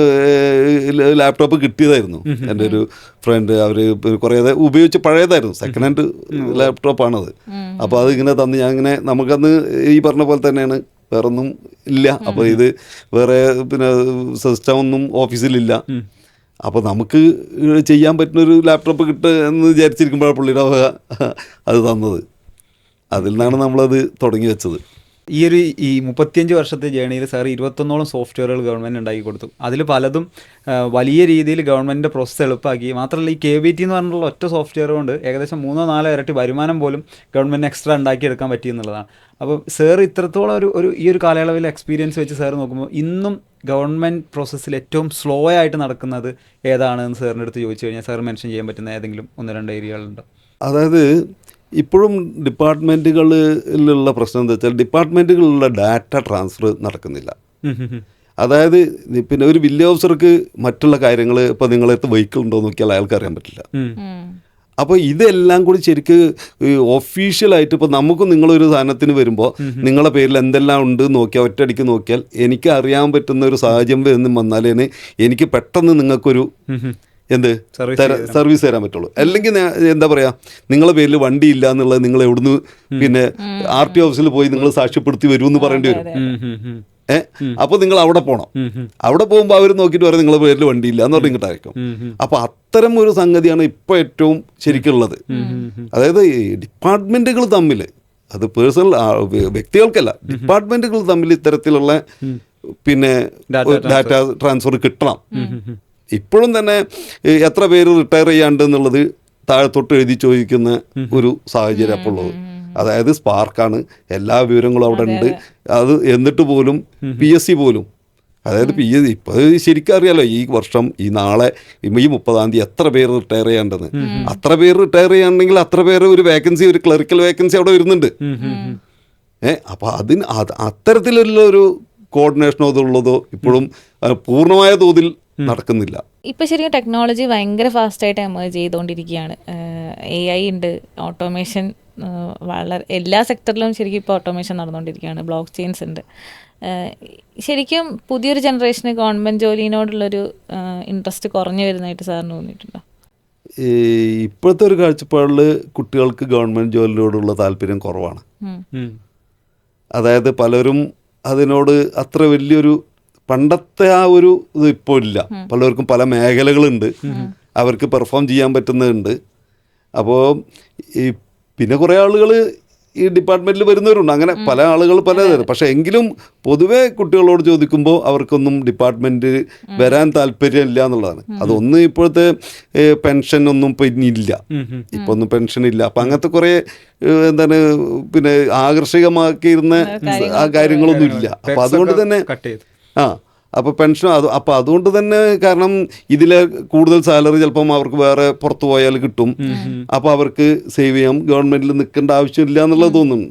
ലാപ്ടോപ്പ് കിട്ടിയതായിരുന്നു. എൻ്റെ ഒരു ഫ്രണ്ട് അവർ കുറേ ഉപയോഗിച്ച് പഴയതായിരുന്നു, സെക്കൻഡ് ഹാൻഡ് ലാപ്ടോപ്പാണത്. അപ്പോൾ അതിങ്ങനെ തന്ന് ഞാൻ ഇങ്ങനെ, നമുക്കന്ന് ഈ പറഞ്ഞ പോലെ തന്നെയാണ്, വേറൊന്നും ഇല്ല. അപ്പോൾ ഇത് വേറെ പിന്നെ സിസ്റ്റമൊന്നും ഓഫീസിലില്ല. അപ്പോൾ നമുക്ക് ചെയ്യാൻ പറ്റുന്നൊരു ലാപ്ടോപ്പ് കിട്ടുക എന്ന് വിചാരിച്ചിരിക്കുമ്പോഴാണ് പുള്ളിയുടെ അത് തന്നത്. അതിൽ നിന്നാണ് നമ്മളത് തുടങ്ങി വെച്ചത്. ഈ 35 വർഷത്തെ ജേണിയിൽ സാർ 21ഓളം സോഫ്റ്റ്വെയറുകൾ ഗവൺമെൻറ് ഉണ്ടാക്കി കൊടുത്തു. അതിൽ പലതും വലിയ രീതിയിൽ ഗവൺമെൻറ്റിൻ്റെ പ്രോസസ്സ് എളുപ്പമാക്കി. മാത്രമല്ല ഈ KBT എന്ന് പറഞ്ഞിട്ടുള്ള ഒറ്റ സോഫ്റ്റ്വെയർ കൊണ്ട് ഏകദേശം 3-4 ഇരട്ടി വരുമാനം പോലും ഗവൺമെൻറ് എക്സ്ട്രാ ഉണ്ടാക്കിയെടുക്കാൻ പറ്റിയെന്നുള്ളതാണ്. അപ്പോൾ സാർ ഇത്രത്തോളം ഈ ഒരു കാലയളവിൽ എക്സ്പീരിയൻസ് വെച്ച് സാർ നോക്കുമ്പോൾ ഇന്നും ഗവൺമെൻറ് പ്രോസസ്സിൽ ഏറ്റവും സ്ലോ ആയിട്ട് നടക്കുന്നത് ഏതാണെന്ന് സാറിൻ്റെ അടുത്ത് ചോദിച്ചു കഴിഞ്ഞാൽ സാർ മെൻഷൻ ചെയ്യാൻ പറ്റുന്ന ഏതെങ്കിലും 1-2 ഏരിയകളുണ്ടോ? അതായത് ഇപ്പോഴും ഡിപ്പാർട്ട്മെൻറ്റുകളിലുള്ള പ്രശ്നം എന്താ വെച്ചാൽ ഡിപ്പാർട്ട്മെൻറ്റുകളിലുള്ള ഡാറ്റ ട്രാൻസ്ഫർ നടക്കുന്നില്ല. അതായത് പിന്നെ ഒരു വില്ലേജ് ഓഫീസർക്ക് മറ്റുള്ള കാര്യങ്ങൾ, ഇപ്പോൾ നിങ്ങളടുത്ത് വെഹിക്കിൾ ഉണ്ടോ എന്ന് നോക്കിയാൽ അയാൾക്ക് അറിയാൻ പറ്റില്ല. അപ്പോൾ ഇതെല്ലാം കൂടി ശരിക്ക് ഒഫീഷ്യലായിട്ട് ഇപ്പോൾ നമുക്കും നിങ്ങളൊരു സാധനത്തിന് വരുമ്പോൾ നിങ്ങളുടെ പേരിൽ എന്തെല്ലാം ഉണ്ട് നോക്കിയാൽ ഒറ്റയടിക്ക് നോക്കിയാൽ എനിക്ക് അറിയാൻ പറ്റുന്ന ഒരു സാഹചര്യം എന്ന് വന്നാലേ എനിക്ക് പെട്ടെന്ന് നിങ്ങൾക്കൊരു സർവീസ് തരാൻ പറ്റുള്ളൂ. അല്ലെങ്കിൽ എന്താ പറയുക, നിങ്ങളെ പേരിൽ വണ്ടി ഇല്ല എന്നുള്ളത് നിങ്ങൾ എവിടുന്ന് പിന്നെ RT ഓഫീസിൽ പോയി നിങ്ങൾ സാക്ഷ്യപ്പെടുത്തി വരും എന്ന് പറയേണ്ടി വരും. അപ്പോൾ നിങ്ങൾ അവിടെ പോകണം. അവിടെ പോകുമ്പോൾ അവർ നോക്കിയിട്ട് പറയും നിങ്ങളുടെ പേരിൽ വണ്ടി ഇല്ല എന്ന് പറഞ്ഞ് ഇങ്ങോട്ടായിരിക്കും. അപ്പോൾ അത്തരം ഒരു സംഗതിയാണ് ഇപ്പോൾ ഏറ്റവും ശരിക്കുള്ളത്. അതായത് ഡിപ്പാർട്ട്മെൻറ്റുകൾ തമ്മിൽ, അത് പേഴ്സണൽ വ്യക്തികൾക്കല്ല, ഡിപ്പാർട്ട്മെൻറ്റുകൾ തമ്മിൽ ഇത്തരത്തിലുള്ള പിന്നെ ഡാറ്റ ട്രാൻസ്ഫർ കിട്ടണം. ഇപ്പോഴും തന്നെ എത്ര പേര് റിട്ടയർ ചെയ്യാണ്ട് എന്നുള്ളത് താഴെത്തൊട്ട് എഴുതി ചോദിക്കുന്ന ഒരു സാഹചര്യം അപ്പോൾ ഉള്ളത്. അതായത് സ്പാർക്കാണ്, എല്ലാ വിവരങ്ങളും അവിടെ ഉണ്ട്. അത് എന്നിട്ട് പോലും PSC പോലും, അതായത് ഇപ്പോൾ ശരിക്കും അറിയാലോ ഈ വർഷം ഈ നാളെ ഈ 30-ാം തീയതി എത്ര പേര് റിട്ടയർ ചെയ്യാണ്ടെന്ന്. അത്ര പേര് റിട്ടയർ ചെയ്യാണെങ്കിൽ അത്ര പേര് ഒരു വേക്കൻസി, ഒരു ക്ലറിക്കൽ വേക്കൻസി അവിടെ വരുന്നുണ്ട്. അപ്പോൾ അത്തരത്തിലുള്ള ഒരു കോർഡിനേഷനോ ഇതുള്ളതോ ഇപ്പോഴും പൂർണ്ണമായ തോതിൽ നടക്കുന്നില്ല. ഇപ്പം ശരിക്കും ടെക്നോളജി ഭയങ്കര ഫാസ്റ്റായിട്ട് എമേർജ് ചെയ്തുകൊണ്ടിരിക്കുകയാണ്. AI ഉണ്ട്, ഓട്ടോമേഷൻ വളരെ എല്ലാ സെക്ടറിലും ശരിക്കും ഇപ്പോൾ ഓട്ടോമേഷൻ നടന്നുകൊണ്ടിരിക്കുകയാണ്. ബ്ലോക്ക് ചെയിൻസ് ഉണ്ട്. ശരിക്കും പുതിയൊരു ജനറേഷന് ഗവൺമെൻറ് ജോലിനോടുള്ളൊരു ഇൻട്രസ്റ്റ് കുറഞ്ഞു വരുന്നതായിട്ട് സാറിന് തോന്നിയിട്ടുണ്ടോ? ഇപ്പോഴത്തെ ഒരു കാഴ്ചപ്പാടിൽ കുട്ടികൾക്ക് ഗവൺമെൻറ് ജോലിയോടുള്ള താല്പര്യം കുറവാണ്. അതായത് പലരും അതിനോട് അത്ര വലിയൊരു പണ്ടത്തെ ആ ഒരു ഇത് ഇപ്പോൾ ഇല്ല. പലർക്കും പല മേഖലകളുണ്ട്, അവർക്ക് പെർഫോം ചെയ്യാൻ പറ്റുന്നതുണ്ട്. അപ്പോൾ ഈ പിന്നെ കുറേ ആളുകൾ ഈ ഡിപ്പാർട്ട്മെൻറ്റിൽ വരുന്നവരുണ്ട്, അങ്ങനെ പല ആളുകൾ പലതരം. പക്ഷേ എങ്കിലും പൊതുവെ കുട്ടികളോട് ചോദിക്കുമ്പോൾ അവർക്കൊന്നും ഡിപ്പാർട്ട്മെൻറ്റ് വരാൻ താല്പര്യമില്ല എന്നുള്ളതാണ്. അതൊന്നും ഇപ്പോഴത്തെ പെൻഷനൊന്നും ഇപ്പം ഇനിയില്ല, ഇപ്പോൾ ഒന്നും പെൻഷനില്ല. അപ്പം അങ്ങനത്തെ കുറേ എന്താണ് പിന്നെ ആകർഷകമാക്കിയിരുന്ന ആ കാര്യങ്ങളൊന്നും ഇല്ല. അപ്പം അതുകൊണ്ട് തന്നെ അപ്പോൾ പെൻഷൻ അപ്പോൾ അതുകൊണ്ട് തന്നെ, കാരണം ഇതിലെ കൂടുതൽ സാലറി ചിലപ്പം അവർക്ക് വേറെ പുറത്തു പോയാൽ കിട്ടും. അപ്പോൾ അവർക്ക് സേവ് ചെയ്യാം, ഗവൺമെൻറ്റിൽ നിൽക്കേണ്ട ആവശ്യമില്ല എന്നുള്ളത് തോന്നുന്നു.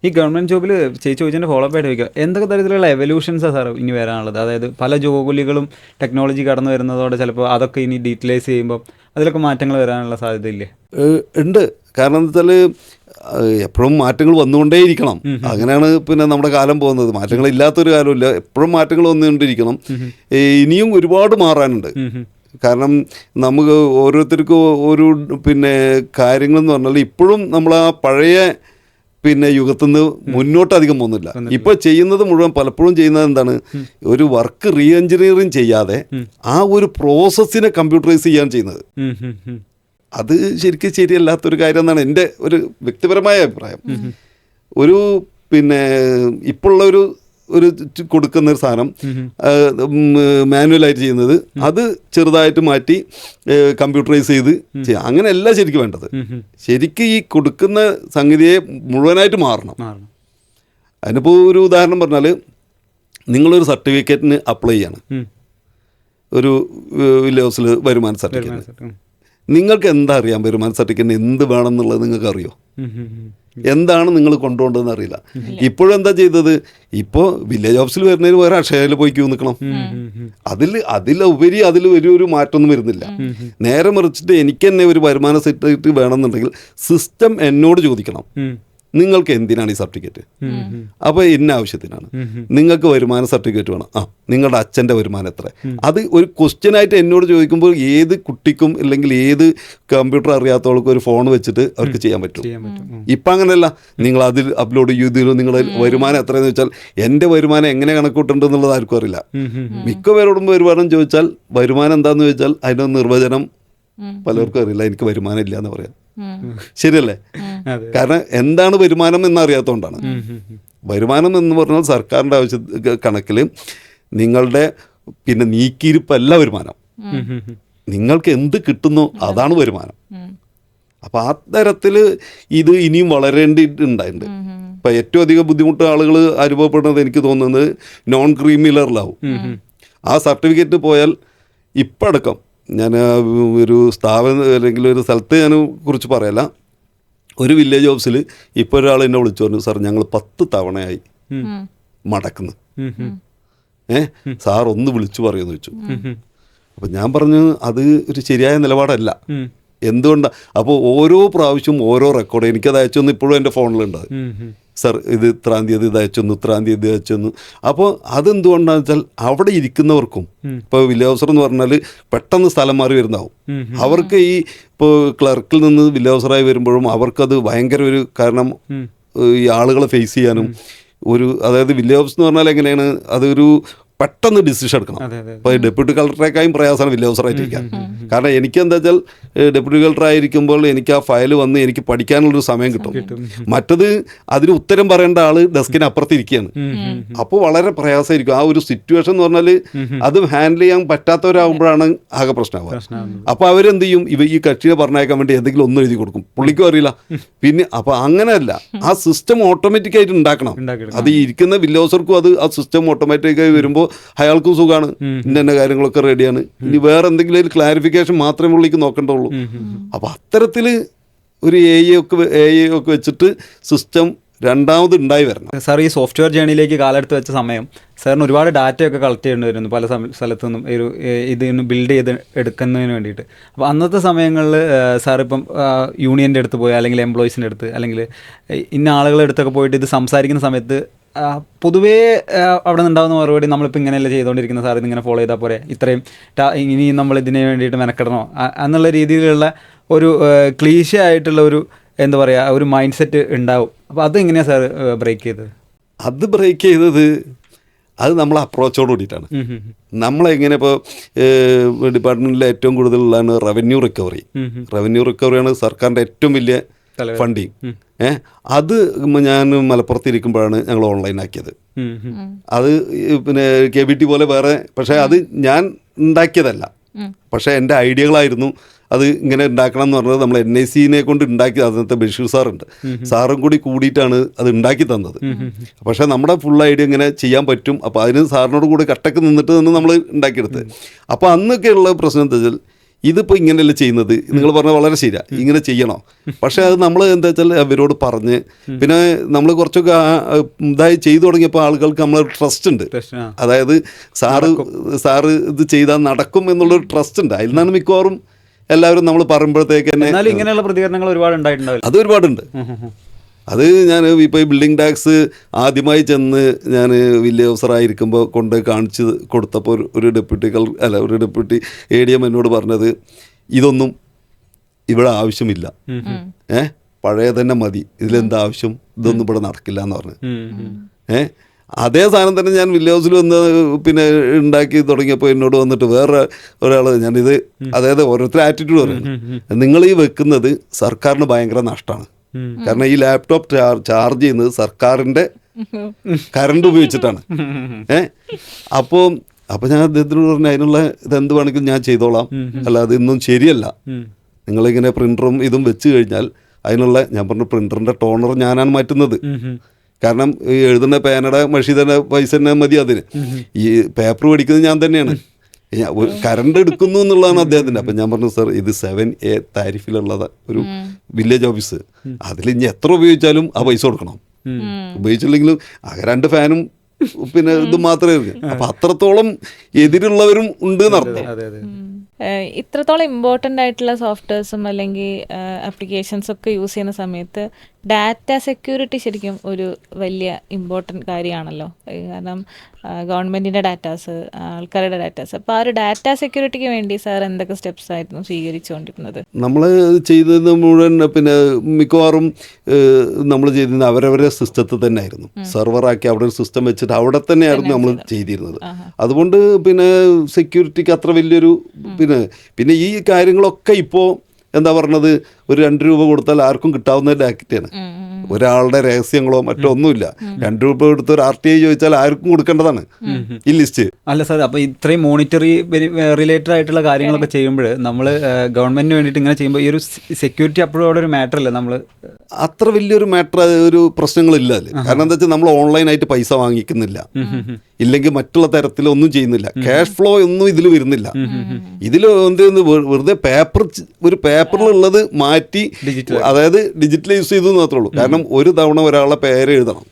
ഈ ഗവൺമെൻറ് ജോബിൽ ചേച്ചി ചോദിച്ചതിൻ്റെ ഫോളോ അപ്പ് ആയിട്ട് ചോദിക്കുക, എന്തൊക്കെ തരത്തിലുള്ള എവല്യൂഷൻസാണ് സാർ ഇനി വരാനുള്ളത്? അതായത് പല ജോലികളും ടെക്നോളജി കടന്നു വരുന്നതോടെ ചിലപ്പോൾ അതൊക്കെ ഇനി ഡീറ്റെയിലൈസ് ചെയ്യുമ്പോൾ അതിലൊക്കെ മാറ്റങ്ങൾ വരാനുള്ള സാധ്യതയില്ലേ? ഉണ്ട്. കാരണം എന്താ വെച്ചാൽ എപ്പോഴും മാറ്റങ്ങൾ വന്നുകൊണ്ടേയിരിക്കണം. അങ്ങനെയാണ് പിന്നെ നമ്മുടെ കാലം പോകുന്നത്. മാറ്റങ്ങളില്ലാത്തൊരു കാലമില്ല, എപ്പോഴും മാറ്റങ്ങൾ വന്നുകൊണ്ടിരിക്കണം. ഇനിയും ഒരുപാട് മാറാനുണ്ട്. കാരണം നമുക്ക് ഓരോരുത്തർക്കും ഒരു പിന്നെ കാര്യങ്ങളെന്ന് പറഞ്ഞാൽ ഇപ്പോഴും നമ്മൾ ആ പഴയ പിന്നെ യുഗത്തിൽ നിന്ന് മുന്നോട്ട് അധികം പോകുന്നില്ല. ഇപ്പോൾ ചെയ്യുന്നത് മുഴുവൻ പലപ്പോഴും ചെയ്യുന്നത് എന്താണ്, ഒരു വർക്ക് റീ എഞ്ചിനീയറിങ് ചെയ്യാതെ ആ ഒരു പ്രോസസ്സിനെ കമ്പ്യൂട്ടറൈസ് ചെയ്യാൻ ചെയ്യുന്നത്. അത് ശരിക്കും ശരിയല്ലാത്തൊരു കാര്യം എന്നാണ് എൻ്റെ ഒരു വ്യക്തിപരമായ അഭിപ്രായം. ഒരു പിന്നെ ഇപ്പോഴുള്ള ഒരു കൊടുക്കുന്ന ഒരു സാധനം മാനുവലായിട്ട് ചെയ്യുന്നത് അത് ചെറുതായിട്ട് മാറ്റി കമ്പ്യൂട്ടറൈസ് ചെയ്ത് ചെയ്യാം. അങ്ങനെയല്ല ശരിക്കും വേണ്ടത്. ശരിക്കും ഈ കൊടുക്കുന്ന സംഗതിയെ മുഴുവനായിട്ട് മാറണം. അതിനിപ്പോൾ ഒരു ഉദാഹരണം പറഞ്ഞാൽ, നിങ്ങളൊരു സർട്ടിഫിക്കറ്റിന് അപ്ലൈ ചെയ്യാണ്, ഒരു വില്ലേജ് ഹൗസിൽ വരുമാന സർട്ടിഫിക്കറ്റ്. നിങ്ങൾക്ക് എന്താ അറിയാം വരുമാന സർട്ടിഫിക്കറ്റിന് എന്ത് വേണം എന്നുള്ളത് നിങ്ങൾക്ക് അറിയോ? എന്താണ് നിങ്ങൾ കൊണ്ടുപോകേണ്ടതെന്ന് അറിയില്ല. ഇപ്പോഴും എന്താ ചെയ്തത്, ഇപ്പോൾ വില്ലേജ് ഓഫീസിൽ വരുന്നതിന് വേറെ അക്ഷയയിൽ പോയി ക്യൂ നിൽക്കണം. അതിലുപരി അതിൽ ഒരു മാറ്റമൊന്നും വരുന്നില്ല. നേരെ മറിച്ചിട്ട് എനിക്ക് തന്നെ ഒരു വരുമാന സർട്ടിഫിക്കറ്റ് വേണമെന്നുണ്ടെങ്കിൽ സിസ്റ്റം എന്നോട് ചോദിക്കണം, നിങ്ങൾക്ക് എന്തിനാണ് ഈ സർട്ടിഫിക്കറ്റ്? അപ്പോൾ ഇന്ന ആവശ്യത്തിനാണ്. നിങ്ങൾക്ക് വരുമാന സർട്ടിഫിക്കറ്റ് വേണം. നിങ്ങളുടെ അച്ഛൻ്റെ വരുമാനം എത്ര? അത് ഒരു ക്വസ്റ്റ്യനായിട്ട് എന്നോട് ചോദിക്കുമ്പോൾ ഏത് കുട്ടിക്കും അല്ലെങ്കിൽ ഏത് കമ്പ്യൂട്ടർ അറിയാത്തവർക്കും ഒരു ഫോൺ വെച്ചിട്ട് അവർക്ക് ചെയ്യാൻ പറ്റും. ഇപ്പം അങ്ങനെയല്ല, നിങ്ങൾ അതിൽ അപ്ലോഡ് ചെയ്തതിലോ നിങ്ങളുടെ വരുമാനം എത്രയെന്ന് വെച്ചാൽ എൻ്റെ വരുമാനം എങ്ങനെ കണക്കൂട്ടുണ്ടെന്നുള്ളത് ആർക്കും അറിയില്ല. മിക്ക പേരോടും വരുമാനം ചോദിച്ചാൽ വരുമാനം എന്താണെന്ന് ചോദിച്ചാൽ അതിൻ്റെ നിർവചനം പലർക്കും അറിയില്ല. എനിക്ക് വരുമാനം ഇല്ല എന്ന് പറയാം. ശരിയല്ലേ? കാരണം എന്താണ് വരുമാനം എന്നറിയാത്തതുകൊണ്ടാണ്. വരുമാനം എന്ന് പറഞ്ഞാൽ സർക്കാരിൻ്റെ ആവശ്യ കണക്കിൽ നിങ്ങളുടെ പിന്നെ നീക്കിയിരിപ്പല്ല വരുമാനം. നിങ്ങൾക്ക് എന്ത് കിട്ടുന്നു അതാണ് വരുമാനം. അപ്പം ആ തരത്തിൽ ഇത് ഇനിയും വളരേണ്ടിയിട്ടുണ്ടായിട്ടുണ്ട്. ഇപ്പം ഏറ്റവും അധികം ബുദ്ധിമുട്ട് ആളുകൾ അനുഭവപ്പെടുന്നത് എനിക്ക് തോന്നുന്നത് നോൺ ക്രീമിലറിലാവും. ആ സർട്ടിഫിക്കറ്റ് പോയാൽ ഇപ്പം അടക്കം, ഞാൻ ഒരു സ്ഥാപനം അല്ലെങ്കിൽ ഒരു സ്ഥലത്ത് ഞാൻ കുറിച്ച് പറയല്ല, ഒരു വില്ലേജ് ഓഫീസിൽ ഇപ്പോൾ ഒരാൾ എന്നെ വിളിച്ചു പറഞ്ഞു, സാർ ഞങ്ങൾ 10 തവണയായി മടക്കുന്നു, സാർ ഒന്ന് വിളിച്ചു പറയുമെന്ന് വെച്ചു. അപ്പം ഞാൻ പറഞ്ഞു അത് ഒരു ശരിയായ നിലപാടല്ല. എന്തുകൊണ്ടാണ്? അപ്പോൾ ഓരോ പ്രാവശ്യവും ഓരോ റെക്കോർഡ് എനിക്കത് അയച്ചൊന്ന് ഇപ്പോഴും എൻ്റെ ഫോണിലുണ്ട്. സാർ ഇത് ഇത്രാം തീയതി ഇത് അയച്ചൊന്നു, ഇത്രാം തീയതി അയച്ചൊന്നു. അപ്പോൾ അതെന്തുകൊണ്ടാണെന്ന് വെച്ചാൽ അവിടെ ഇരിക്കുന്നവർക്കും, ഇപ്പോൾ വില്ലേജ് ഓഫീസർ എന്ന് പറഞ്ഞാൽ പെട്ടെന്ന് സ്ഥലം മാറി വരുന്നതാവും. അവർക്ക് ഈ ഇപ്പോൾ ക്ലർക്കിൽ നിന്ന് വില്ലേജ് ഓഫീസറായി വരുമ്പോഴും അവർക്കത് ഭയങ്കര ഒരു, കാരണം ഈ ആളുകളെ ഫേസ് ചെയ്യാനും അതായത് വില്ലേജ് ഓഫീസ് എന്ന് പറഞ്ഞാൽ എങ്ങനെയാണ്, അതൊരു പെട്ടെന്ന് ഡിസിഷൻ എടുക്കണം. ഇപ്പോൾ ഡെപ്യൂട്ടി കളക്ടറേക്കായും പ്രയാസമാണ് വില്ലേജ് ഓഫീസറായിട്ടിരിക്കാൻ. കാരണം എനിക്ക് എന്താ വെച്ചാൽ ഡെപ്യൂട്ടി കളക്ടർ ആയിരിക്കുമ്പോൾ എനിക്ക് ആ ഫയൽ വന്ന് എനിക്ക് പഠിക്കാനുള്ളൊരു സമയം കിട്ടും. മറ്റത് അതിന് ഉത്തരം പറയേണ്ട ആൾ ഡെസ്കിന് അപ്പുറത്തിരിക്കുകയാണ്. അപ്പോൾ വളരെ പ്രയാസമായിരിക്കും. ആ ഒരു സിറ്റുവേഷൻ എന്ന് പറഞ്ഞാൽ അത് ഹാൻഡിൽ ചെയ്യാൻ പറ്റാത്തവരാകുമ്പോഴാണ് ആകെ പ്രശ്നമാവുക. അപ്പോൾ അവരെന്ത് ചെയ്യും, ഈ കക്ഷിയെ പറഞ്ഞയക്കാൻ വേണ്ടി എന്തെങ്കിലും ഒന്ന് എഴുതി കൊടുക്കും, പുള്ളിക്കും അറിയില്ല. പിന്നെ അപ്പോൾ അങ്ങനെയല്ല, ആ സിസ്റ്റം ഓട്ടോമാറ്റിക്കായിട്ട് ഉണ്ടാക്കണം. അത് ഇരിക്കുന്ന വില്ലേജ് ഓഫീസർക്കും അത് ആ സിസ്റ്റം ഓട്ടോമാറ്റിക്കായി വരുമ്പോൾ അയാൾക്കും സുഖമാണ്, ഇന്ന കാര്യങ്ങളൊക്കെ റെഡിയാണ്. ഇനി വേറെ എന്തെങ്കിലും ക്ലാരിഫിക്കേഷൻ മാത്രമേ പുള്ളിക്ക് നോക്കേണ്ടുള്ളൂ. അപ്പോൾ അത്തരത്തിൽ ഒരു AI ഒക്കെ വെച്ചിട്ട് സിസ്റ്റം രണ്ടാമത് ഉണ്ടായി വരണം. സാർ ഈ സോഫ്റ്റ്വെയർ ജേണിയിലേക്ക് കാലെടുത്ത് വെച്ച സമയം സാറിന് ഒരുപാട് ഡാറ്റയൊക്കെ കളക്ട് ചെയ്യേണ്ടി വരുന്നു പല സ്ഥലത്തു നിന്നും ഇതിന് ബിൽഡ് ചെയ്ത് എടുക്കുന്നതിന് വേണ്ടിയിട്ട്. അപ്പോൾ അന്നത്തെ സമയങ്ങളിൽ സാറിപ്പം യൂണിയൻ്റെ അടുത്ത് പോയി, അല്ലെങ്കിൽ എംപ്ലോയീസിൻ്റെ അടുത്ത്, അല്ലെങ്കിൽ ഇന്ന ആളുകളുടെ അടുത്തൊക്കെ പോയിട്ട് ഇത് സംസാരിക്കുന്ന സമയത്ത് പൊതുവേ അവിടെ നിന്നുണ്ടാകുന്ന മറുപടി, നമ്മളിപ്പോൾ ഇങ്ങനെയല്ല ചെയ്തുകൊണ്ടിരിക്കുന്ന സാർ, ഇതിങ്ങനെ ഫോളോ ചെയ്താൽ പോരെ, ഇത്രയും ഇനി നമ്മൾ ഇതിന് വേണ്ടിയിട്ട് മെനക്കെടണോ എന്നുള്ള രീതിയിലുള്ള ഒരു ക്ലീശ ആയിട്ടുള്ള ഒരു എന്താ പറയുക ഒരു മൈൻഡ് സെറ്റ് ഉണ്ടാവും. അപ്പോൾ അതെങ്ങനെയാണ് സാർ ബ്രേക്ക് ചെയ്തത്? അത് ബ്രേക്ക് ചെയ്തത് അത് നമ്മളെ അപ്രോച്ചോട് കൂടിയിട്ടാണ്. നമ്മളെങ്ങനെ ഇപ്പോൾ ഡിപ്പാർട്ട്മെൻറ്റിൽ ഏറ്റവും കൂടുതലുള്ളതാണ് റവന്യൂ റിക്കവറി. റവന്യൂ റിക്കവറിയാണ് സർക്കാരിൻ്റെ ഏറ്റവും വലിയ ഫണ്ടിങ്. അത് ഞാൻ മലപ്പുറത്തിരിക്കുമ്പോഴാണ് ഞങ്ങൾ ഓൺലൈനാക്കിയത്. അത് പിന്നെ KBT പോലെ വേറെ, പക്ഷേ അത് ഞാൻ ഉണ്ടാക്കിയതല്ല, പക്ഷേ എൻ്റെ ഐഡിയകളായിരുന്നു അത് ഇങ്ങനെ ഉണ്ടാക്കണം എന്ന് പറഞ്ഞത്. നമ്മൾ NIC കൊണ്ട് ഉണ്ടാക്കിയത് അതിനകത്ത് ബഷീർ സാറുണ്ട്, സാറും കൂടി കൂടിയിട്ടാണ് അത് ഉണ്ടാക്കി തന്നത്. പക്ഷേ നമ്മുടെ ഫുൾ ഐഡിയ ഇങ്ങനെ ചെയ്യാൻ പറ്റും. അപ്പോൾ അതിന് സാറിനോട് കൂടി കട്ടക്ക് നിന്നിട്ട് നമ്മൾ ഉണ്ടാക്കിയെടുത്തത്. അപ്പോൾ അന്നൊക്കെയുള്ള പ്രശ്നം എന്താ വെച്ചാൽ ഇതിപ്പോൾ ഇങ്ങനെയല്ല ചെയ്യുന്നത്, നിങ്ങൾ പറഞ്ഞാൽ വളരെ ശരിയാണ്, ഇങ്ങനെ ചെയ്യണോ. പക്ഷേ അത് നമ്മൾ എന്താ വെച്ചാൽ അവരോട് പറഞ്ഞ് പിന്നെ നമ്മൾ കുറച്ചൊക്കെ ഇതായി ചെയ്തു തുടങ്ങിയപ്പോൾ ആളുകൾക്ക് നമ്മളൊരു ട്രസ്റ്റ് ഉണ്ട്. അതായത് സാറ് ഇത് ചെയ്താൽ നടക്കും എന്നുള്ളൊരു ട്രസ്റ്റ് ഉണ്ട്. അതിൽ നിന്നാണ് മിക്കവാറും എല്ലാവരും നമ്മൾ പറയുമ്പോഴത്തേക്ക് തന്നെ ഇങ്ങനെയുള്ള പ്രതികരണങ്ങൾ ഒരുപാട് ഉണ്ടായിട്ടുണ്ടാവില്ല. അത് ഒരുപാടുണ്ട്. അത് ഞാൻ ഇപ്പോൾ ഈ ബിൽഡിംഗ് ടാക്സ് ആദ്യമായി ചെന്ന് ഞാൻ വില്ലേജ് ഓഫീസറായിരിക്കുമ്പോൾ കൊണ്ട് കാണിച്ച് കൊടുത്തപ്പോൾ ഒരു ഡെപ്യൂട്ടി ADM എന്നോട് പറഞ്ഞത് ഇതൊന്നും ഇവിടെ ആവശ്യമില്ല, പഴയ തന്നെ മതി, ഇതിലെന്താ ആവശ്യം, ഇതൊന്നും ഇവിടെ നടക്കില്ല എന്ന് പറഞ്ഞു. അതേ സാധനം തന്നെ ഞാൻ വില്ലേജ് ഹൗസിൽ വന്ന് പിന്നെ ഉണ്ടാക്കി തുടങ്ങിയപ്പോൾ എന്നോട് വന്നിട്ട് വേറെ ഒരാൾ ഞാനിത്, അതായത് ഓരോരുത്തർ ആറ്റിറ്റ്യൂഡ് പറയുന്നത്, നിങ്ങൾ ഈ വെക്കുന്നത് സർക്കാരിന് ഭയങ്കര നഷ്ടമാണ്. കാരണം ഈ ലാപ്ടോപ്പ് ചാർജ് ചെയ്യുന്നത് സർക്കാരിൻ്റെ കറണ്ട് ഉപയോഗിച്ചിട്ടാണ്. അപ്പോൾ ഞാൻ അദ്ദേഹത്തിനോട് പറഞ്ഞു അതിനുള്ള ഇതെന്ത് വേണമെങ്കിലും ഞാൻ ചെയ്തോളാം, അല്ലാതെ ഇതൊന്നും ശരിയല്ല, നിങ്ങളിങ്ങനെ പ്രിൻ്ററും ഇതും വെച്ച് കഴിഞ്ഞാൽ അതിനുള്ള, ഞാൻ പറഞ്ഞു പ്രിൻ്ററിൻ്റെ ടോണർ ഞാനാണ് മാറ്റുന്നത്. കാരണം ഈ എഴുതുന്ന പേനയുടെ മഷി തന്നെ പൈസ തന്നെ മതി അതിന്, ഈ പേപ്പർ മേടിക്കുന്നത് ഞാൻ തന്നെയാണ്, കറണ്ട് എടുക്കുന്നു എന്നുള്ളതാണ് അദ്ദേഹത്തിൻ്റെ. അപ്പം ഞാൻ പറഞ്ഞു സാർ ഇത് 7A താരിഫിലുള്ളത് ഒരു വില്ലേജ് ഓഫീസ്, അതിൽ ഇനി എത്ര ഉപയോഗിച്ചാലും ആ പൈസ കൊടുക്കണം, ഉപയോഗിച്ചില്ലെങ്കിലും ആകെ 2 ഫാനും പിന്നെ ഇത് മാത്രമേ ഉള്ളൂ. അപ്പം അത്രത്തോളം എതിരുള്ളവരും ഉണ്ട് എന്നർത്ഥം. ഇത്രത്തോളം ഇമ്പോർട്ടൻ്റ് ആയിട്ടുള്ള സോഫ്റ്റ്വെയർസും അല്ലെങ്കിൽ ആപ്ലിക്കേഷൻസ് ഒക്കെ യൂസ് ചെയ്യുന്ന സമയത്ത് ഡാറ്റ സെക്യൂരിറ്റി ശരിക്കും ഒരു വലിയ ഇമ്പോർട്ടൻ്റ് കാര്യമാണല്ലോ. കാരണം ഗവൺമെൻറ്റിൻ്റെ ഡാറ്റാസ്, ആൾക്കാരുടെ ഡാറ്റാസ്, അപ്പോൾ ആ ഒരു ഡാറ്റ സെക്യൂരിറ്റിക്ക് വേണ്ടി സാർ എന്തൊക്കെ സ്റ്റെപ്സ് ആയിരുന്നു സ്വീകരിച്ചുകൊണ്ടിരുന്നത്? നമ്മൾ ചെയ്തത് മുഴുവൻ പിന്നെ മിക്കവാറും നമ്മൾ ചെയ്തിരുന്നത് അവരവരെ സിസ്റ്റത്തിൽ തന്നെ ആയിരുന്നു, സെർവറാക്കി അവിടെ ഒരു സിസ്റ്റം വെച്ചിട്ട് അവിടെ തന്നെയായിരുന്നു നമ്മൾ ചെയ്തിരുന്നത്. അതുകൊണ്ട് പിന്നെ സെക്യൂരിറ്റിക്ക് അത്ര വലിയൊരു പിന്നെ ഈ കാര്യങ്ങളൊക്കെ ഇപ്പോൾ എന്താ പറഞ്ഞത്, ഒരു 2 രൂപ കൊടുത്താൽ ആർക്കും കിട്ടാവുന്ന ഡാറ്റയാണ്. ഒരാളുടെ രഹസ്യങ്ങളോ മറ്റോ ഒന്നുമില്ല. 2 രൂപ കൊടുത്ത് ഒരു RTI ചോദിച്ചാൽ ആർക്കും കൊടുക്കേണ്ടതാണ് ഈ ലിസ്റ്റ്. അല്ല സാർ, അപ്പോൾ ഇത്രയും മോണിറ്ററി റിലേറ്റഡ് ആയിട്ടുള്ള കാര്യങ്ങളൊക്കെ ചെയ്യുമ്പോൾ നമ്മൾ ഗവൺമെന്റിന് വേണ്ടിയിട്ട് ഇങ്ങനെ ചെയ്യുമ്പോൾ ഈ ഒരു സെക്യൂരിറ്റി അപ്പോഴും അവിടെ ഒരു മാറ്റർ അല്ലേ? നമ്മൾ അത്ര വലിയൊരു മാറ്റർ ഒരു പ്രശ്നങ്ങളില്ല അതിൽ. കാരണം എന്താ വെച്ചാൽ നമ്മൾ ഓൺലൈനായിട്ട് പൈസ വാങ്ങിക്കുന്നില്ല, ഇല്ലെങ്കിൽ മറ്റുള്ള തരത്തിലൊന്നും ചെയ്യുന്നില്ല, ക്യാഷ് ഫ്ലോ ഒന്നും ഇതിൽ വരുന്നില്ല. ഇതിൽ എന്ത് വെറുതെ ഒരു പേപ്പറിലുള്ളത് മാറ്റി, അതായത് ഡിജിറ്റൽ യൂസ് ചെയ്തു മാത്രമേ ഉള്ളൂ. കാരണം ഒരു തവണ ഒരാളെ പേര് എഴുതണം,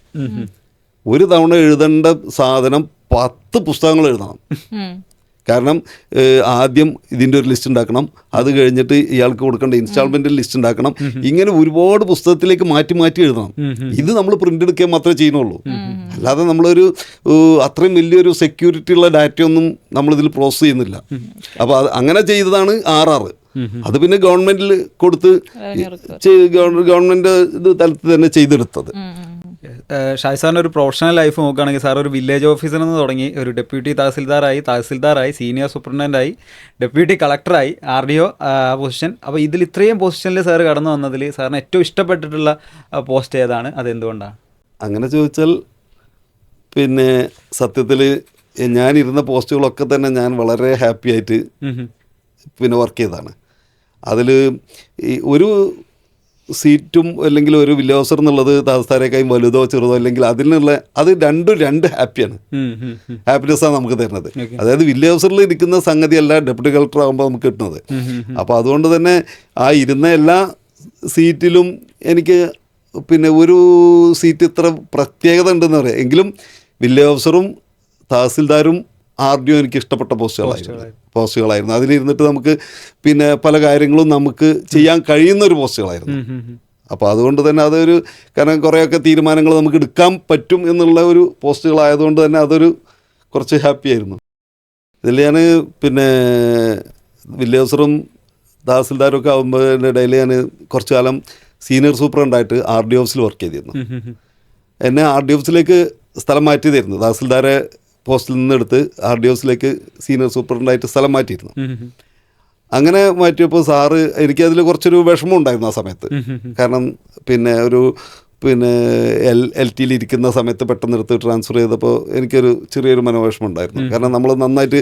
ഒരു തവണ എഴുതേണ്ട സാധനം 10 പുസ്തകങ്ങൾ എഴുതണം. കാരണം ആദ്യം ഇതിൻ്റെ ഒരു ലിസ്റ്റ് ഉണ്ടാക്കണം, അത് കഴിഞ്ഞിട്ട് ഇയാൾക്ക് കൊടുക്കേണ്ട ഇൻസ്റ്റാൾമെൻറ്റ് ലിസ്റ്റ് ഉണ്ടാക്കണം, ഇങ്ങനെ ഒരുപാട് പുസ്തകത്തിലേക്ക് മാറ്റി മാറ്റി എഴുതണം. ഇത് നമ്മൾ പ്രിൻ്റ് എടുക്കുക മാത്രമേ ചെയ്യുന്നുള്ളൂ, അല്ലാതെ നമ്മളൊരു അത്രയും വലിയൊരു സെക്യൂരിറ്റി ഉള്ള ഡാറ്റയൊന്നും നമ്മളിതിൽ പ്രോസസ് ചെയ്യുന്നില്ല. അപ്പോൾ അത് അങ്ങനെ ചെയ്തതാണ് RR. അത് പിന്നെ ഗവൺമെൻറ്റിൽ കൊടുത്ത് ഗവൺമെൻറ് ഇത് തലത്തിൽ തന്നെ ചെയ്തെടുത്തത്. ഷായ് സാറിൻ്റെ ഒരു പ്രൊഫഷണൽ ലൈഫ് നോക്കുകയാണെങ്കിൽ സാർ ഒരു വില്ലേജ് ഓഫീസറിൽ നിന്ന് തുടങ്ങി ഒരു ഡെപ്യൂട്ടി തഹസിൽദാറായി സീനിയർ സൂപ്രണ്ടൻ്റായി ഡെപ്യൂട്ടി കളക്ടറായി RDO പൊസിഷൻ. അപ്പോൾ ഇതിൽ ഇത്രയും പൊസിഷനിൽ സാർ കടന്നു വന്നതിൽ സാറിന് ഏറ്റവും ഇഷ്ടപ്പെട്ടിട്ടുള്ള പോസ്റ്റ് ഏതാണ്? അതെന്തുകൊണ്ടാണ്? അങ്ങനെ ചോദിച്ചാൽ പിന്നെ സത്യത്തിൽ ഞാനിരുന്ന പോസ്റ്റുകളൊക്കെ തന്നെ ഞാൻ വളരെ ഹാപ്പി ആയിട്ട് പിന്നെ വർക്ക് ചെയ്തതാണ്. അതിൽ ഈ ഒരു സീറ്റും അല്ലെങ്കിൽ ഒരു വില്ലേജ് ഓഫീസർ എന്നുള്ളത് തഹസിൽദാരേക്കായും വലുതോ ചെറുതോ അല്ലെങ്കിൽ അതിനുള്ള അത് രണ്ട് ഹാപ്പിയാണ്, ഹാപ്പിനെസ്സാണ് നമുക്ക് തരുന്നത്. അതായത് വില്ലേജ് ഓഫീസറിൽ ഇരിക്കുന്ന സംഗതിയല്ല ഡെപ്യൂട്ടി കളക്ടർ ആകുമ്പോൾ നമുക്ക് കിട്ടുന്നത്. അപ്പോൾ അതുകൊണ്ട് തന്നെ ആ ഇരുന്ന എല്ലാ സീറ്റിലും എനിക്ക് പിന്നെ ഒരു സീറ്റ് ഇത്ര പ്രത്യേകത ഉണ്ടെന്ന് പറയാം. എങ്കിലും വില്ലേജ് ഓഫീസറും തഹസിൽദാരും RDO എനിക്ക് ഇഷ്ടപ്പെട്ട പോസ്റ്റുകളായിരുന്നു. അതിലിരുന്നിട്ട് നമുക്ക് പിന്നെ പല കാര്യങ്ങളും നമുക്ക് ചെയ്യാൻ കഴിയുന്ന ഒരു പോസ്റ്റുകളായിരുന്നു. അപ്പോൾ അതുകൊണ്ട് തന്നെ അതൊരു, കാരണം കുറേയൊക്കെ തീരുമാനങ്ങൾ നമുക്ക് എടുക്കാൻ പറ്റും എന്നുള്ള ഒരു പോസ്റ്റുകളായതുകൊണ്ട് തന്നെ അതൊരു കുറച്ച് ഹാപ്പി ആയിരുന്നു. ഇതിൽ ഞാൻ പിന്നെ വില്ലേജ് ഓഫീസറും തഹസിൽദാരും ഒക്കെ ആകുമ്പോൾ ഇടയിൽ ഞാൻ കുറച്ചു കാലം സീനിയർ സൂപ്രണ്ടായിട്ട് RDO ഓഫീസിൽ വർക്ക് ചെയ്തിരുന്നു. എന്നെ RDO ഓഫീസിലേക്ക് സ്ഥലം മാറ്റിയതായിരുന്നു. തഹസിൽദാരെ പോസ്റ്റിൽ നിന്നെടുത്ത് RDOസിലേക്ക് സീനിയർ സൂപ്രണ്ടായിട്ട് സ്ഥലം മാറ്റിയിരുന്നു. അങ്ങനെ മാറ്റിയപ്പോൾ സാറ് എനിക്കതിൽ കുറച്ചൊരു വിഷമം ഉണ്ടായിരുന്നു ആ സമയത്ത്. കാരണം പിന്നെ LT ഇരിക്കുന്ന സമയത്ത് പെട്ടെന്ന് എടുത്ത് ട്രാൻസ്ഫർ ചെയ്തപ്പോൾ എനിക്കൊരു ചെറിയൊരു മനോവിഷമം ഉണ്ടായിരുന്നു. കാരണം നമ്മൾ നന്നായിട്ട്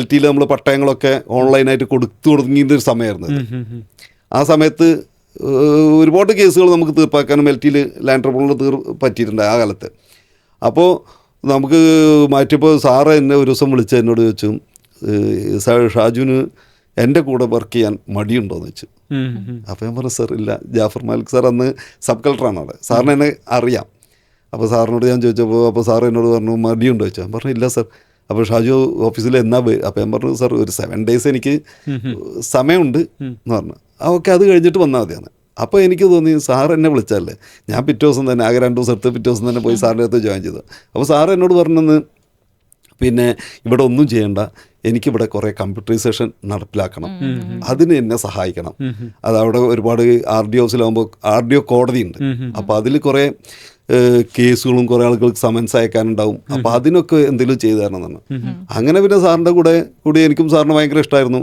LT നമ്മൾ പട്ടയങ്ങളൊക്കെ ഓൺലൈനായിട്ട് കൊടുത്തു തുടങ്ങിയ ഒരു സമയമായിരുന്നു. ആ സമയത്ത് ഒരുപാട് കേസുകൾ നമുക്ക് തീർപ്പാക്കാനും LT ലാൻഡ് ട്രിബ്യൂണലിൽ പറ്റിയിട്ടുണ്ട് ആ കാലത്ത്. അപ്പോൾ നമുക്ക് മാറ്റിയപ്പോൾ സാറ് എന്നെ ഒരു ദിവസം വിളിച്ച് എന്നോട് ചോദിച്ചു, ഷാജുവിന് എൻ്റെ കൂടെ വർക്ക് ചെയ്യാൻ മടിയുണ്ടോയെന്ന് വെച്ചു. അപ്പോൾ ഞാൻ പറഞ്ഞു, സാർ ഇല്ല, ജാഫർ മാലിക് സാർ അന്ന് സബ് കളക്ടറാണ് അവിടെ, സാറിന് എന്നെ അറിയാം. അപ്പോൾ സാറിനോട് ഞാൻ ചോദിച്ചപ്പോൾ അപ്പോൾ സാർ എന്നോട് പറഞ്ഞു മടിയുണ്ടോ ചോദിച്ചു. ഞാൻ പറഞ്ഞു ഇല്ല സാർ. അപ്പോൾ ഷാജു ഓഫീസിൽ എന്നാ പോയി? അപ്പോൾ ഞാൻ പറഞ്ഞു സാർ ഒരു 7 days എനിക്ക് സമയമുണ്ട് എന്ന് പറഞ്ഞു. ഓക്കെ, അത് കഴിഞ്ഞിട്ട് വന്നാൽ മതിയാണ്. അപ്പോൾ എനിക്ക് തോന്നി സാർ എന്നെ വിളിച്ചാലേ, ഞാൻ പിറ്റേ ദിവസം തന്നെ ആകെ 2 ദിവസം എടുത്ത് പിറ്റേ ദിവസം തന്നെ പോയി സാറിൻ്റെ അടുത്ത് ജോയിൻ ചെയ്തു. അപ്പോൾ സാർ എന്നോട് പറഞ്ഞെന്ന്, പിന്നെ ഇവിടെ ഒന്നും ചെയ്യണ്ട, എനിക്കിവിടെ കുറേ കമ്പ്യൂട്ടറൈസേഷൻ നടപ്പിലാക്കണം, അതിന് എന്നെ സഹായിക്കണം. അതവിടെ ഒരുപാട് RDOസിലാകുമ്പോൾ RDO കോടതിയുണ്ട്. അപ്പോൾ അതിൽ കുറേ കേസുകളും കുറേ ആളുകൾക്ക് സമൻസ് അയക്കാനുണ്ടാവും. അപ്പോൾ അതിനൊക്കെ എന്തെങ്കിലും ചെയ്തു തരണം എന്നാണ്. അങ്ങനെ പിന്നെ സാറിൻ്റെ കൂടി എനിക്കും സാറിന് ഭയങ്കര ഇഷ്ടമായിരുന്നു.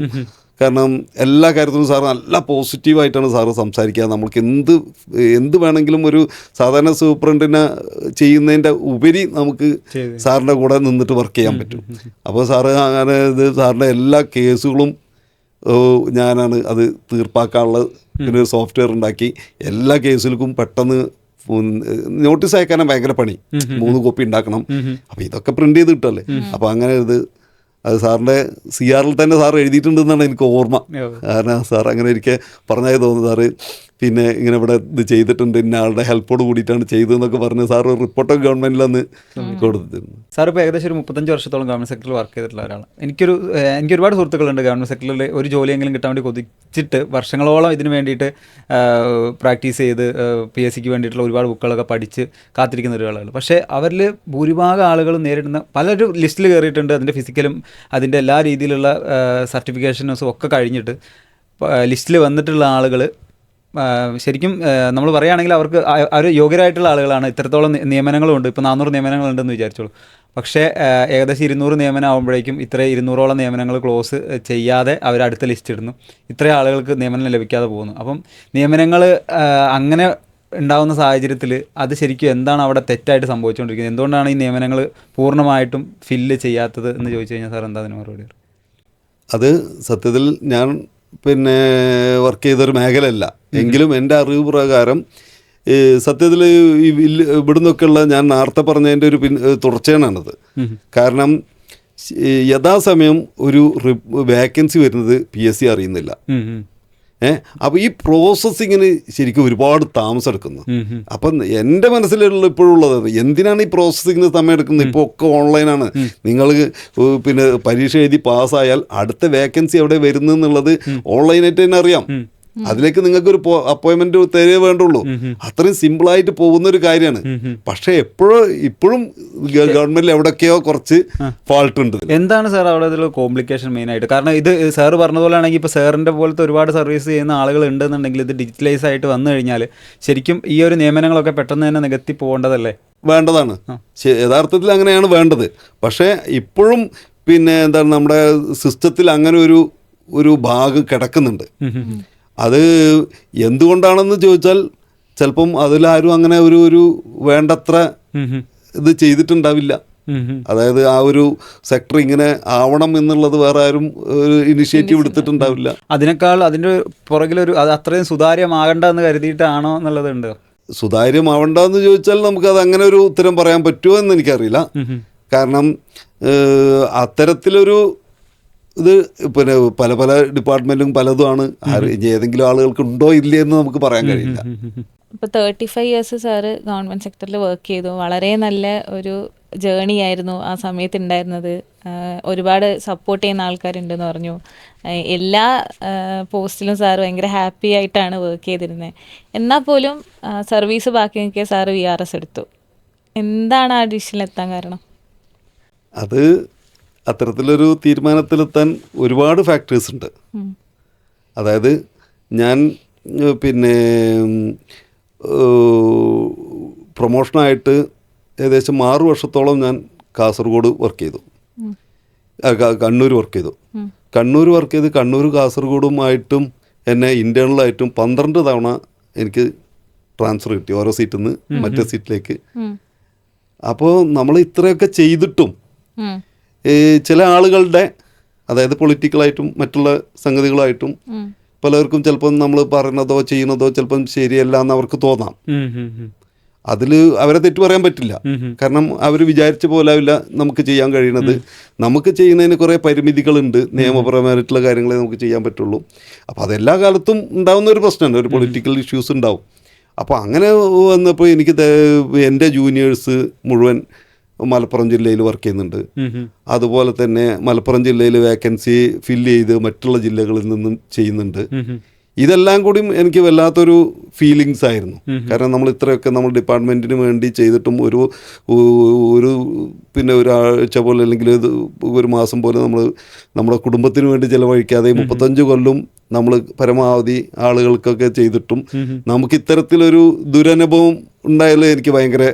കാരണം എല്ലാ കാര്യത്തിലും സാറ് നല്ല പോസിറ്റീവായിട്ടാണ് സാറ് സംസാരിക്കുക. നമുക്ക് എന്ത് വേണമെങ്കിലും ഒരു സാധാരണ സൂപ്രണ്ടിനെ ചെയ്യുന്നതിൻ്റെ ഉപരി നമുക്ക് സാറിൻ്റെ കൂടെ നിന്നിട്ട് വർക്ക് ചെയ്യാൻ പറ്റും. അപ്പോൾ സാറ് അങ്ങനെ സാറിൻ്റെ എല്ലാ കേസുകളും ഞാനാണ് അത് തീർപ്പാക്കാനുള്ള പിന്നെ ഒരു സോഫ്റ്റ്വെയർ ഉണ്ടാക്കി എല്ലാ കേസിലേക്കും പെട്ടെന്ന് നോട്ടീസ് അയക്കാനും ഭയങ്കര പണി, 3 കോപ്പി ഉണ്ടാക്കണം. അപ്പോൾ ഇതൊക്കെ പ്രിൻ്റ് ചെയ്ത് കിട്ടല്ലേ. അപ്പോൾ അങ്ങനെ അത് സാറിൻ്റെ CRൽ തന്നെ സാർ എഴുതിയിട്ടുണ്ടെന്നാണ് എനിക്ക് ഓർമ്മ. കാരണം സാർ അങ്ങനെ ഒരിക്കൽ പറഞ്ഞാൽ തോന്നുന്നു, സാറ് പിന്നെ ഇങ്ങനെ ഇവിടെ ഇത് ചെയ്തിട്ടുണ്ട്, ഇന്ന ആളുടെ ഹെൽപ്പോട് കൂടിയിട്ടാണ് ചെയ്തതെന്നൊക്കെ പറഞ്ഞ് സാർ ഒരു റിപ്പോർട്ടൊക്കെ ഗവൺമെൻറ്റിലന്ന് കൊടുത്തിരുന്നു. സാർ ഇപ്പോൾ ഏകദേശം ഒരു 35 വർഷത്തോളം ഗവൺമെൻറ് സെക്ടറിൽ വർക്ക് ചെയ്തിട്ടുള്ള ഒരാളാണ്. എനിക്ക് ഒരുപാട് സുഹൃത്തുക്കളുണ്ട് ഗവൺമെൻറ് സെക്ടറിൽ ഒരു ജോലിയെങ്കിലും കിട്ടാൻ വേണ്ടി കൊതിച്ചിട്ട് വർഷങ്ങളോളം ഇതിന് വേണ്ടിയിട്ട് പ്രാക്ടീസ് ചെയ്ത് PSCക്ക് വേണ്ടിയിട്ടുള്ള ഒരുപാട് ബുക്കുകളൊക്കെ പഠിച്ച് കാത്തിരിക്കുന്ന ഒരാളാണ്. പക്ഷേ അവരിൽ ഭൂരിഭാഗം ആളുകളും നേരിടുന്ന പലരും ലിസ്റ്റിൽ കയറിയിട്ടുണ്ട്. അതിൻ്റെ ഫിസിക്കലും അതിൻ്റെ എല്ലാ രീതിയിലുള്ള സർട്ടിഫിക്കേഷൻസും ഒക്കെ കഴിഞ്ഞിട്ട് ലിസ്റ്റിൽ വന്നിട്ടുള്ള ആളുകൾ ശരിക്കും നമ്മൾ പറയുകയാണെങ്കിൽ അവർ യോഗ്യരായിട്ടുള്ള ആളുകളാണ്. ഇത്രത്തോളം നിയമനങ്ങളുണ്ട്. ഇപ്പോൾ 400 നിയമനങ്ങളുണ്ടെന്ന് വിചാരിച്ചോളൂ. പക്ഷേ ഏകദേശം 200 നിയമനം ആകുമ്പോഴേക്കും 200ഓളം നിയമനങ്ങൾ ക്ലോസ് ചെയ്യാതെ അവർ അടുത്ത ലിസ്റ്റ് ഇടുന്നു. ഇത്രയും ആളുകൾക്ക് നിയമനം ലഭിക്കാതെ പോകുന്നു. അപ്പം നിയമനങ്ങൾ അങ്ങനെ ഉണ്ടാകുന്ന സാഹചര്യത്തിൽ അത് ശരിക്കും എന്താണ് അവിടെ തെറ്റായിട്ട് സംഭവിച്ചുകൊണ്ടിരിക്കുന്നത്? എന്തുകൊണ്ടാണ് ഈ നിയമനങ്ങൾ പൂർണ്ണമായിട്ടും ഫില്ല് ചെയ്യാത്തത് എന്ന് ചോദിച്ചു കഴിഞ്ഞാൽ സാർ എന്താ അതിന് മറുപടി? അത് സത്യത്തിൽ ഞാൻ പിന്നെ വർക്ക് ചെയ്തൊരു മേഖലയല്ല എങ്കിലും എൻ്റെ അറിവ് പ്രകാരം സത്യത്തിൽ ഇവിടുന്നൊക്കെയുള്ള ഞാൻ നേരത്തെ പറഞ്ഞതിൻ്റെ ഒരു തുടർച്ചയാണത്. കാരണം യഥാസമയം ഒരു വേക്കൻസി വരുന്നത് PSC അറിയുന്നില്ല. അപ്പോൾ ഈ പ്രോസസ്സിങ്ങിന് ശരിക്കും ഒരുപാട് താമസം എടുക്കുന്നു. അപ്പം എൻ്റെ മനസ്സിലുള്ള ഇപ്പോഴുള്ളത് എന്തിനാണ് ഈ പ്രോസസ്സിങ്ങിന് സമയം എടുക്കുന്നത്? ഇപ്പോൾ ഒക്കെ ഓൺലൈനാണ്. നിങ്ങൾ പിന്നെ പരീക്ഷ എഴുതി പാസ്സായാൽ അടുത്ത വേക്കൻസി എവിടെ വരുന്നു എന്നുള്ളത് ഓൺലൈനായിട്ട് തന്നെ അറിയാം. അതിലേക്ക് നിങ്ങൾക്കൊരു അപ്പോയിൻമെന്റ് തരേ വേണ്ടുള്ളൂ. അത്രയും സിമ്പിളായിട്ട് പോകുന്ന ഒരു കാര്യമാണ്. പക്ഷേ ഇപ്പോഴും ഗവൺമെന്റിൽ എവിടെയൊക്കെയോ കുറച്ച് ഫാൾട്ട് ഉണ്ട്. എന്താണ് സാർ അവിടെ ഇതിലുള്ള കോംപ്ലിക്കേഷൻ മെയിനായിട്ട്? കാരണം ഇത് സാറ് പറഞ്ഞ പോലെ ആണെങ്കിൽ ഇപ്പോൾ സാറിൻ്റെ പോലത്തെ ഒരുപാട് സർവീസ് ചെയ്യുന്ന ആളുകൾ ഉണ്ടെന്നുണ്ടെങ്കിൽ ഇത് ഡിജിറ്റലൈസ് ആയിട്ട് വന്നു കഴിഞ്ഞാൽ ശരിക്കും ഈ ഒരു നിയമനങ്ങളൊക്കെ പെട്ടെന്ന് തന്നെ നികത്തി പോകേണ്ടതല്ലേ? വേണ്ടതാണ്, യഥാർത്ഥത്തിൽ അങ്ങനെയാണ് വേണ്ടത്. പക്ഷേ ഇപ്പോഴും പിന്നെ എന്താണ് നമ്മുടെ സിസ്റ്റത്തിൽ അങ്ങനെ ഒരു ഭാഗം കിടക്കുന്നുണ്ട്. അത് എന്തുകൊണ്ടാണെന്ന് ചോദിച്ചാൽ ചിലപ്പം അതിലാരും അങ്ങനെ ഒരു വേണ്ടത്ര ഇത് ചെയ്തിട്ടുണ്ടാവില്ല. അതായത് ആ ഒരു സെക്ടർ ഇങ്ങനെ ആവണം എന്നുള്ളത് വേറെ ആരും ഒരു ഇനിഷ്യേറ്റീവ് എടുത്തിട്ടുണ്ടാവില്ല. അതിനേക്കാൾ അതിൻ്റെ പുറകിലൊരു അത് അത്രയും സുതാര്യമാകണ്ടെന്ന് കരുതിയിട്ടാണോ എന്നുള്ളതുണ്ട്. സുതാര്യമാവണ്ടെന്ന് ചോദിച്ചാൽ നമുക്കത് അങ്ങനെ ഒരു ഉത്തരം പറയാൻ പറ്റുമോ എന്ന് എനിക്കറിയില്ല. കാരണം അത്തരത്തിലൊരു ഇത് പിന്നെ പല ഡിപ്പാർട്ട്മെൻറ്റും പലതുമാണ്. ഏതെങ്കിലും ആളുകൾക്ക് ഉണ്ടോ ഇല്ലേ എന്ന് നമുക്ക് പറയാൻ കഴിയില്ല. ഇപ്പോൾ 35 years സാറ് ഗവൺമെൻറ് സെക്ടറിൽ വർക്ക് ചെയ്തു. വളരെ നല്ല ഒരു ജേണി ആയിരുന്നു ആ സമയത്ത് ഉണ്ടായിരുന്നത്. ഒരുപാട് സപ്പോർട്ട് ചെയ്യുന്ന ആൾക്കാരുണ്ടെന്ന് പറഞ്ഞു. എല്ലാ പോസ്റ്റിലും സാറ് ഭയങ്കര ഹാപ്പി ആയിട്ടാണ് വർക്ക് ചെയ്തിരുന്നത്. എന്നാൽ പോലും സർവീസ് ബാക്കി നിൽക്കിയ സാറ് VRS എടുത്തു. എന്താണ് ആ ഡിസിഷനിലെത്താൻ കാരണം? അത് അത്തരത്തിലൊരു തീരുമാനത്തിലെത്താൻ ഒരുപാട് ഫാക്ടേഴ്സ് ഉണ്ട്. അതായത് ഞാൻ പിന്നെ പ്രൊമോഷനായിട്ട് ഏകദേശം 6 വർഷത്തോളം ഞാൻ കാസർഗോഡ് വർക്ക് ചെയ്തു, കണ്ണൂർ വർക്ക് ചെയ്തു. കണ്ണൂർ കാസർഗോഡുമായിട്ടും എന്നെ ഇൻറ്റേർണലായിട്ടും 12 തവണ എനിക്ക് ട്രാൻസ്ഫർ കിട്ടി ഓരോ സീറ്റിൽ നിന്ന് മറ്റേ സീറ്റിലേക്ക്. അപ്പോൾ നമ്മൾ ഇത്രയൊക്കെ ചെയ്തിട്ടും ചില ആളുകളുടെ, അതായത് പൊളിറ്റിക്കലായിട്ടും മറ്റുള്ള സംഗതികളായിട്ടും പലർക്കും ചിലപ്പം നമ്മൾ പറയുന്നതോ ചെയ്യുന്നതോ ചിലപ്പം ശരിയല്ല എന്ന് അവർക്ക് തോന്നാം. അതിൽ അവരെ തെറ്റു പറയാൻ പറ്റില്ല. കാരണം അവർ വിചാരിച്ച പോലെ ആവില്ല നമുക്ക് ചെയ്യാൻ കഴിയുന്നത്. നമുക്ക് ചെയ്യുന്നതിന് കുറേ പരിമിതികളുണ്ട്, നിയമപരമായിട്ടുള്ള കാര്യങ്ങളെ നമുക്ക് ചെയ്യാൻ പറ്റുള്ളൂ. അപ്പോൾ അതെല്ലാ കാലത്തും ഉണ്ടാകുന്ന ഒരു പ്രശ്നമാണ്, ഒരു പൊളിറ്റിക്കൽ ഇഷ്യൂസ് ഉണ്ടാവും. അപ്പോൾ അങ്ങനെ വന്നപ്പോൾ എനിക്ക് എൻ്റെ ജൂനിയേഴ്സ് മുഴുവൻ മലപ്പുറം ജില്ലയിൽ വർക്ക് ചെയ്യുന്നുണ്ട്. അതുപോലെ തന്നെ മലപ്പുറം ജില്ലയിൽ വേക്കൻസി ഫില്ല് ചെയ്ത് മറ്റുള്ള ജില്ലകളിൽ നിന്നും ചെയ്യുന്നുണ്ട്. ഇതെല്ലാം കൂടി എനിക്ക് വല്ലാത്തൊരു ഫീലിങ്സ് ആയിരുന്നു. കാരണം നമ്മൾ ഇത്രയൊക്കെ നമ്മൾ ഡിപ്പാർട്ട്മെൻറ്റിന് വേണ്ടി ചെയ്തിട്ടും ഒരു പിന്നെ ഒരാഴ്ച പോലെ അല്ലെങ്കിൽ ഒരു മാസം പോലെ നമ്മൾ നമ്മുടെ കുടുംബത്തിന് വേണ്ടി ചിലവഴിക്കാതെ 35 കൊല്ലം നമ്മൾ പരമാവധി ആളുകൾക്കൊക്കെ ചെയ്തിട്ടും നമുക്ക് ഇത്തരത്തിലൊരു ദുരനുഭവം ഉണ്ടായാലും എനിക്ക് ഭയങ്കര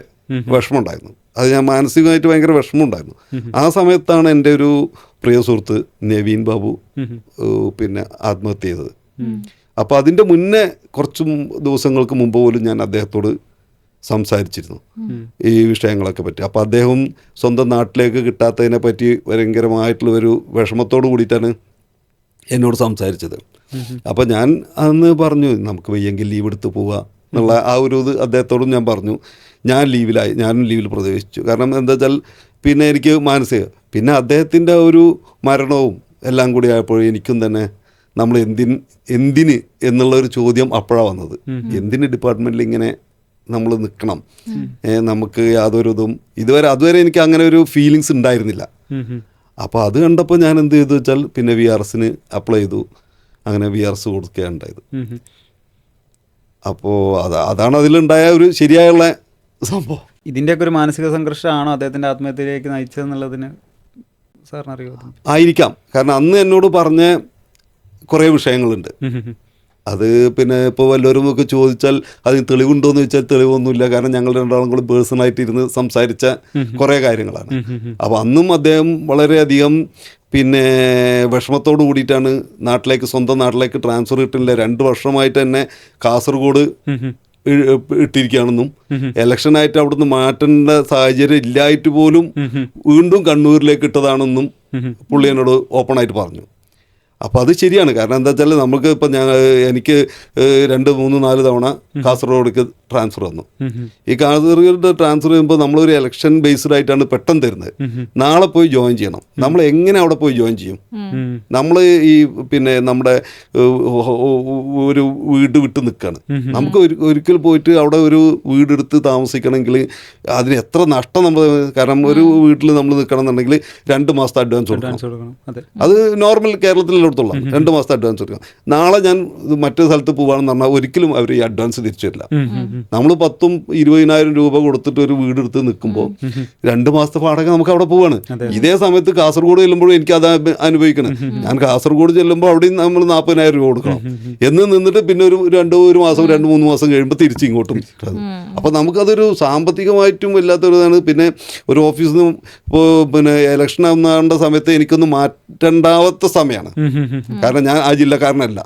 വിഷമമുണ്ടായിരുന്നു. അത് ഞാൻ മാനസികമായിട്ട് ഭയങ്കര വിഷമമുണ്ടായിരുന്നു. ആ സമയത്താണ് എൻ്റെ ഒരു പ്രിയ സുഹൃത്ത് നവീൻ ബാബു പിന്നെ ആത്മഹത്യ ചെയ്തത്. അപ്പോൾ അതിൻ്റെ മുന്നേ കുറച്ച് ദിവസങ്ങൾക്ക് മുമ്പ് പോലും ഞാൻ അദ്ദേഹത്തോട് സംസാരിച്ചിരുന്നു ഈ വിഷയങ്ങളൊക്കെ പറ്റി. അപ്പോൾ അദ്ദേഹം സ്വന്തം നാട്ടിലേക്ക് കിട്ടാത്തതിനെ പറ്റി ഭയങ്കരമായിട്ടുള്ള ഒരു വിഷമത്തോട് കൂടിയിട്ടാണ് എന്നോട് സംസാരിച്ചത്. അപ്പോൾ ഞാൻ അന്ന് പറഞ്ഞു നമുക്ക് വയ്യെങ്കിൽ ലീവ് എടുത്ത് പോവുക എന്നുള്ള ആ ഒരു ഇത് അദ്ദേഹത്തോടും ഞാൻ പറഞ്ഞു. ഞാനും ലീവിൽ പ്രവേശിച്ചു. കാരണം എന്താ വെച്ചാൽ പിന്നെ എനിക്ക് മാനസിക, പിന്നെ അദ്ദേഹത്തിൻ്റെ ഒരു മരണവും എല്ലാം കൂടി ആയപ്പോൾ എനിക്കും തന്നെ നമ്മൾ എന്തിന് എന്നുള്ളൊരു ചോദ്യം അപ്പോഴാണ് വന്നത്. എന്തിന് ഡിപ്പാർട്ട്മെൻറ്റിൽ ഇങ്ങനെ നമ്മൾ നിൽക്കണം, നമുക്ക് യാതൊരു ഇതും അതുവരെ എനിക്ക് അങ്ങനെ ഒരു ഫീലിങ്സ് ഉണ്ടായിരുന്നില്ല. അപ്പോൾ അത് കണ്ടപ്പോൾ ഞാൻ എന്ത് ചെയ്തു വെച്ചാൽ പിന്നെ VRS അപ്ലൈ ചെയ്തു. അങ്ങനെ VRS കൊടുക്കുകയാണ് ഉണ്ടായത്. അപ്പോൾ അതാണ് അതിലുണ്ടായ ഒരു ശരിയായുള്ള സംഭവം. ഇതിൻ്റെയൊക്കെ ഒരു മാനസിക സംഘർഷമാണോ അദ്ദേഹത്തിൻ്റെ ആത്മഹത്യയിലേക്ക് നയിച്ചതെന്നുള്ളതിന് സാറിന് അറിയാം? ആയിരിക്കാം. കാരണം അന്ന് എന്നോട് പറഞ്ഞ കുറേ വിഷയങ്ങളുണ്ട്. അത് പിന്നെ ഇപ്പോൾ വല്ലവരും ഒക്കെ ചോദിച്ചാൽ അതിന് തെളിവുണ്ടോയെന്ന് ചോദിച്ചാൽ തെളിവൊന്നുമില്ല. കാരണം ഞങ്ങൾ രണ്ടാളും കൂടി പേഴ്സണലായിട്ട് ഇരുന്ന് സംസാരിച്ച കുറേ കാര്യങ്ങളാണ്. അപ്പോൾ അന്നും അദ്ദേഹം വളരെയധികം പിന്നെ വിഷമത്തോട് കൂടിയിട്ടാണ് സ്വന്തം നാട്ടിലേക്ക് ട്രാൻസ്ഫർ കിട്ടില്ല. 2 വർഷമായിട്ട് തന്നെ കാസർഗോഡ് ഇട്ടിരിക്കുകയാണെന്നും ഇലക്ഷനായിട്ട് അവിടുന്ന് മാറ്റേണ്ട സാഹചര്യം ഇല്ലായിട്ട് പോലും വീണ്ടും കണ്ണൂരിലേക്ക് ഇട്ടതാണെന്നും പുള്ളി എന്നോട് ഓപ്പണായിട്ട് പറഞ്ഞു. അപ്പോൾ അത് ശരിയാണ്. കാരണം എന്താ വെച്ചാൽ നമുക്ക് ഇപ്പം എനിക്ക് 2, 3, 4 തവണ കാസർഗോഡേക്ക് ട്രാൻസ്ഫർ വന്നു. ഈ കാസർഗോഡ് ട്രാൻസ്ഫർ ചെയ്യുമ്പോൾ നമ്മളൊരു ഇലക്ഷൻ ബേസ്ഡ് ആയിട്ടാണ് പെട്ടെന്ന് തരുന്നത്. നാളെ പോയി ജോയിൻ ചെയ്യണം. നമ്മൾ എങ്ങനെ അവിടെ പോയി ജോയിൻ ചെയ്യും? നമ്മൾ ഈ പിന്നെ നമ്മുടെ ഒരു വീട് വിട്ട് നിൽക്കുകയാണ്. നമുക്ക് ഒരിക്കൽ പോയിട്ട് അവിടെ ഒരു വീടെടുത്ത് താമസിക്കണമെങ്കിൽ അതിന് എത്ര നഷ്ടം നമ്മൾ, കാരണം ഒരു വീട്ടിൽ നമ്മൾ നിൽക്കണം എന്നുണ്ടെങ്കിൽ 2 മാസത്തെ അഡ്വാൻസ് കൊടുക്കണം. അത് നോർമൽ കേരളത്തിൽ 2 മാസത്തെ അഡ്വാൻസ് കൊടുക്കണം. നാളെ ഞാൻ മറ്റേ സ്ഥലത്ത് പോവാണെന്ന് പറഞ്ഞാൽ ഒരിക്കലും അവർ ഈ അഡ്വാൻസ് തിരിച്ചു തരില്ല. നമ്മൾ 10,000-20,000 രൂപ കൊടുത്തിട്ട് ഒരു വീടെടുത്ത് നിൽക്കുമ്പോൾ 2 മാസത്തെ വാടക നമുക്ക് അവിടെ പോവാണ്. ഇതേ സമയത്ത് കാസർഗോഡ് ചെല്ലുമ്പോഴും എനിക്ക് അത് അനുഭവിക്കണം. ഞാൻ കാസർഗോഡ് ചെല്ലുമ്പോൾ അവിടെയും നമ്മൾ 40,000 രൂപ കൊടുക്കണം. എന്ന് നിന്നിട്ട് പിന്നെ ഒരു 2 മാസം 2-3 മാസം കഴിയുമ്പോൾ തിരിച്ച് ഇങ്ങോട്ടും. അപ്പോൾ നമുക്കതൊരു സാമ്പത്തികമായിട്ടും വല്ലാത്തൊരിതാണ്. പിന്നെ ഒരു ഓഫീസിൽ നിന്ന് ഇപ്പോൾ പിന്നെ ഇലക്ഷൻ ആവുന്ന സമയത്ത് എനിക്കൊന്നും മാറ്റണ്ടാവാത്ത സമയമാണ്. കാരണം ഞാൻ ആ ജില്ലക്കാരനല്ല.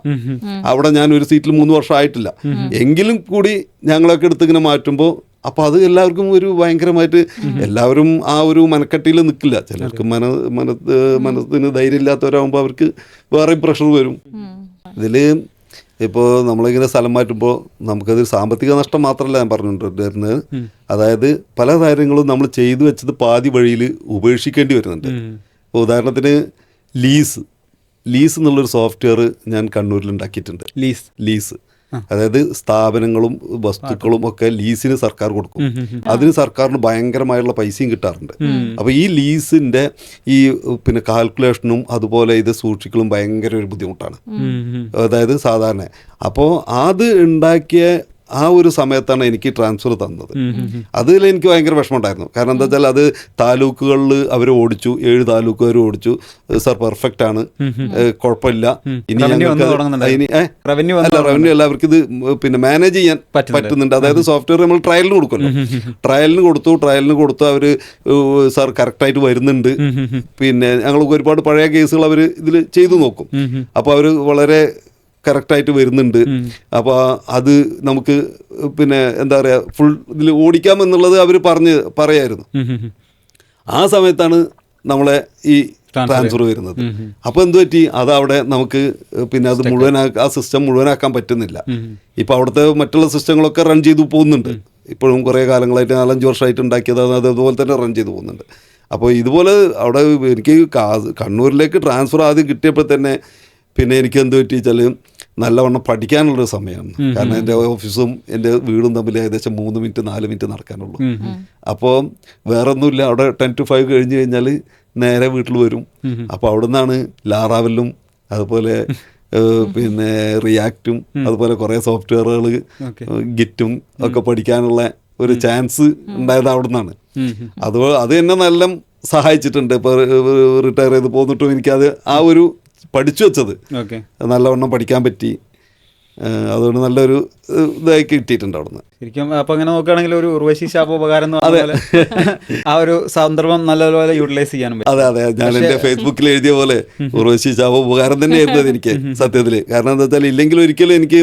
അവിടെ ഞാൻ ഒരു സീറ്റിൽ 3 വർഷം ആയിട്ടില്ല. എങ്കിലും കൂടി ഞങ്ങളൊക്കെ എടുത്ത് ഇങ്ങനെ മാറ്റുമ്പോൾ അപ്പോൾ അത് എല്ലാവർക്കും ഒരു ഭയങ്കരമായിട്ട്, എല്ലാവരും ആ ഒരു മനക്കെട്ടിയിൽ നിൽക്കില്ല. ചിലർക്ക് മനസ്സിന് ധൈര്യം ഇല്ലാത്തവരാകുമ്പോൾ അവർക്ക് വേറെ പ്രഷർ വരും. ഇതിൽ ഇപ്പോൾ നമ്മളിങ്ങനെ സ്ഥലം മാറ്റുമ്പോൾ നമുക്കത് സാമ്പത്തിക നഷ്ടം മാത്രമല്ല ഞാൻ പറഞ്ഞുകൊണ്ടിരുന്നത്. അതായത് പല കാര്യങ്ങളും നമ്മൾ ചെയ്തു വെച്ചത് പാതി വഴിയിൽ ഉപേക്ഷിക്കേണ്ടി വരുന്നുണ്ട്. ഇപ്പോൾ ഉദാഹരണത്തിന് ലീസ് എന്നുള്ളൊരു സോഫ്റ്റ്വെയർ ഞാൻ കണ്ണൂരിൽ ഉണ്ടാക്കിയിട്ടുണ്ട്. ലീസ് അതായത് സ്ഥാപനങ്ങളും വസ്തുക്കളും ഒക്കെ ലീസിന് സർക്കാർ കൊടുക്കും. അതിന് സർക്കാരിന് ഭയങ്കരമായുള്ള പൈസയും കിട്ടാറുണ്ട്. അപ്പോൾ ഈ ലീസിൻ്റെ ഈ പിന്നെ കാൽക്കുലേഷനും അതുപോലെ ഇത് സൂക്ഷിക്കലും ഭയങ്കര ഒരു ബുദ്ധിമുട്ടാണ്. അതായത് സാധാരണ അപ്പോൾ അത് ഉണ്ടാക്കിയ ആ ഒരു സമയത്താണ് എനിക്ക് ട്രാൻസ്ഫർ തന്നത്. അതിൽ എനിക്ക് ഭയങ്കര വിഷമമുണ്ടായിരുന്നു. കാരണം എന്താ വെച്ചാൽ അത് താലൂക്കുകളിൽ അവർ ഓടിച്ചു, 7 താലൂക്കുകാർ ഓടിച്ചു. സാർ പെർഫെക്റ്റ് ആണ്, കുഴപ്പമില്ല, ഇനി റവന്യൂ അല്ല, അവർക്ക് ഇത് പിന്നെ മാനേജ് ചെയ്യാൻ പറ്റുന്നുണ്ട്. അതായത് സോഫ്റ്റ്വെയർ നമ്മൾ ട്രയലിന് കൊടുക്കുമല്ലോ, ട്രയലിന് കൊടുത്തു. അവർ സാർ കറക്റ്റായിട്ട് വരുന്നുണ്ട്. പിന്നെ ഞങ്ങൾക്ക് ഒരുപാട് പഴയ കേസുകൾ അവർ ഇതിൽ ചെയ്തു നോക്കും. അപ്പോൾ അവർ വളരെ കറക്റ്റായിട്ട് വരുന്നുണ്ട്. അപ്പോൾ അത് നമുക്ക് പിന്നെ എന്താ പറയുക, ഫുൾ ഇതിൽ ഓടിക്കാമെന്നുള്ളത് അവർ പറയായിരുന്നു. ആ സമയത്താണ് നമ്മളെ ഈ ട്രാൻസ്ഫർ വരുന്നത്. അപ്പോൾ എന്ത് പറ്റി, അതവിടെ നമുക്ക് പിന്നെ അത് ആ സിസ്റ്റം മുഴുവനാക്കാൻ പറ്റുന്നില്ല. ഇപ്പോൾ അവിടുത്തെ മറ്റുള്ള സിസ്റ്റങ്ങളൊക്കെ റൺ ചെയ്തു പോകുന്നുണ്ട്. ഇപ്പോഴും കുറേ കാലങ്ങളായിട്ട് 4-5 വർഷമായിട്ട് ഉണ്ടാക്കിയത് അതുപോലെ തന്നെ റൺ ചെയ്തു പോകുന്നുണ്ട്. അപ്പോൾ ഇതുപോലെ അവിടെ എനിക്ക് കണ്ണൂരിലേക്ക് ട്രാൻസ്ഫർ ആദ്യം കിട്ടിയപ്പോൾ തന്നെ പിന്നെ എനിക്ക് എന്ത് പറ്റി വെച്ചാൽ നല്ലവണ്ണം പഠിക്കാനുള്ളൊരു സമയമാണ്. കാരണം എൻ്റെ ഓഫീസും എൻ്റെ വീടും തമ്മിൽ ഏകദേശം 3 മിനിറ്റ് 4 മിനിറ്റ് നടക്കാനുള്ളൂ. അപ്പോൾ വേറെ ഒന്നുമില്ല, അവിടെ 10 to 5 കഴിഞ്ഞ് കഴിഞ്ഞാൽ നേരെ വീട്ടിൽ വരും. അപ്പോൾ അവിടെ നിന്നാണ് ലാറാവലും അതുപോലെ പിന്നെ റിയാക്റ്റും അതുപോലെ കുറേ സോഫ്റ്റ്വെയറുകൾ ഗിറ്റും ഒക്കെ പഠിക്കാനുള്ള ഒരു ചാൻസ് ഉണ്ടായത് അവിടെ നിന്നാണ്. അത് എന്നെ നല്ല സഹായിച്ചിട്ടുണ്ട്. ഇപ്പോൾ റിട്ടയർ ചെയ്ത് പോന്നിട്ടും എനിക്കത് ആ ഒരു പഠിച്ചു വെച്ചത് നല്ലവണ്ണം പഠിക്കാൻ പറ്റി. അതുകൊണ്ട് നല്ലൊരു ഇതായി കിട്ടിയിട്ടുണ്ട് അവിടുന്ന്. ശരിക്കും അപ്പോൾ അങ്ങനെ നോക്കുകയാണെങ്കിൽ ഒരു ഉർവശി ശാപ ഉപകാരം എന്ന് പറഞ്ഞാൽ ആ ഒരു സന്ദർഭം നല്ലപോലെ യൂട്ടിലൈസ് ചെയ്യാനും പറ്റും. അതെ, ഞാൻ എൻ്റെ ഫേസ്ബുക്കിൽ എഴുതിയ പോലെ ഉർവശി ശാപ ഉപകാരം തന്നെയായിരുന്നു എനിക്ക് സത്യത്തിൽ. കാരണം എന്താ വെച്ചാൽ ഇല്ലെങ്കിൽ ഒരിക്കലും എനിക്ക്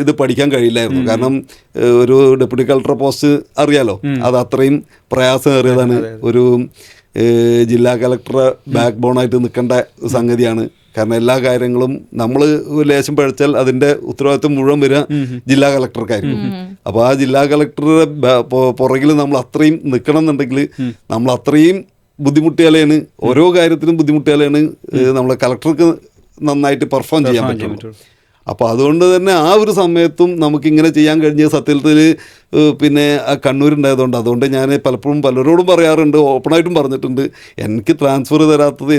ഇത് പഠിക്കാൻ കഴിയില്ലായിരുന്നു. കാരണം ഒരു ഡെപ്യൂട്ടി കളക്ടർ പോസ്റ്റ് അറിയാലോ, അത് അത്രയും പ്രയാസമേറിയതാണ്. ഒരു ജില്ലാ കളക്ടറെ ബാക്ക് ബോണായിട്ട് നിൽക്കേണ്ട സംഗതിയാണ്. കാരണം എല്ലാ കാര്യങ്ങളും നമ്മൾ ലേശം പഴിച്ചാൽ അതിൻ്റെ ഉത്തരവാദിത്വം മുഴുവൻ വരിക ജില്ലാ കളക്ടർക്കായിരിക്കും. അപ്പോൾ ആ ജില്ലാ കളക്ടറുടെ പുറകിൽ നമ്മൾ അത്രയും നിൽക്കണം എന്നുണ്ടെങ്കിൽ നമ്മൾ അത്രയും ബുദ്ധിമുട്ടിയാലാണ്, ഓരോ കാര്യത്തിനും ബുദ്ധിമുട്ടിയാലാണ് നമ്മളെ കളക്ടർക്ക് നന്നായിട്ട് പെർഫോം ചെയ്യാൻ പറ്റും. അപ്പോൾ അതുകൊണ്ട് തന്നെ ആ ഒരു സമയത്തും നമുക്കിങ്ങനെ ചെയ്യാൻ കഴിഞ്ഞ സത്യത്തിൽ പിന്നെ കണ്ണൂരുണ്ടായതുകൊണ്ട്. അതുകൊണ്ട് ഞാൻ പലപ്പോഴും പലരോടും പറയാറുണ്ട്, ഓപ്പണായിട്ടും പറഞ്ഞിട്ടുണ്ട്, എനിക്ക് ട്രാൻസ്ഫർ തരാത്തത്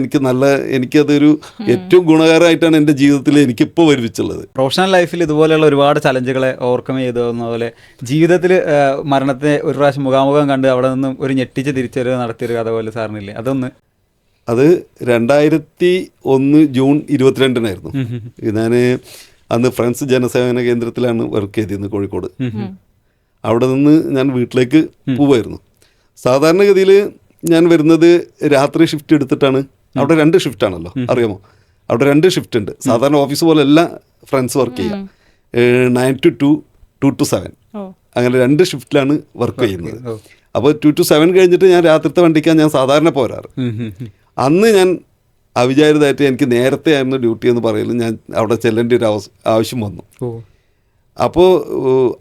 എനിക്കതൊരു ഏറ്റവും ഗുണകരമായിട്ടാണ് എൻ്റെ ജീവിതത്തിൽ എനിക്കിപ്പോൾ വരുവിച്ചുള്ളത്. പ്രൊഫഷണൽ ലൈഫിൽ ഇതുപോലെയുള്ള ഒരുപാട് ചലഞ്ചുകളെ ഓവർകം ചെയ്തതെന്ന പോലെ ജീവിതത്തിൽ മരണത്തെ ഒരു പ്രാവശ്യം മുഖാമുഖം കണ്ട് അവിടെ നിന്നും ഒരു ഞെട്ടിച്ച് തിരിച്ചറിവ് നടത്തിയൊരു കഥ പോലെ സാറിനില്ലേ? അതൊന്ന്. അത് 2001 ജൂൺ 22-നായിരുന്നു. ഞാൻ അന്ന് ഫ്രണ്ട്സ് ജനസേവന കേന്ദ്രത്തിലാണ് വർക്ക് ചെയ്തിരുന്നത് കോഴിക്കോട്. അവിടെ നിന്ന് ഞാൻ വീട്ടിലേക്ക് പോവായിരുന്നു. സാധാരണഗതിയിൽ ഞാൻ വരുന്നത് രാത്രി ഷിഫ്റ്റ് എടുത്തിട്ടാണ്. അവിടെ 2 ഷിഫ്റ്റാണല്ലോ, അറിയാമോ? അവിടെ 2 ഷിഫ്റ്റ് ഉണ്ട്. സാധാരണ ഓഫീസ് പോലെ എല്ലാ ഫ്രണ്ട്സ് വർക്ക് ചെയ്യുക. 9 to 2, 2 to 7, അങ്ങനെ 2 ഷിഫ്റ്റിലാണ് വർക്ക് ചെയ്യുന്നത്. അപ്പോൾ 2 to 7 കഴിഞ്ഞിട്ട് ഞാൻ രാത്രിത്തെ വണ്ടിക്കാണ് ഞാൻ സാധാരണ പോരാറ്. അന്ന് ഞാൻ അവിചാരിതമായിട്ട് എനിക്ക് നേരത്തെ ആയിരുന്നു ഡ്യൂട്ടി എന്ന് പറയുന്നത്, ഞാൻ അവിടെ ചെല്ലേണ്ട ഒരു ആവശ്യം വന്നു. അപ്പോൾ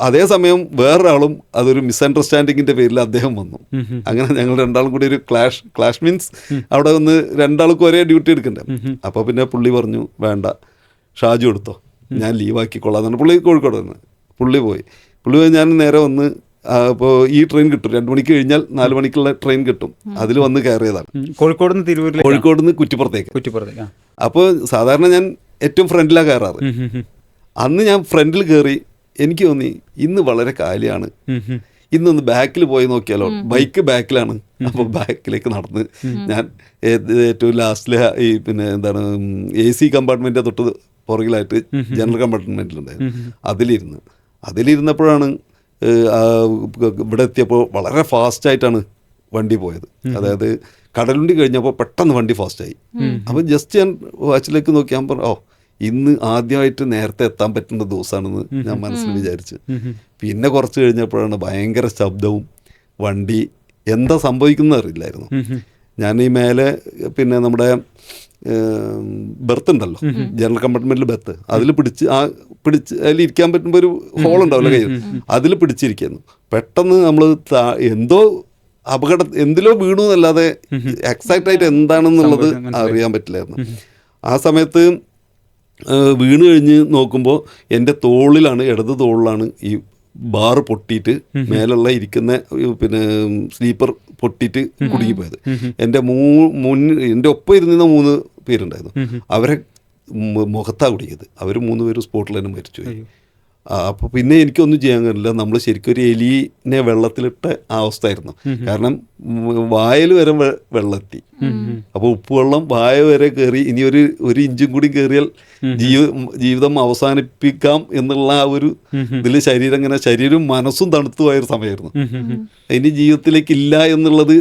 അതേസമയം വേറൊരാളും അതൊരു മിസ്അണ്ടർസ്റ്റാൻഡിങ്ങിൻ്റെ പേരിൽ അദ്ദേഹം വന്നു. അങ്ങനെ ഞങ്ങൾ രണ്ടാളും കൂടി ഒരു ക്ലാഷ് മീൻസ് അവിടെ ഒന്ന് രണ്ടാൾക്കും ഒരേ ഡ്യൂട്ടി എടുക്കണ്ടേ. അപ്പോൾ പിന്നെ പുള്ളി പറഞ്ഞു, വേണ്ട ഷാജു എടുത്തോ, ഞാൻ ലീവാക്കിക്കൊള്ളാം എന്നാണ്. പുള്ളി കോഴിക്കോട് തന്നെ. പുള്ളി പോയി ഞാൻ നേരെ വന്ന് അപ്പോൾ ഈ ട്രെയിൻ കിട്ടും 2 മണിക്ക് കഴിഞ്ഞാൽ 4 മണിക്കുള്ള ട്രെയിൻ കിട്ടും. അതിൽ വന്ന് കയറിയതാണ് കോഴിക്കോട് നിന്ന് കുറ്റിപ്പുറത്തേക്ക്. അപ്പോൾ സാധാരണ ഞാൻ ഏറ്റവും ഫ്രണ്ടിലാണ് കയറാറ്. അന്ന് ഞാൻ ഫ്രണ്ടിൽ കയറി. എനിക്ക് തോന്നി ഇന്ന് വളരെ കാലിയാണ്, ഇന്നൊന്ന് ബാക്കിൽ പോയി നോക്കിയാലോ. ബൈക്ക് ബാക്കിലാണ്. അപ്പോൾ ബാക്കിലേക്ക് നടന്ന് ഞാൻ ഏറ്റവും ലാസ്റ്റിലെ ഈ പിന്നെ എന്താണ് AC കമ്പാർട്ട്മെൻറ്റ് തൊട്ട് പുറകിലായിട്ട് ജനറൽ കമ്പാർട്ട്മെൻറ്റിലുണ്ടായിരുന്നു. അതിലിരുന്നപ്പോഴാണ് ഇവിടെ എത്തിയപ്പോൾ വളരെ ഫാസ്റ്റായിട്ടാണ് വണ്ടി പോയത്. അതായത് കടലുണ്ടി കഴിഞ്ഞപ്പോൾ പെട്ടെന്ന് വണ്ടി ഫാസ്റ്റായി. അപ്പോൾ ജസ്റ്റ് ഞാൻ വാച്ചിലേക്ക് നോക്കി ഞാൻ പറഞ്ഞു, ഇന്ന് ആദ്യമായിട്ട് നേരത്തെ എത്താൻ പറ്റുന്ന ദിവസമാണെന്ന് ഞാൻ മനസ്സിൽ വിചാരിച്ചു. പിന്നെ കുറച്ച് കഴിഞ്ഞപ്പോഴാണ് ഭയങ്കര ശബ്ദവും വണ്ടി എന്താ സംഭവിക്കുന്നത് അറിയില്ലായിരുന്നു. ഞാൻ ഈ മേലെ പിന്നെ നമ്മുടെ ബെർത്ത് ഉണ്ടല്ലോ, ജനറൽ കമ്പാർട്ട്മെന്റിൽ ബെർത്ത്, അതിൽ പിടിച്ച് അതിലിരിക്കാൻ പറ്റുമ്പോൾ ഒരു ഹോൾ ഉണ്ടാവില്ല കയ്യിൽ, അതിൽ പിടിച്ചിരിക്കുന്നു. പെട്ടെന്ന് നമ്മൾ എന്തോ എന്തിലോ വീണു എന്നല്ലാതെ എക്സാക്റ്റ് ആയിട്ട് എന്താണെന്നുള്ളത് അറിയാൻ പറ്റില്ലായിരുന്നു. ആ സമയത്ത് വീണ് കഴിഞ്ഞ് നോക്കുമ്പോൾ എൻ്റെ തോളിലാണ്, ഇടത് തോളിലാണ് ഈ ബാറ് പൊട്ടിയിട്ട് മേലുള്ള ഇരിക്കുന്ന പിന്നെ സ്ലീപ്പർ പൊട്ടിയിട്ട് കുടുങ്ങിപ്പോയത്. എൻ്റെ ഒപ്പം ഇരുന്ന 3 പേരുണ്ടായിരുന്നു. അവരെ മുഖത്താണ് കുടുങ്ങിയത്. അവർ 3 പേരും സ്പോട്ടിൽ തന്നെ മരിച്ചുപോയി. അപ്പോൾ പിന്നെ എനിക്കൊന്നും ചെയ്യാൻ കഴിയില്ല. നമ്മൾ ശരിക്കും ഒരു എലിനെ വെള്ളത്തിലിട്ട ആ അവസ്ഥയായിരുന്നു. കാരണം വായിൽ വരെ വെള്ളമെത്തി. അപ്പോൾ ഉപ്പുവെള്ളം വായ വരെ കയറി, ഇനി ഒരു ഇഞ്ചും കൂടി കയറിയാൽ ജീവിതം അവസാനിപ്പിക്കാം എന്നുള്ള ആ ഒരു ഇതിൽ ശരീരവും മനസ്സും തണുത്തു പോയൊരു സമയമായിരുന്നു. ഇനി ജീവിതത്തിലേക്ക് ഇല്ല എന്നുള്ളത്,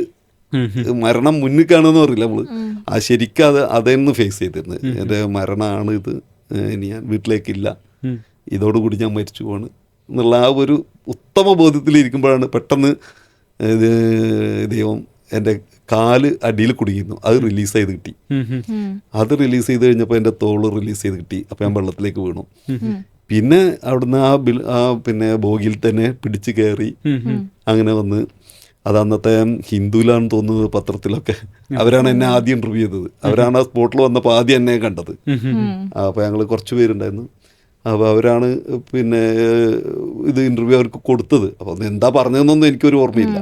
മരണം മുന്നിൽ കാണുമെന്ന് പറയില്ല നമ്മൾ, ആ ശരിക്കും അതെന്ന് ഫേസ് ചെയ്തിരുന്നത്. എൻ്റെ മരണമാണ് ഇത്, ഇനി ഞാൻ വീട്ടിലേക്കില്ല, ഇതോടുകൂടി ഞാൻ മരിച്ചു പോവാണ് എന്നുള്ള ആ ഒരു ഉത്തമ ബോധ്യത്തിലിരിക്കുമ്പോഴാണ് പെട്ടെന്ന് ദൈവം എൻ്റെ കാല് അടിയിൽ കുടുങ്ങിയിരുന്നു. അത് റിലീസ് ചെയ്ത് കിട്ടി. അത് റിലീസ് ചെയ്ത് കഴിഞ്ഞപ്പോൾ എൻ്റെ തോള് റിലീസ് ചെയ്ത് കിട്ടി. അപ്പോൾ ഞാൻ വെള്ളത്തിലേക്ക് വീണു. പിന്നെ അവിടുന്ന് ആ പിന്നെ ബോഗിയിൽ തന്നെ പിടിച്ച് കയറി അങ്ങനെ വന്ന്, അത് അന്നത്തെ ഹിന്ദുവിലാണെന്ന് തോന്നുന്നത്, പത്രത്തിലൊക്കെ അവരാണ് എന്നെ ആദ്യം ഇൻ്റർവ്യൂ ചെയ്തത്. അവരാണ് ആ സ്പോട്ടിൽ വന്നപ്പോൾ ആദ്യം എന്നെ കണ്ടത്. അപ്പോൾ ഞങ്ങൾ കുറച്ച് പേരുണ്ടായിരുന്നു. അപ്പോൾ അവരാണ് പിന്നെ ഇത് ഇൻ്റർവ്യൂ അവർക്ക് കൊടുത്തത്. അപ്പോൾ എന്താ പറഞ്ഞതെന്നൊന്നും എനിക്കൊരു ഓർമ്മയില്ല.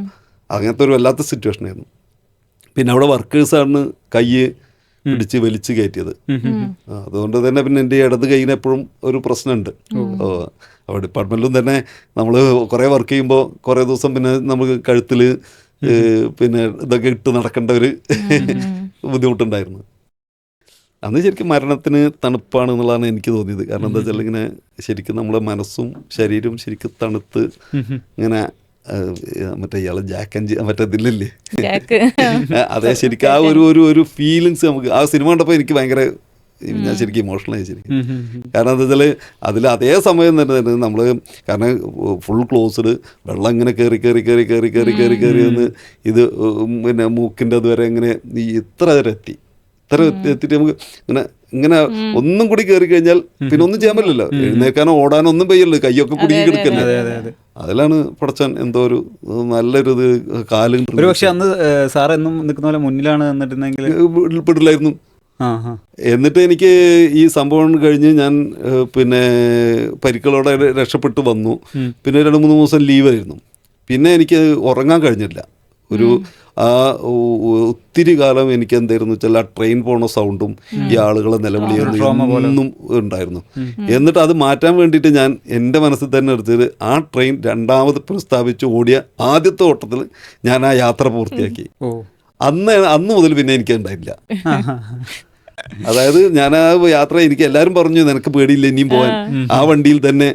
അങ്ങനത്തെ ഒരു വല്ലാത്ത സിറ്റുവേഷനായിരുന്നു. പിന്നെ അവിടെ വർക്കേഴ്സാണ് കൈ പിടിച്ച് വലിച്ചു കയറ്റിയത്. അതുകൊണ്ട് തന്നെ പിന്നെ എൻ്റെ ഇടത് കൈയിന് എപ്പോഴും ഒരു പ്രശ്നമുണ്ട്. അപ്പോൾ ഡിപ്പാർട്ട്മെൻറ്റിലും തന്നെ നമ്മൾ കുറേ വർക്ക് ചെയ്യുമ്പോൾ കുറേ ദിവസം പിന്നെ നമുക്ക് കഴുത്തിൽ പിന്നെ ഇതൊക്കെ ഇട്ട് നടക്കേണ്ട ഒരു ബുദ്ധിമുട്ടുണ്ടായിരുന്നു. അന്ന് ശരിക്കും മരണത്തിന് തണുപ്പാണ് എന്നുള്ളതാണ് എനിക്ക് തോന്നിയത്. കാരണം എന്താ വെച്ചാൽ ഇങ്ങനെ ശരിക്കും നമ്മുടെ മനസ്സും ശരീരവും ശരിക്കും തണുത്ത് ഇങ്ങനെ മറ്റേ ഇയാളെ മറ്റേ ഇതില്ലേ, അതെ, ശരിക്കും ആ ഒരു ഫീലിങ്സ് നമുക്ക് ആ സിനിമ കണ്ടപ്പോൾ എനിക്ക് ഭയങ്കര, ഞാൻ ശരിക്കും ഇമോഷണലായി ശരിക്കും. കാരണം എന്താ വെച്ചാൽ അതിൽ അതേ സമയം തന്നെ നമ്മൾ, കാരണം ഫുൾ ക്ലോസ്ഡ്, വെള്ളം ഇങ്ങനെ കയറി വന്ന് ഇത് പിന്നെ മൂക്കിൻ്റെ അതുവരെ ഇങ്ങനെ ഇത്ര വരെ എത്തിയിട്ട് നമുക്ക് ഇങ്ങനെ ഒന്നും കൂടി കയറി കഴിഞ്ഞാൽ പിന്നെ ഒന്നും ചെയ്യാൻ പറ്റില്ലല്ലോ. എഴുന്നേക്കാനോ ഓടാനോ ഒന്നും പയ്യല്ലോ, കയ്യൊക്കെ കുടുങ്ങി കിടക്കല്ലേ. അതിലാണ് പടച്ചാൻ എന്തോ ഒരു നല്ലൊരു ഇത് കാലും. ഒരു പക്ഷെ അന്ന് സാർ എന്നും നിൽക്കുന്ന പോലെ മുന്നിലാണ് എന്നിട്ടുണ്ടെങ്കിൽ പെടില്ലായിരുന്നു. എന്നിട്ട് എനിക്ക് ഈ സംഭവം കഴിഞ്ഞ് ഞാൻ പിന്നെ പരിക്കുകളോടെ രക്ഷപ്പെട്ടു വന്നു. പിന്നെ 2-3 ദിവസം ലീവായിരുന്നു. പിന്നെ എനിക്ക് ഉറങ്ങാൻ കഴിഞ്ഞില്ല. ഒത്തിരി കാലം എനിക്ക് എന്തായിരുന്നു വെച്ചാൽ ആ ട്രെയിൻ പോണ സൗണ്ടും ഈ ആളുകളെ നിലവിളിയൊന്നും ഉണ്ടായിരുന്നു. എന്നിട്ട് അത് മാറ്റാൻ വേണ്ടിയിട്ട് ഞാൻ എൻ്റെ മനസ്സിൽ തന്നെ എടുത്തത്, ആ ട്രെയിൻ രണ്ടാമത് പ്രസ്താവിച്ച് ഓടിയ ആദ്യത്തെ ഓട്ടത്തിൽ ഞാൻ ആ യാത്ര പൂർത്തിയാക്കി. അന്ന് മുതൽ പിന്നെ എനിക്ക് ഉണ്ടായില്ല. അതായത് ഞാൻ ആ യാത്ര, എനിക്ക് എല്ലാവരും പറഞ്ഞു നിനക്ക് പേടിയില്ല ഇനിയും പോകാൻ, ആ വണ്ടിയിൽ തന്നെ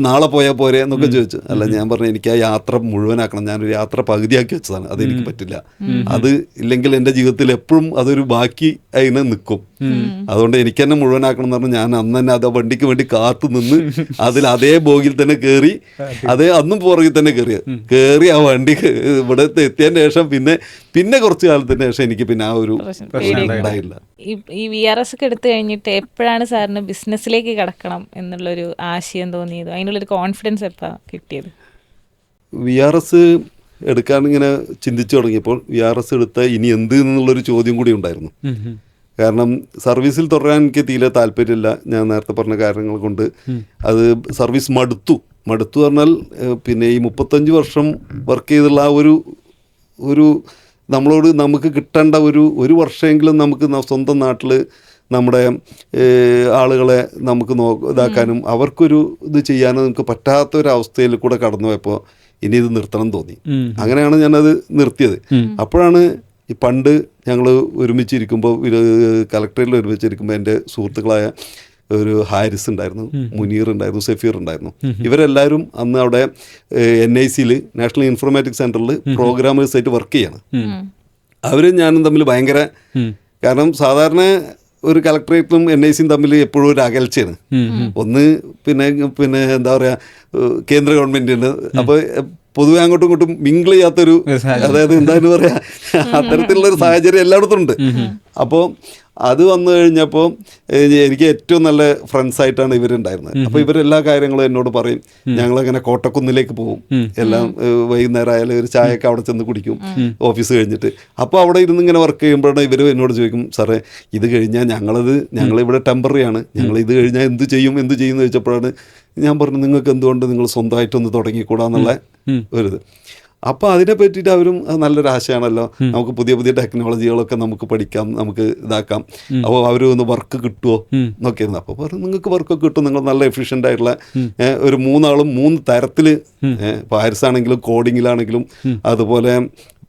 നാളെ പോയാൽ പോരെ എന്നൊക്കെ ചോദിച്ചു. അല്ല, ഞാൻ പറഞ്ഞു എനിക്ക് ആ യാത്ര മുഴുവനാക്കണം, ഞാനൊരു യാത്ര പകുതിയാക്കി വെച്ചതാണ്, അതെനിക്ക് പറ്റില്ല. അത് ഇല്ലെങ്കിൽ എൻ്റെ ജീവിതത്തിൽ എപ്പോഴും അതൊരു ബാക്കി അതിനെ നിൽക്കും. അതുകൊണ്ട് എനിക്ക് തന്നെ മുഴുവനാക്കണം എന്ന് പറഞ്ഞാൽ ഞാൻ അന്ന് തന്നെ അത് വണ്ടിക്ക് വേണ്ടി കാത്തു നിന്ന് അതേ ബോഗിയിൽ തന്നെ കയറി, അന്നും പുറകിൽ തന്നെ കയറി ആ വണ്ടി ഇവിടെ എത്തിയതിന് ശേഷം പിന്നെ കുറച്ച് കാലത്തിന് ശേഷം എനിക്ക് പിന്നെ ആ ഒരു പ്രശ്നം ഉണ്ടായില്ല. ഈ VRS ഒക്കെ എടുത്തു കഴിഞ്ഞിട്ട് എപ്പോഴാണ് സാറിന് ബിസിനസ്സിലേക്ക് കടക്കണം എന്നുള്ളൊരു ആശയം തോന്നിയത്? അതിനുള്ളൊരു കോൺഫിഡൻസ് എപ്പോഴാണ് കിട്ടിയത്? VRS എടുക്കാൻ ഇങ്ങനെ ചിന്തിച്ചു തുടങ്ങിയപ്പോൾ VRS എടുത്ത ഇനി എന്ത് എന്നുള്ളൊരു ചോദ്യം കൂടി ഉണ്ടായിരുന്നു. കാരണം സർവീസിൽ തുടരാൻ എനിക്ക് തീരെ താല്പര്യമില്ല. ഞാൻ നേരത്തെ പറഞ്ഞ കാര്യങ്ങൾ കൊണ്ട് അത് സർവീസ് മടുത്തു പറഞ്ഞാൽ പിന്നെ ഈ 35 വർഷം വർക്ക് ചെയ്തുള്ള ആ ഒരു നമുക്ക് കിട്ടേണ്ട ഒരു വർഷമെങ്കിലും നമുക്ക് സ്വന്തം നാട്ടിൽ നമ്മുടെ ആളുകളെ നമുക്ക് ഇതാക്കാനും അവർക്കൊരു ഇത് ചെയ്യാനും നമുക്ക് പറ്റാത്തൊരവസ്ഥയിൽ കൂടെ കടന്നു പോയപ്പോൾ ഇനി ഇത് നിർത്തണം തോന്നി. അങ്ങനെയാണ് ഞാനത് നിർത്തിയത്. അപ്പോഴാണ് ഈ പണ്ട് ഞങ്ങൾ ഒരുമിച്ചിരിക്കുമ്പോൾ കളക്ടറേറ്റിൽ ഒരുമിച്ചിരിക്കുമ്പോൾ എൻ്റെ സുഹൃത്തുക്കളായ ഒരു ഹാരിസ് ഉണ്ടായിരുന്നു, മുനീർ ഉണ്ടായിരുന്നു, സഫീർ ഉണ്ടായിരുന്നു. ഇവരെല്ലാവരും അന്ന് അവിടെ NICയിൽ നാഷണൽ ഇൻഫോർമാറ്റിക്സ് സെൻറ്ററിൽ പ്രോഗ്രാമേഴ്സായിട്ട് വർക്ക് ചെയ്യാണ്. അവരും ഞാനും തമ്മിൽ ഭയങ്കര, കാരണം സാധാരണ ഒരു കളക്ടറേറ്റിലും NICയും തമ്മിൽ എപ്പോഴും ഒരു അകൽച്ചയാണ്. ഒന്ന് പിന്നെ എന്താ പറയുക, കേന്ദ്ര ഗവൺമെൻറ്റിന്, അപ്പോൾ പൊതുവെ അങ്ങോട്ടും ഇങ്ങോട്ടും മിങ്കിൾ ചെയ്യാത്തൊരു, അതായത് എന്താന്ന് പറയാ, അത്തരത്തിലുള്ളൊരു സാഹചര്യം എല്ലായിടത്തും ഉണ്ട്. അപ്പോൾ അത് വന്നു കഴിഞ്ഞപ്പോൾ എനിക്ക് ഏറ്റവും നല്ല ഫ്രണ്ട്സായിട്ടാണ് ഇവരുണ്ടായിരുന്നത്. അപ്പോൾ ഇവരെല്ലാ കാര്യങ്ങളും എന്നോട് പറയും. ഞങ്ങളങ്ങനെ കോട്ടക്കുന്നിലേക്ക് പോകും, എല്ലാം വൈകുന്നേരം ആയാലും ഒരു ചായയൊക്കെ അവിടെ ചെന്ന് കുടിക്കും ഓഫീസ് കഴിഞ്ഞിട്ട്. അപ്പോൾ അവിടെ ഇരുന്ന് ഇങ്ങനെ വർക്ക് ചെയ്യുമ്പോഴാണ് ഇവർ എന്നോട് ചോദിക്കും, സാറേ ഇത് കഴിഞ്ഞാൽ ഞങ്ങളിവിടെ ടെമ്പററിയാണ്, ഞങ്ങൾ ഇത് കഴിഞ്ഞാൽ എന്ത് ചെയ്യും എന്ന് ചോദിച്ചപ്പോഴാണ് ഞാൻ പറഞ്ഞു, നിങ്ങൾക്ക് എന്തുകൊണ്ട് നിങ്ങൾ സ്വന്തമായിട്ടൊന്ന് തുടങ്ങിക്കൂടാന്നുള്ള ഒരിത്. അപ്പോൾ അതിനെ പറ്റിയിട്ട് അവരും നല്ലൊരു ആശയമാണല്ലോ, നമുക്ക് പുതിയ പുതിയ ടെക്നോളജികളൊക്കെ നമുക്ക് പഠിക്കാം, നമുക്ക് ഇതാക്കാം, അപ്പോൾ അവർ ഒന്ന് വർക്ക് കിട്ടുമോ എന്നൊക്കെ ആയിരുന്നു. അപ്പോൾ പറഞ്ഞു നിങ്ങൾക്ക് വർക്കൊക്കെ കിട്ടും, നിങ്ങൾ നല്ല എഫിഷ്യൻ്റ് ആയിട്ടുള്ള ഒരു 3 ആളും 3 തരത്തിൽ, ഇപ്പോൾ ഹാരിസ് ആണെങ്കിലും കോഡിങ്ങിലാണെങ്കിലും അതുപോലെ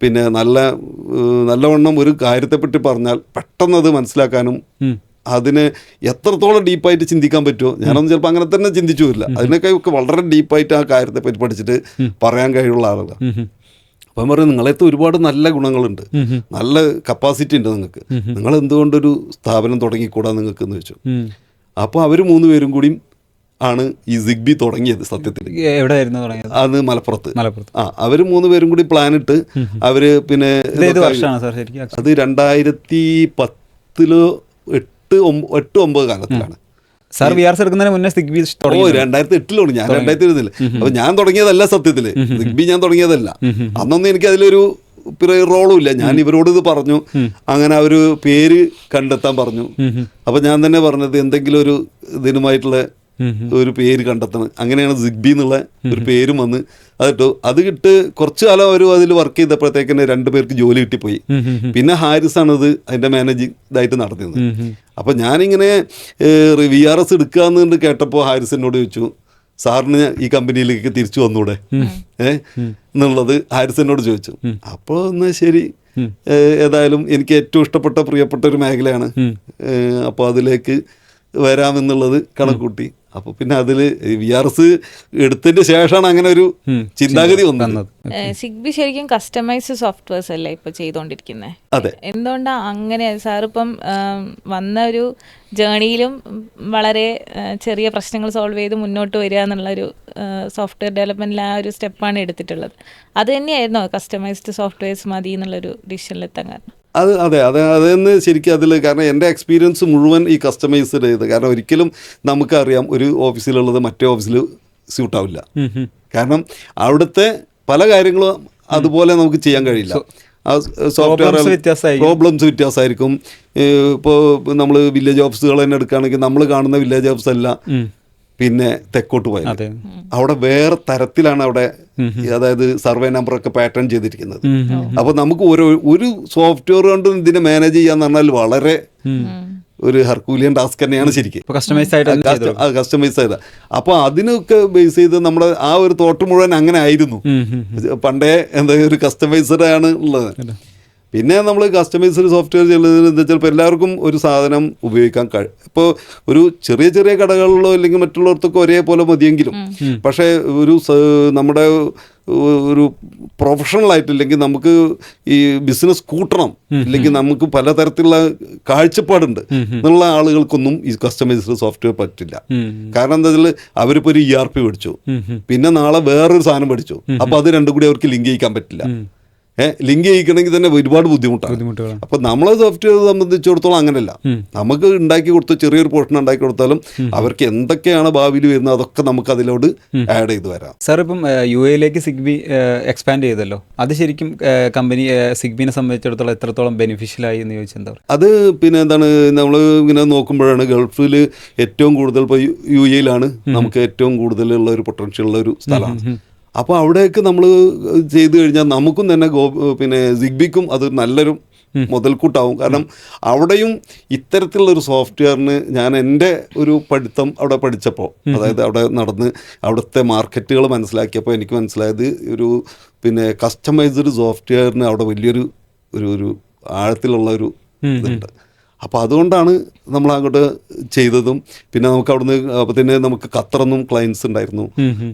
പിന്നെ നല്ലവണ്ണം ഒരു കാര്യത്തെപ്പറ്റി പറഞ്ഞാൽ പെട്ടെന്ന് അത് മനസ്സിലാക്കാനും അതിന് എത്രത്തോളം ഡീപ്പായിട്ട് ചിന്തിക്കാൻ പറ്റുമോ, ഞാനൊന്നും ചിലപ്പോൾ അങ്ങനെ തന്നെ ചിന്തിച്ചു വരില്ല, അതിനൊക്കെ ഒക്കെ വളരെ ഡീപ്പായിട്ട് ആ കാര്യത്തെ പറ്റി പഠിച്ചിട്ട് പറയാൻ കഴിയുള്ള ആളുകളാണ്. അപ്പം പറയും നിങ്ങളെടുത്ത് ഒരുപാട് നല്ല ഗുണങ്ങളുണ്ട്, നല്ല കപ്പാസിറ്റി ഉണ്ട് നിങ്ങൾക്ക്, നിങ്ങൾ എന്തുകൊണ്ടൊരു സ്ഥാപനം തുടങ്ങിക്കൂടാ നിങ്ങൾക്ക് എന്ന് വെച്ചു. അപ്പോൾ അവർ 3 പേരും കൂടിയും ആണ് ഈ സിഗ്ബി തുടങ്ങിയത്. സത്യത്തിൽ എവിടെയായിരുന്നു തുടങ്ങിയത്? അത് മലപ്പുറത്ത്. അവർ 3 പേരും കൂടി പ്ലാനിട്ട് അവര് പിന്നെ അത് 2010 8-9 കാലത്തിലാണ്. സാർ വിആർഎസ് എടുക്കുന്നതിന് മുന്നേ സിഗ്ബി 2008 ഞാൻ 2001. അപ്പൊ ഞാൻ തുടങ്ങിയതല്ല സത്യത്തില്, സിഗ്ബി ഞാൻ തുടങ്ങിയതല്ല. അന്നൊന്നും എനിക്ക് അതിലൊരു റോളും ഇല്ല. ഞാൻ ഇവരോട് ഇത് പറഞ്ഞു, അങ്ങനെ ഒരു പേര് കണ്ടെത്താൻ പറഞ്ഞു. അപ്പൊ ഞാൻ തന്നെ പറഞ്ഞത് എന്തെങ്കിലും ഒരു ഇതിനുമായിട്ടുള്ള ഒരു പേര് കണ്ടെത്തണം. അങ്ങനെയാണ് സിഗ്ബി എന്നുള്ള ഒരു പേരും വന്ന് അത് കിട്ട് കുറച്ചു കാലം അവർ അതിൽ വർക്ക് ചെയ്തപ്പോഴത്തേക്കിന് 2 പേർക്ക് ജോലി കിട്ടിപ്പോയി. പിന്നെ ഹാരിസ് ആണ് ഇത് അതിന്റെ മാനേജിങ് ഇതായിട്ട് നടത്തിയത്. അപ്പൊ ഞാനിങ്ങനെ VRS എടുക്കാന്ന് കേട്ടപ്പോൾ ഹാരിസ് എന്നോട് ചോദിച്ചു, സാറിന് ഈ കമ്പനിയിലേക്ക് തിരിച്ചു വന്നൂടെ എന്നുള്ളത് ഹാരിസ് എന്നോട് ചോദിച്ചു. അപ്പോൾ എന്നാൽ ശരി, ഏതായാലും എനിക്ക് ഏറ്റവും ഇഷ്ടപ്പെട്ട പ്രിയപ്പെട്ട ഒരു മേഖലയാണ്, അപ്പോൾ അതിലേക്ക് വരാമെന്നുള്ളത് കണക്കൂട്ടി. അപ്പോൾ പിന്നെ അതിൽ VRS എടുത്തതിന്റെ ശേഷമാണ് അങ്ങനെ ഒരു ചിന്താഗതി വന്നത്. സിഗ്ബി ശരിക്കും കസ്റ്റമൈസ്ഡ് സോഫ്റ്റ്വെയർസ് അല്ലേ ഇപ്പൊ ചെയ്തുകൊണ്ടിരിക്കുന്നത്? അതെ. എന്തുകൊണ്ടാ അങ്ങനെ? സാറിപ്പം വന്ന ഒരു ജേണിയിലും വളരെ ചെറിയ പ്രശ്നങ്ങൾ സോൾവ് ചെയ്ത് മുന്നോട്ട് വരിക എന്നുള്ളൊരു സോഫ്റ്റ്വെയർ ഡെവലപ്മെന്റിൽ ആ ഒരു സ്റ്റെപ്പാണ് എടുത്തിട്ടുള്ളത്. അത് തന്നെയായിരുന്നോ കസ്റ്റമൈസ്ഡ് സോഫ്റ്റ്വെയർസ് മതി എന്നുള്ളൊരു ഡിസിഷനിലെത്താൻ കാരണം? അതെന്ന് ശരിക്കും അതിൽ, കാരണം എൻ്റെ എക്സ്പീരിയൻസ് മുഴുവൻ ഈ കസ്റ്റമൈസ്ഡ് ചെയ്ത്, കാരണം ഒരിക്കലും നമുക്കറിയാം ഒരു ഓഫീസിലുള്ളത് മറ്റേ ഓഫീസിൽ സ്യൂട്ടാവില്ല. കാരണം അവിടുത്തെ പല കാര്യങ്ങളും അതുപോലെ നമുക്ക് ചെയ്യാൻ കഴിയില്ല. സോഫ്റ്റ്വെയർ പ്രോബ്ലംസ് വ്യത്യാസമായിരിക്കും. ഇപ്പോൾ നമ്മൾ വില്ലേജ് ഓഫീസുകൾ തന്നെ എടുക്കുകയാണെങ്കിൽ നമ്മൾ കാണുന്ന വില്ലേജ് ഓഫീസ് അല്ല പിന്നെ തെക്കോട്ട് പോയത്, അവിടെ വേറെ തരത്തിലാണ് അവിടെ, അതായത് സർവേ നമ്പറൊക്കെ പാറ്റേൺ ചെയ്തിരിക്കുന്നത്. അപ്പോൾ നമുക്ക് ഒരു സോഫ്റ്റ്വെയർ കൊണ്ട് ഇതിനെ മാനേജ് ചെയ്യാന്ന് പറഞ്ഞാൽ വളരെ ഒരു ഹർക്കൂലിയൻ ടാസ്ക് തന്നെയാണ് ശരിക്കും, കസ്റ്റമൈസ് ചെയ്ത. അപ്പോൾ അതിനൊക്കെ ബേസ് ചെയ്ത് നമ്മുടെ ആ ഒരു തോട്ട് മുഴുവൻ അങ്ങനെ ആയിരുന്നു പണ്ടേ. എന്താ ഒരു കസ്റ്റമൈസ്ഡ് ആണ് ഉള്ളത്. പിന്നെ നമ്മൾ കസ്റ്റമൈസ്ഡ് സോഫ്റ്റ്വെയർ ചെയ്യുന്നതിന് എന്താ വെച്ചാൽ ഇപ്പോൾ എല്ലാവർക്കും ഒരു സാധനം ഉപയോഗിക്കാൻ ഇപ്പോൾ ഒരു ചെറിയ ചെറിയ കടകളിലോ അല്ലെങ്കിൽ മറ്റുള്ളവർക്കൊക്കെ ഒരേപോലെ മതിയെങ്കിലും, പക്ഷേ ഒരു നമ്മുടെ ഒരു പ്രൊഫഷണൽ ആയിട്ടില്ലെങ്കിൽ നമുക്ക് ഈ ബിസിനസ് കൂട്ടണം, ഇല്ലെങ്കിൽ നമുക്ക് പലതരത്തിലുള്ള കാഴ്ചപ്പാടുണ്ട് എന്നുള്ള ആളുകൾക്കൊന്നും ഈ കസ്റ്റമൈസ്ഡ് സോഫ്റ്റ്വെയർ പറ്റില്ല. കാരണം എന്താ വെച്ചാൽ അവരിപ്പോൾ ഒരു ERP പഠിച്ചു, പിന്നെ നാളെ വേറൊരു സാധനം പഠിച്ചു, അപ്പോൾ അത് രണ്ടും കൂടി അവർക്ക് ലിങ്ക് ചെയ്യിക്കാൻ പറ്റില്ല. ലിങ്ക് ചെയ്യിക്കണമെങ്കിൽ തന്നെ ഒരുപാട് ബുദ്ധിമുട്ടാണ്. അപ്പോൾ നമ്മളെ സോഫ്റ്റ്വെയർ സംബന്ധിച്ചിടത്തോളം അങ്ങനെയല്ല, നമുക്ക് ഉണ്ടാക്കി കൊടുത്ത ചെറിയൊരു പോർഷൻ ഉണ്ടാക്കി കൊടുത്താലും അവർക്ക് എന്തൊക്കെയാണ് ഭാവിയിൽ വരുന്നത് അതൊക്കെ നമുക്ക് അതിലോട് ആഡ് ചെയ്ത് വരാം. സാർ ഇപ്പം UAE സിഗ്ബി എക്സ്പാൻഡ് ചെയ്തല്ലോ, അത് ശരിക്കും കമ്പനി സിഗ്ബിനെ സംബന്ധിച്ചിടത്തോളം എത്രത്തോളം ബെനിഫിഷ്യലായി എന്ന് ചോദിച്ചാൽ എന്താ? അത് പിന്നെ എന്താണ്, നമ്മൾ ഇങ്ങനെ നോക്കുമ്പോഴാണ് ഗൾഫിൽ ഏറ്റവും കൂടുതൽ, ഇപ്പോൾ UAE നമുക്ക് ഏറ്റവും കൂടുതലുള്ള ഒരു പൊട്ടൻഷ്യൽ ഉള്ള ഒരു സ്ഥലമാണ്. അപ്പോൾ അവിടേക്ക് നമ്മൾ ചെയ്തു കഴിഞ്ഞാൽ നമുക്കും തന്നെ പിന്നെ സിഗ്ബിക്കും അത് നല്ലൊരു മുതൽക്കൂട്ടാവും. കാരണം അവിടെയും ഇത്തരത്തിലുള്ളൊരു സോഫ്റ്റ്വെയറിന് ഞാൻ എൻ്റെ ഒരു പഠിത്തം അവിടെ പഠിച്ചപ്പോൾ, അതായത് അവിടെ നടന്ന് അവിടുത്തെ മാർക്കറ്റുകൾ മനസ്സിലാക്കിയപ്പോൾ എനിക്ക് മനസ്സിലായത് ഒരു പിന്നെ കസ്റ്റമൈസ്ഡ് സോഫ്റ്റ്വെയറിന് അവിടെ വലിയൊരു ഒരു ആഴത്തിലുള്ള ഒരു ഇതുണ്ട്. അപ്പോൾ അതുകൊണ്ടാണ് നമ്മൾ അങ്ങോട്ട് ചെയ്തതും. പിന്നെ നമുക്ക് അവിടുന്ന് അപ്പോൾ തന്നെ നമുക്ക് ഖത്തറിന്നും ക്ലയൻസ് ഉണ്ടായിരുന്നു.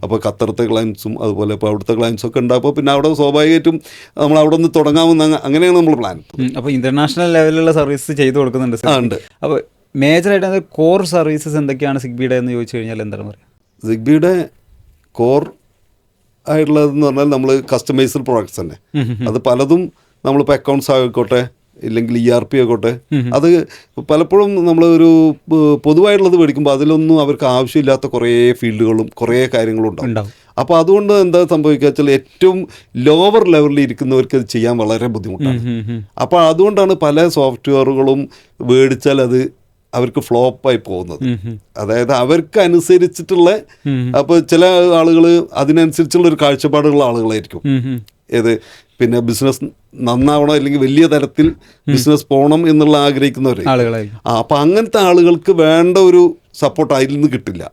അപ്പോൾ ഖത്തറത്തെ ക്ലയൻസും അതുപോലെ ഇപ്പോൾ അവിടുത്തെ ക്ലയൻസും ഒക്കെ ഉണ്ടായപ്പോൾ പിന്നെ അവിടെ സ്വാഭാവികമായിട്ടും നമ്മൾ അവിടെ നിന്ന് തുടങ്ങാമെന്ന് അങ്ങനെയാണ് നമ്മൾ പ്ലാൻ. അപ്പോൾ ഇന്റർനാഷണൽ ലെവലിലുള്ള സർവീസ് ചെയ്ത് കൊടുക്കുന്നുണ്ട്. ഉണ്ട്. അപ്പോൾ മേജറായിട്ട് കോർ സർവീസസ് എന്തൊക്കെയാണ് സിഗ്ബിയുടെ എന്ന് ചോദിച്ചു കഴിഞ്ഞാൽ എന്താണ് പറയുക? സിഗ്ബിയുടെ കോർ ആയിട്ടുള്ളതെന്ന് പറഞ്ഞാൽ നമ്മൾ കസ്റ്റമൈസ്ഡ് പ്രോഡക്ട്സ് തന്നെ. അത് പലതും നമ്മളിപ്പോൾ അക്കൗണ്ട്സ് ആയിക്കോട്ടെ ഇല്ലെങ്കിൽ ERP ആയിക്കോട്ടെ, അത് പലപ്പോഴും നമ്മൾ ഒരു പൊതുവായിട്ടുള്ളത് മേടിക്കുമ്പോൾ അതിലൊന്നും അവർക്ക് ആവശ്യമില്ലാത്ത കുറേ ഫീൽഡുകളും കുറേ കാര്യങ്ങളും ഉണ്ടാവും. അപ്പോൾ അതുകൊണ്ട് എന്താ സംഭവിക്കുക വെച്ചാൽ ഏറ്റവും ലോവർ ലെവലിൽ ഇരിക്കുന്നവർക്ക് അത് ചെയ്യാൻ വളരെ ബുദ്ധിമുട്ടാണ്. അപ്പോൾ അതുകൊണ്ടാണ് പല സോഫ്റ്റ്വെയറുകളും മേടിച്ചാൽ അത് അവർക്ക് ഫ്ലോപ്പായി പോകുന്നത്. അതായത് അവർക്ക് അനുസരിച്ചിട്ടുള്ള, അപ്പോൾ ചില ആളുകൾ അതിനനുസരിച്ചുള്ള ഒരു കാഴ്ചപ്പാടുള്ള ആളുകളായിരിക്കും. ഏത് പിന്നെ ബിസിനസ് നന്നാവണം അല്ലെങ്കിൽ വലിയ തരത്തിൽ ബിസിനസ് പോകണം എന്നുള്ള ആഗ്രഹിക്കുന്നവർ. ആളുകളായിരിക്കും. അപ്പം അങ്ങനത്തെ ആളുകൾക്ക് വേണ്ട ഒരു സപ്പോർട്ട് അതിൽ നിന്ന് കിട്ടില്ല.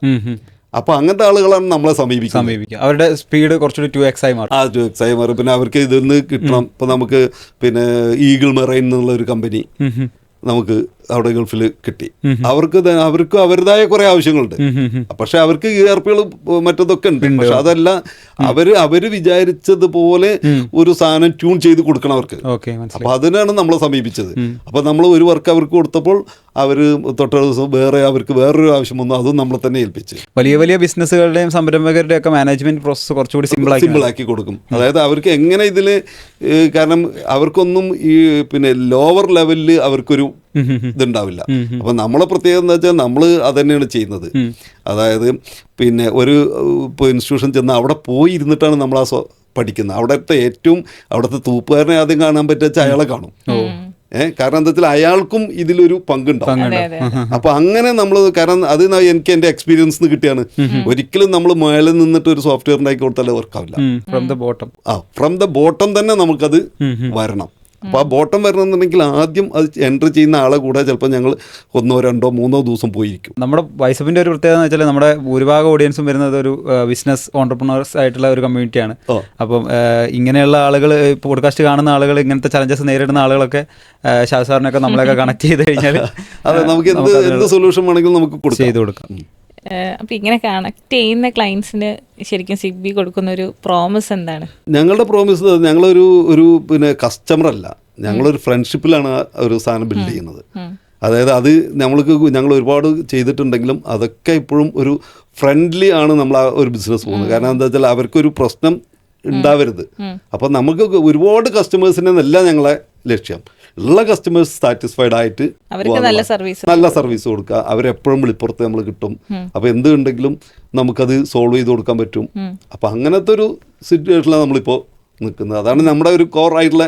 അപ്പോൾ അങ്ങനത്തെ ആളുകളാണ് നമ്മളെ സമീപിക്കുക. അവരുടെ സ്പീഡ് കുറച്ചുകൂടി 2x ആയി മാറും. 2x ആയി മാറും. പിന്നെ അവർക്ക് ഇതിൽ നിന്ന് കിട്ടണം. ഇപ്പോൾ നമുക്ക് പിന്നെ ഈഗിൾ മെറൈൻ എന്നുള്ള ഒരു കമ്പനി നമുക്ക് അവിടെ ഗൾഫിൽ കിട്ടി. അവർക്ക് അവരുടേതായ കുറെ ആവശ്യങ്ങളുണ്ട്. പക്ഷെ അവർക്ക് ERP മറ്റതൊക്കെ ഉണ്ട്. പക്ഷെ അതല്ല, അവര് വിചാരിച്ചതുപോലെ ഒരു സാധനം ട്യൂൺ ചെയ്ത് കൊടുക്കണം അവർക്ക്. അപ്പൊ അതിനാണ് നമ്മളെ സമീപിച്ചത്. അപ്പൊ നമ്മൾ ഒരു വർക്ക് അവർക്ക് കൊടുത്തപ്പോൾ അവര് തൊട്ട ദിവസം അവർക്ക് വേറൊരു ആവശ്യം വന്നു, അതും നമ്മളെ തന്നെ ഏൽപ്പിച്ച്. വലിയ വലിയ ബിസിനസ്സുകളുടെയും സംരംഭകരുടെയും ഒക്കെ മാനേജ്മെന്റ് പ്രോസസ്സ് കുറച്ചുകൂടി സിമ്പിൾ ആക്കി കൊടുക്കും. അതായത് അവർക്ക് എങ്ങനെ ഇതില്, കാരണം അവർക്കൊന്നും ഈ പിന്നെ ലോവർ ലെവലില് അവർക്കൊരു ഇതുണ്ടാവില്ല. അപ്പൊ നമ്മളെ പ്രത്യേകത എന്താ വെച്ചാൽ നമ്മൾ അത് തന്നെയാണ് ചെയ്യുന്നത്. അതായത് പിന്നെ ഒരു ഇപ്പോൾ ഇൻസ്റ്റിറ്റ്യൂഷൻ ചെന്ന് അവിടെ പോയി ഇരുന്നിട്ടാണ് നമ്മൾ പഠിക്കുന്നത്. അവിടുത്തെ തൂപ്പുകാരനെ ആദ്യം കാണാൻ പറ്റുക അയാളെ കാണും. കാരണം എന്താ വെച്ചാൽ അയാൾക്കും ഇതിലൊരു പങ്കുണ്ടാവും. അപ്പൊ അങ്ങനെ നമ്മൾ, കാരണം അത് എനിക്ക് എന്റെ എക്സ്പീരിയൻസ് കിട്ടിയാണ്. ഒരിക്കലും നമ്മൾ മേളിൽ നിന്നിട്ട് ഒരു സോഫ്റ്റ്വെയർ ഉണ്ടാക്കി കൊടുത്താലേ വർക്കാവില്ല. ഫ്രം ദ ബോട്ടം തന്നെ നമുക്കത് വരണം. അപ്പോൾ ആ ബോട്ടം വരണമെന്നുണ്ടെങ്കിൽ ആദ്യം അത് എൻട്രി ചെയ്യുന്ന ആളെ കൂടെ ചിലപ്പോൾ ഞങ്ങൾ 1, 2, 3 ദിവസം പോയിരിക്കും. നമ്മുടെ വൈസപ്പിൻ്റെ ഒരു പ്രത്യേകത എന്ന് വെച്ചാൽ നമ്മുടെ ഭൂരിഭാഗം ഓഡിയൻസും വരുന്നത് ഒരു ബിസിനസ് ഓൺടർപ്രണേഴ്സ് ആയിട്ടുള്ള ഒരു കമ്മ്യൂണിറ്റിയാണ്. അപ്പം ഇങ്ങനെയുള്ള ആളുകൾ, പോഡ്കാസ്റ്റ് കാണുന്ന ആളുകൾ, ഇങ്ങനത്തെ ചലഞ്ചസ് നേരിടുന്ന ആളുകളൊക്കെ ഷാഹ് സാറിനൊക്കെ നമ്മളൊക്കെ കണക്ട് ചെയ്ത് കഴിഞ്ഞാൽ അതെ, നമുക്ക് എന്ത് സൊല്യൂഷൻ വേണമെങ്കിലും നമുക്ക് ചെയ്ത് കൊടുക്കാം. അപ്പം ഇങ്ങനെ കണക്ട് ചെയ്യുന്ന ക്ലയൻസിന് ശരിക്കും സിഗ്ബി കൊടുക്കുന്ന ഒരു പ്രോമിസ് എന്താണ്? ഞങ്ങളുടെ പ്രോമിസ്, ഞങ്ങളൊരു പിന്നെ കസ്റ്റമർ അല്ല, ഞങ്ങളൊരു ഫ്രണ്ട്ഷിപ്പിലാണ് ഒരു സാധനം ബിൽഡ് ചെയ്യുന്നത്. അതായത് അത് ഞങ്ങൾ ഒരുപാട് ചെയ്തിട്ടുണ്ടെങ്കിലും അതൊക്കെ ഇപ്പോഴും ഒരു ഫ്രണ്ട്ലി ആണ് നമ്മൾ ആ ഒരു ബിസിനസ് പോകുന്നത്. കാരണം എന്താ വെച്ചാൽ അവർക്കൊരു പ്രശ്നം ഉണ്ടാവരുത്. അപ്പം നമുക്ക് ഒരുപാട് കസ്റ്റമേഴ്സിനെ അല്ല ഞങ്ങളെ ലക്ഷ്യം. ഉള്ള കസ്റ്റമേഴ്സ് സാറ്റിസ്ഫൈഡ് ആയിട്ട് നല്ല സർവീസ് കൊടുക്കുക. അവരെപ്പോഴും വിളിപ്പുറത്ത് നമ്മൾ കിട്ടും. അപ്പോൾ എന്തുണ്ടെങ്കിലും നമുക്കത് സോൾവ് ചെയ്ത് കൊടുക്കാൻ പറ്റും. അപ്പം അങ്ങനത്തെ ഒരു സിറ്റുവേഷനിലാണ് നമ്മളിപ്പോൾ നിൽക്കുന്നത്. അതാണ് നമ്മുടെ ഒരു കോർ ആയിട്ടുള്ള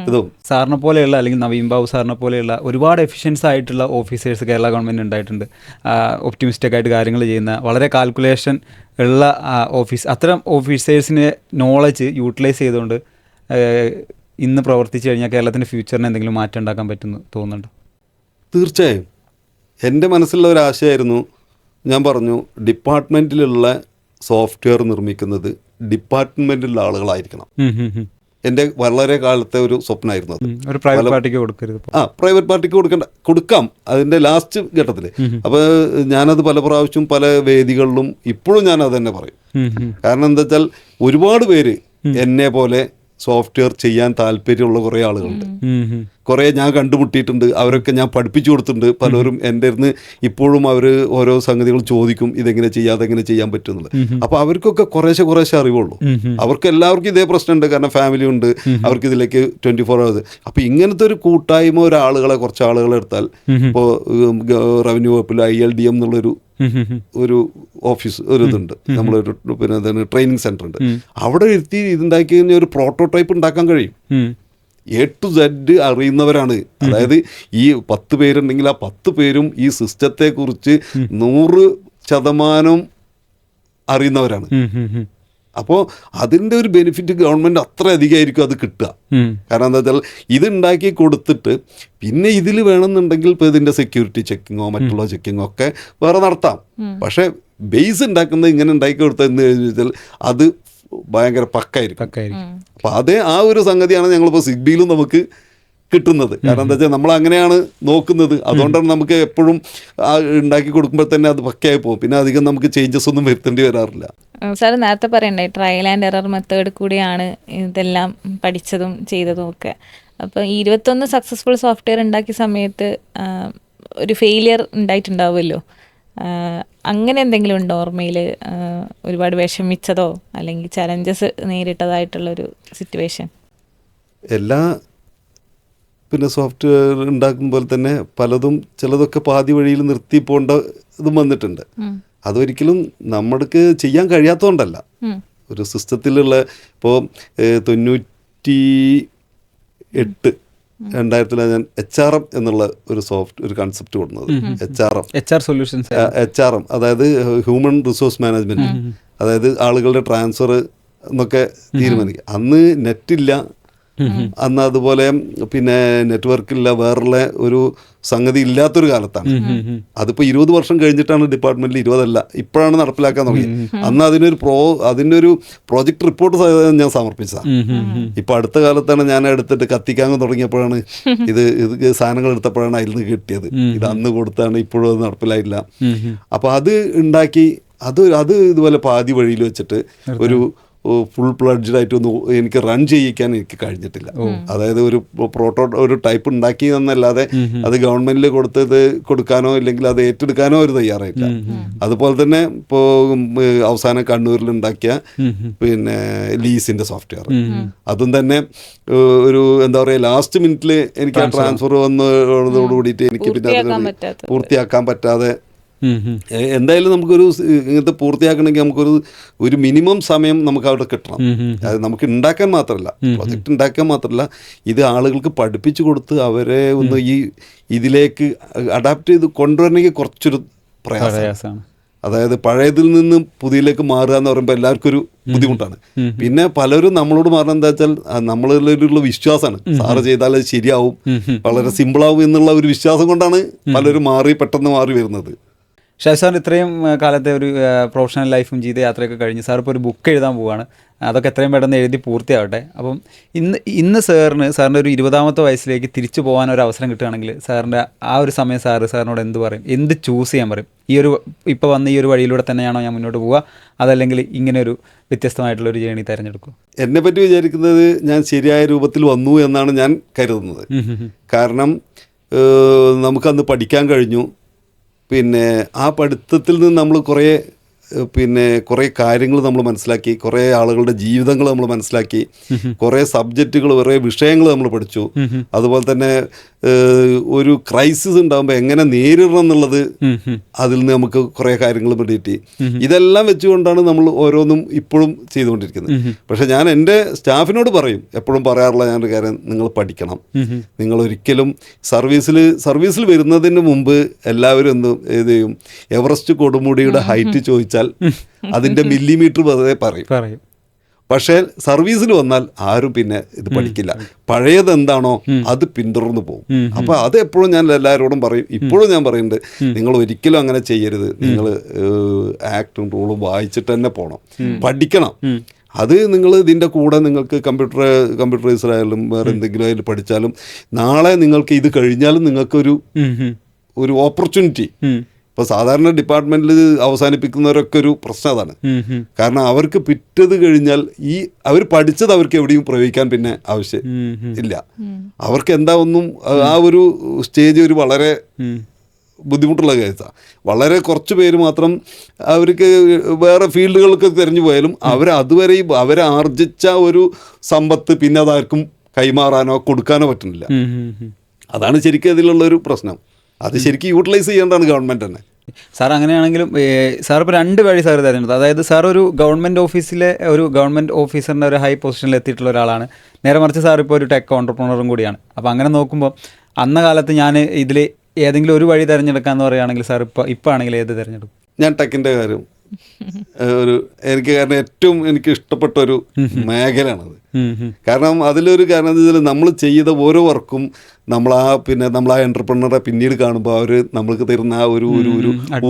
ഇതും. സാറിനെ പോലെയുള്ള, അല്ലെങ്കിൽ നവീൻ ബാബു സാറിനെ പോലെയുള്ള ഒരുപാട് എഫിഷ്യൻസ് ആയിട്ടുള്ള ഓഫീസേഴ്സ് കേരള ഗവൺമെൻറ് ഉണ്ടായിട്ടുണ്ട്. ഒപ്റ്റിമിസ്റ്റിക് ആയിട്ട് കാര്യങ്ങൾ ചെയ്യുന്ന, വളരെ കാൽക്കുലേഷൻ ഉള്ള അത്തരം ഓഫീസേഴ്സിൻ്റെ നോളജ് യൂട്ടിലൈസ് ചെയ്തുകൊണ്ട് ഇന്ന് പ്രവർത്തിച്ചു കഴിഞ്ഞാൽ കേരളത്തിൻ്റെ ഫ്യൂച്ചറിന് എന്തെങ്കിലും മാറ്റം ഉണ്ടാക്കാൻ പറ്റുമെന്ന് തോന്നുന്നുണ്ടോ? തീർച്ചയായും. എൻ്റെ മനസ്സിലുള്ള ഒരു ആശയമായിരുന്നു, ഞാൻ പറഞ്ഞു, ഡിപ്പാർട്ട്മെൻറ്റിലുള്ള സോഫ്റ്റ്വെയർ നിർമ്മിക്കുന്നത് ഡിപ്പാർട്ട്മെൻറ്റിലുള്ള ആളുകളായിരിക്കണം. എൻ്റെ വളരെ കാലത്തെ ഒരു സ്വപ്നമായിരുന്നു അത്. ഒരു പ്രൈവറ്റ് പാർട്ടിക്ക് കൊടുക്കരുത്. പ്രൈവറ്റ് പാർട്ടിക്ക് കൊടുക്കാം അതിൻ്റെ ലാസ്റ്റ് ഘട്ടത്തിൽ. അപ്പോൾ ഞാനത് പല പ്രാവശ്യവും പല വേദികളിലും ഇപ്പോഴും ഞാനത് തന്നെ പറയും. കാരണം എന്താ വെച്ചാൽ ഒരുപാട് പേര് എന്നെ പോലെ സോഫ്റ്റ്വെയർ ചെയ്യാൻ താല്പര്യമുള്ള കുറേ ആളുകളുണ്ട്. കുറേ ഞാൻ കണ്ടുമുട്ടിയിട്ടുണ്ട്. അവരൊക്കെ ഞാൻ പഠിപ്പിച്ചു കൊടുത്തിട്ടുണ്ട്. പലരും എൻ്റെ അടുത്ത് ഇപ്പോഴും അവർ ഓരോ സംഗതികൾ ചോദിക്കും, ഇതെങ്ങനെ ചെയ്യാം, അതെങ്ങനെ ചെയ്യാൻ പറ്റും എന്നുള്ളത്. അപ്പോൾ അവർക്കൊക്കെ കുറേശ്ശെ അറിവുള്ളൂ. അവർക്ക് എല്ലാവർക്കും ഇതേ പ്രശ്നമുണ്ട്. കാരണം ഫാമിലി ഉണ്ട്, അവർക്ക് ഇതിലേക്ക് 24 hours. അപ്പോൾ ഇങ്ങനത്തെ ഒരു കൂട്ടായ്മ കുറച്ച് ആളുകളെ എടുത്താൽ, ഇപ്പോൾ റവന്യൂ വകുപ്പിൽ ILDM എന്നുള്ളൊരു ഓഫീസ് ഇതുണ്ട്, നമ്മളൊരു പിന്നെ ട്രെയിനിങ് സെൻ്റർ ഉണ്ട്. അവിടെ ഇരുത്തി ഇതുണ്ടാക്കി കഴിഞ്ഞാൽ ഒരു പ്രോട്ടോടൈപ്പ് ഉണ്ടാക്കാൻ കഴിയും. A to Z അറിയുന്നവരാണ്. അതായത് ഈ 10 പേരുണ്ടെങ്കിൽ ആ 10 പേരും ഈ സിസ്റ്റത്തെക്കുറിച്ച് 100% അറിയുന്നവരാണ്. അപ്പോൾ അതിൻ്റെ ഒരു ബെനിഫിറ്റ് ഗവൺമെൻറ് അത്ര അധികമായിരിക്കും അത് കിട്ടുക. കാരണം എന്താ വെച്ചാൽ ഇതുണ്ടാക്കി കൊടുത്തിട്ട് പിന്നെ ഇതിൽ വേണമെന്നുണ്ടെങ്കിൽ ഇപ്പോൾ ഇതിൻ്റെ സെക്യൂരിറ്റി ചെക്കിങ്ങോ മറ്റുള്ള ചെക്കിങ്ങോ ഒക്കെ വേറെ നടത്താം. പക്ഷേ ബേസ് ഉണ്ടാക്കുന്നത് ഇങ്ങനെ ഉണ്ടാക്കി കൊടുത്തതെന്ന് വെച്ചാൽ അത് ഭയങ്കര പക്കായിരിക്കും. അപ്പോൾ ആ ഒരു സംഗതിയാണ് ഞങ്ങളിപ്പോൾ സിഗ്ബിയിലും നമുക്ക് കിട്ടുന്നത്. കാരണം എന്താ വെച്ചാൽ നമ്മൾ അങ്ങനെയാണ് നോക്കുന്നത്. അതുകൊണ്ടാണ് നമുക്ക് എപ്പോഴും ഉണ്ടാക്കി കൊടുക്കുമ്പോൾ തന്നെ അത് പക്കയായി പോകും. പിന്നെ അധികം നമുക്ക് ചേഞ്ചസ് ഒന്നും വരുത്തേണ്ടി വരാറില്ല. സാർ നേരത്തെ പറയണ്ടേ ട്രയൽ ആൻഡ് എറർ മെത്തേഡ് കൂടിയാണ് ഇതെല്ലാം പഠിച്ചതും ചെയ്തതും ഒക്കെ. അപ്പോൾ 21 സക്സസ്ഫുൾ സോഫ്റ്റ്വെയർ ഉണ്ടാക്കിയ സമയത്ത് ഒരു ഫെയിലിയർ ഉണ്ടായിട്ടുണ്ടാവുമല്ലോ. അങ്ങനെ എന്തെങ്കിലും ഉണ്ടോ ഓർമ്മയിൽ? ഒരുപാട് വിഷമിച്ചതോ അല്ലെങ്കിൽ ചലഞ്ചസ് നേരിട്ടതായിട്ടുള്ളൊരു സിറ്റുവേഷൻ? എല്ലാ പിന്നെ സോഫ്റ്റ്വെയർ ഉണ്ടാക്കുമ്പോൾ തന്നെ ചിലതൊക്കെ പാതി വഴിയിൽ നിർത്തി പോകേണ്ട ഇതും വന്നിട്ടുണ്ട്. അതൊരിക്കലും നമ്മൾക്ക് ചെയ്യാൻ കഴിയാത്തതുകൊണ്ടല്ല. ഒരു സിസ്റ്റത്തിലുള്ള ഇപ്പോൾ 2008 ഞാൻ HRM എന്നുള്ള ഒരു കൺസെപ്റ്റ് കൊടുക്കുന്നത്. HRM അതായത് ഹ്യൂമൻ റിസോഴ്സ് മാനേജ്മെൻറ്റ്. അതായത് ആളുകളുടെ ട്രാൻസ്ഫർ എന്നൊക്കെ തീരുമാനിക്കുക. അന്ന് നെറ്റില്ല, അന്ന് അതുപോലെ പിന്നെ നെറ്റ്വർക്ക് ഇല്ല, വേറെ ഒരു സംഗതി ഇല്ലാത്തൊരു കാലത്താണ്. അതിപ്പോൾ 20 വർഷം കഴിഞ്ഞിട്ടാണ് ഡിപ്പാർട്ട്മെന്റിൽ, 20 ഇപ്പോഴാണ് നടപ്പിലാക്കാൻ തുടങ്ങിയത്. അന്ന് അതിൻ്റെ ഒരു പ്രോജക്റ്റ് റിപ്പോർട്ട് ഞാൻ സമർപ്പിച്ചതാണ്. ഇപ്പൊ അടുത്ത കാലത്താണ് ഞാൻ എടുത്തിട്ട് കത്തിക്കാൻ തുടങ്ങിയപ്പോഴാണ് ഇത് സാധനങ്ങൾ എടുത്തപ്പോഴാണ് അതിൽ നിന്ന് കിട്ടിയത്. ഇത് അന്ന് കൊടുത്താണ്, ഇപ്പോഴും അത് നടപ്പിലായില്ല. അപ്പൊ അത് ഉണ്ടാക്കി അത് ഇതുപോലെ പാതി വഴിയിൽ വെച്ചിട്ട് ഒരു ഫുൾ പ്ലഡ്ജഡ് ആയിട്ടൊന്നും എനിക്ക് റൺ ചെയ്യിക്കാൻ എനിക്ക് കഴിഞ്ഞിട്ടില്ല. അതായത് ഒരു ടൈപ്പ് ഉണ്ടാക്കി എന്നല്ലാതെ അത് ഗവൺമെന്റിൽ കൊടുക്കാനോ ഇല്ലെങ്കിൽ അത് ഏറ്റെടുക്കാനോ ഒരു തയ്യാറായില്ല. അതുപോലെ തന്നെ ഇപ്പോൾ അവസാനം കണ്ണൂരിൽ ഉണ്ടാക്കിയ പിന്നെ ലീസിന്റെ സോഫ്റ്റ്വെയർ, അതും തന്നെ ഒരു എന്താ പറയുക, ലാസ്റ്റ് മിനിറ്റിൽ എനിക്ക് ആ ട്രാൻസ്ഫർ വന്നതോടുകൂടിയിട്ട് എനിക്ക് പിന്നെ അത് പൂർത്തിയാക്കാൻ പറ്റാതെ. എന്തായാലും നമുക്കൊരു ഇങ്ങനത്തെ പൂർത്തിയാക്കണമെങ്കിൽ ഒരു മിനിമം സമയം നമുക്ക് അവിടെ കിട്ടണം. അത് നമുക്ക് ഉണ്ടാക്കാൻ മാത്രമല്ല, പ്രൊജക്റ്റ് ഉണ്ടാക്കാൻ മാത്രമല്ല, ഇത് ആളുകൾക്ക് പഠിപ്പിച്ചു കൊടുത്ത് അവരെ ഒന്ന് ഇതിലേക്ക് അഡാപ്റ്റ് ചെയ്ത് കൊണ്ടുവരണമെങ്കിൽ കുറച്ചൊരു പ്രയാസമാണ്. അതായത് പഴയതിൽ നിന്ന് പുതിയതിലേക്ക് മാറുക എന്ന് പറയുമ്പോൾ എല്ലാവർക്കും ഒരു ബുദ്ധിമുട്ടാണ്. പിന്നെ പലരും നമ്മളോട് മാറണം എന്താ വെച്ചാൽ നമ്മളിലുള്ള വിശ്വാസമാണ്, സാറ് ചെയ്താൽ അത് ശരിയാവും, വളരെ സിമ്പിളാവും എന്നുള്ള ഒരു വിശ്വാസം കൊണ്ടാണ് പലരും പെട്ടെന്ന് മാറി വരുന്നത്. ഷാജി സാറിന് ഇത്രയും കാലത്തെ ഒരു പ്രൊഫഷണൽ ലൈഫും ജീവിതയാത്രയൊക്കെ കഴിഞ്ഞ് സാർ ഇപ്പോൾ ഒരു ബുക്ക് എഴുതാൻ പോവുകയാണ്. അതൊക്കെ എത്രയും പെട്ടെന്ന് എഴുതി പൂർത്തിയാവട്ടെ. അപ്പം ഇന്ന് സാറിൻ്റെ ഒരു 20ാമത്തെ വയസ്സിലേക്ക് തിരിച്ചു പോകാൻ ഒരു അവസരം കിട്ടുകയാണെങ്കിൽ സാറിൻ്റെ ആ ഒരു സമയം സാറിനോട് എന്ത് പറയും, എന്ത് ചൂസ് ചെയ്യാൻ പറയും? ഇപ്പോൾ വന്ന ഈ ഒരു വഴിയിലൂടെ തന്നെയാണോ ഞാൻ മുന്നോട്ട് പോവുക, അതല്ലെങ്കിൽ ഇങ്ങനെ ഒരു വ്യത്യസ്തമായിട്ടുള്ളൊരു ജേണി തിരഞ്ഞെടുക്കും? എന്നെ പറ്റി വിചാരിക്കുന്നത് ഞാൻ ശരിയായ രൂപത്തിൽ വന്നു എന്നാണ് ഞാൻ കരുതുന്നത്. കാരണം നമുക്കന്ന് പഠിക്കാൻ കഴിഞ്ഞു. പിന്നെ ആ പഠിത്തത്തിൽ നിന്ന് നമ്മൾ കുറേ കാര്യങ്ങൾ നമ്മൾ മനസ്സിലാക്കി, കുറേ ആളുകളുടെ ജീവിതങ്ങൾ നമ്മൾ മനസ്സിലാക്കി, കുറേ സബ്ജക്റ്റുകൾ, കുറേ വിഷയങ്ങൾ നമ്മൾ പഠിച്ചു. അതുപോലെ തന്നെ ഒരു ക്രൈസിസ് ഉണ്ടാകുമ്പോൾ എങ്ങനെ നേരിടണം എന്നുള്ളത് അതിൽ നിന്ന് നമുക്ക് കുറേ കാര്യങ്ങൾ കിട്ടി. ഇതെല്ലാം വെച്ചുകൊണ്ടാണ് നമ്മൾ ഓരോന്നും ഇപ്പോഴും ചെയ്തുകൊണ്ടിരിക്കുന്നത്. പക്ഷെ ഞാൻ എൻ്റെ സ്റ്റാഫിനോട് പറയും, എപ്പോഴും പറയാറുള്ള ഞാനൊരു കാര്യം, നിങ്ങൾ പഠിക്കണം. നിങ്ങൾ ഒരിക്കലും സർവീസിൽ വരുന്നതിന് മുമ്പ് എല്ലാവരും എന്ത് ചെയ്യും, എവറസ്റ്റ് കൊടുമുടിയുടെ ഹൈറ്റ് ചോദിച്ചാൽ അതിന്റെ മില്ലിമീറ്റർ വെറുതെ പറയും. പക്ഷേ സർവീസിൽ വന്നാൽ ആരും പിന്നെ ഇത് പഠിക്കില്ല. പഴയത് എന്താണോ അത് പിന്തുടർന്ന് പോകും. അപ്പൊ അത് എപ്പോഴും ഞാൻ എല്ലാവരോടും പറയും, ഇപ്പോഴും ഞാൻ പറയുന്നുണ്ട്, നിങ്ങൾ ഒരിക്കലും അങ്ങനെ ചെയ്യരുത്. നിങ്ങൾ ആക്ടും റൂളും വായിച്ചിട്ട് തന്നെ പോകണം, പഠിക്കണം. അത് നിങ്ങൾ ഇതിൻ്റെ കൂടെ നിങ്ങൾക്ക് കമ്പ്യൂട്ടറൈസ്ഡ് ആയാലും വേറെ എന്തെങ്കിലും ആയാലും പഠിച്ചാലും നാളെ നിങ്ങൾക്ക് ഇത് കഴിഞ്ഞാലും നിങ്ങൾക്കൊരു ഓപ്പർച്യൂണിറ്റി. ഇപ്പോൾ സാധാരണ ഡിപ്പാർട്ട്മെന്റിൽ അവസാനിപ്പിക്കുന്നവരൊക്കെ ഒരു പ്രശ്നം അതാണ്. കാരണം അവർക്ക് പിറ്റത് കഴിഞ്ഞാൽ അവർ പഠിച്ചത് അവർക്ക് എവിടെയും പ്രയോഗിക്കാൻ പിന്നെ ആവശ്യം ഇല്ല. അവർക്ക് എന്താ ഒന്നും ആ ഒരു സ്റ്റേജ് ഒരു വളരെ ബുദ്ധിമുട്ടുള്ള കേസാണ്. വളരെ കുറച്ച് പേര് മാത്രം അവർക്ക് വേറെ ഫീൽഡുകൾക്ക് തിരഞ്ഞു പോയാലും അതുവരെ അവരെ ആർജിച്ച ഒരു സമ്പത്ത് പിന്നെ അതാർക്കും കൈമാറാനോ കൊടുക്കാനോ പറ്റുന്നില്ല. അതാണ് ശരിക്കും ഇതിലുള്ളൊരു പ്രശ്നം. അത് ശരിക്കും യൂട്ടിലൈസ് ചെയ്യേണ്ടതാണ് ഗവൺമെൻറ് തന്നെ. സാർ അങ്ങനെയാണെങ്കിലും സാർ ഇപ്പോൾ 2 വഴി സാർ തിരഞ്ഞെടുത്തു. അതായത് സാർ ഒരു ഗവൺമെൻറ് ഓഫീസറിൻ്റെ ഒരു ഹൈ പൊസിഷനിൽ എത്തിയിട്ടുള്ള ഒരാളാണ്. നേരെ മറിച്ച് സാർ ഇപ്പോൾ ഒരു ടെക് ഓൺട്രപ്രണറും കൂടിയാണ്. അപ്പോൾ അങ്ങനെ നോക്കുമ്പോൾ അന്ന കാലത്ത് ഞാൻ ഇതിൽ ഏതെങ്കിലും ഒരു വഴി തിരഞ്ഞെടുക്കാമെന്ന് പറയുകയാണെങ്കിൽ സാർ ഇപ്പോൾ ആണെങ്കിൽ ഏത് തിരഞ്ഞെടുക്കും? ഞാൻ ടെക്കിൻ്റെ കാര്യം കാരണം ഏറ്റവും എനിക്ക് ഇഷ്ടപ്പെട്ട ഒരു മേഖലയാണത്. കാരണം അതിലൊരു കാരണം എന്താ വെച്ചാൽ നമ്മൾ ചെയ്ത ഓരോ വർക്കും നമ്മൾ ആ എന്റർപ്രണറെ പിന്നീട് കാണുമ്പോൾ അവർ നമ്മൾക്ക് തരുന്ന ആ ഒരു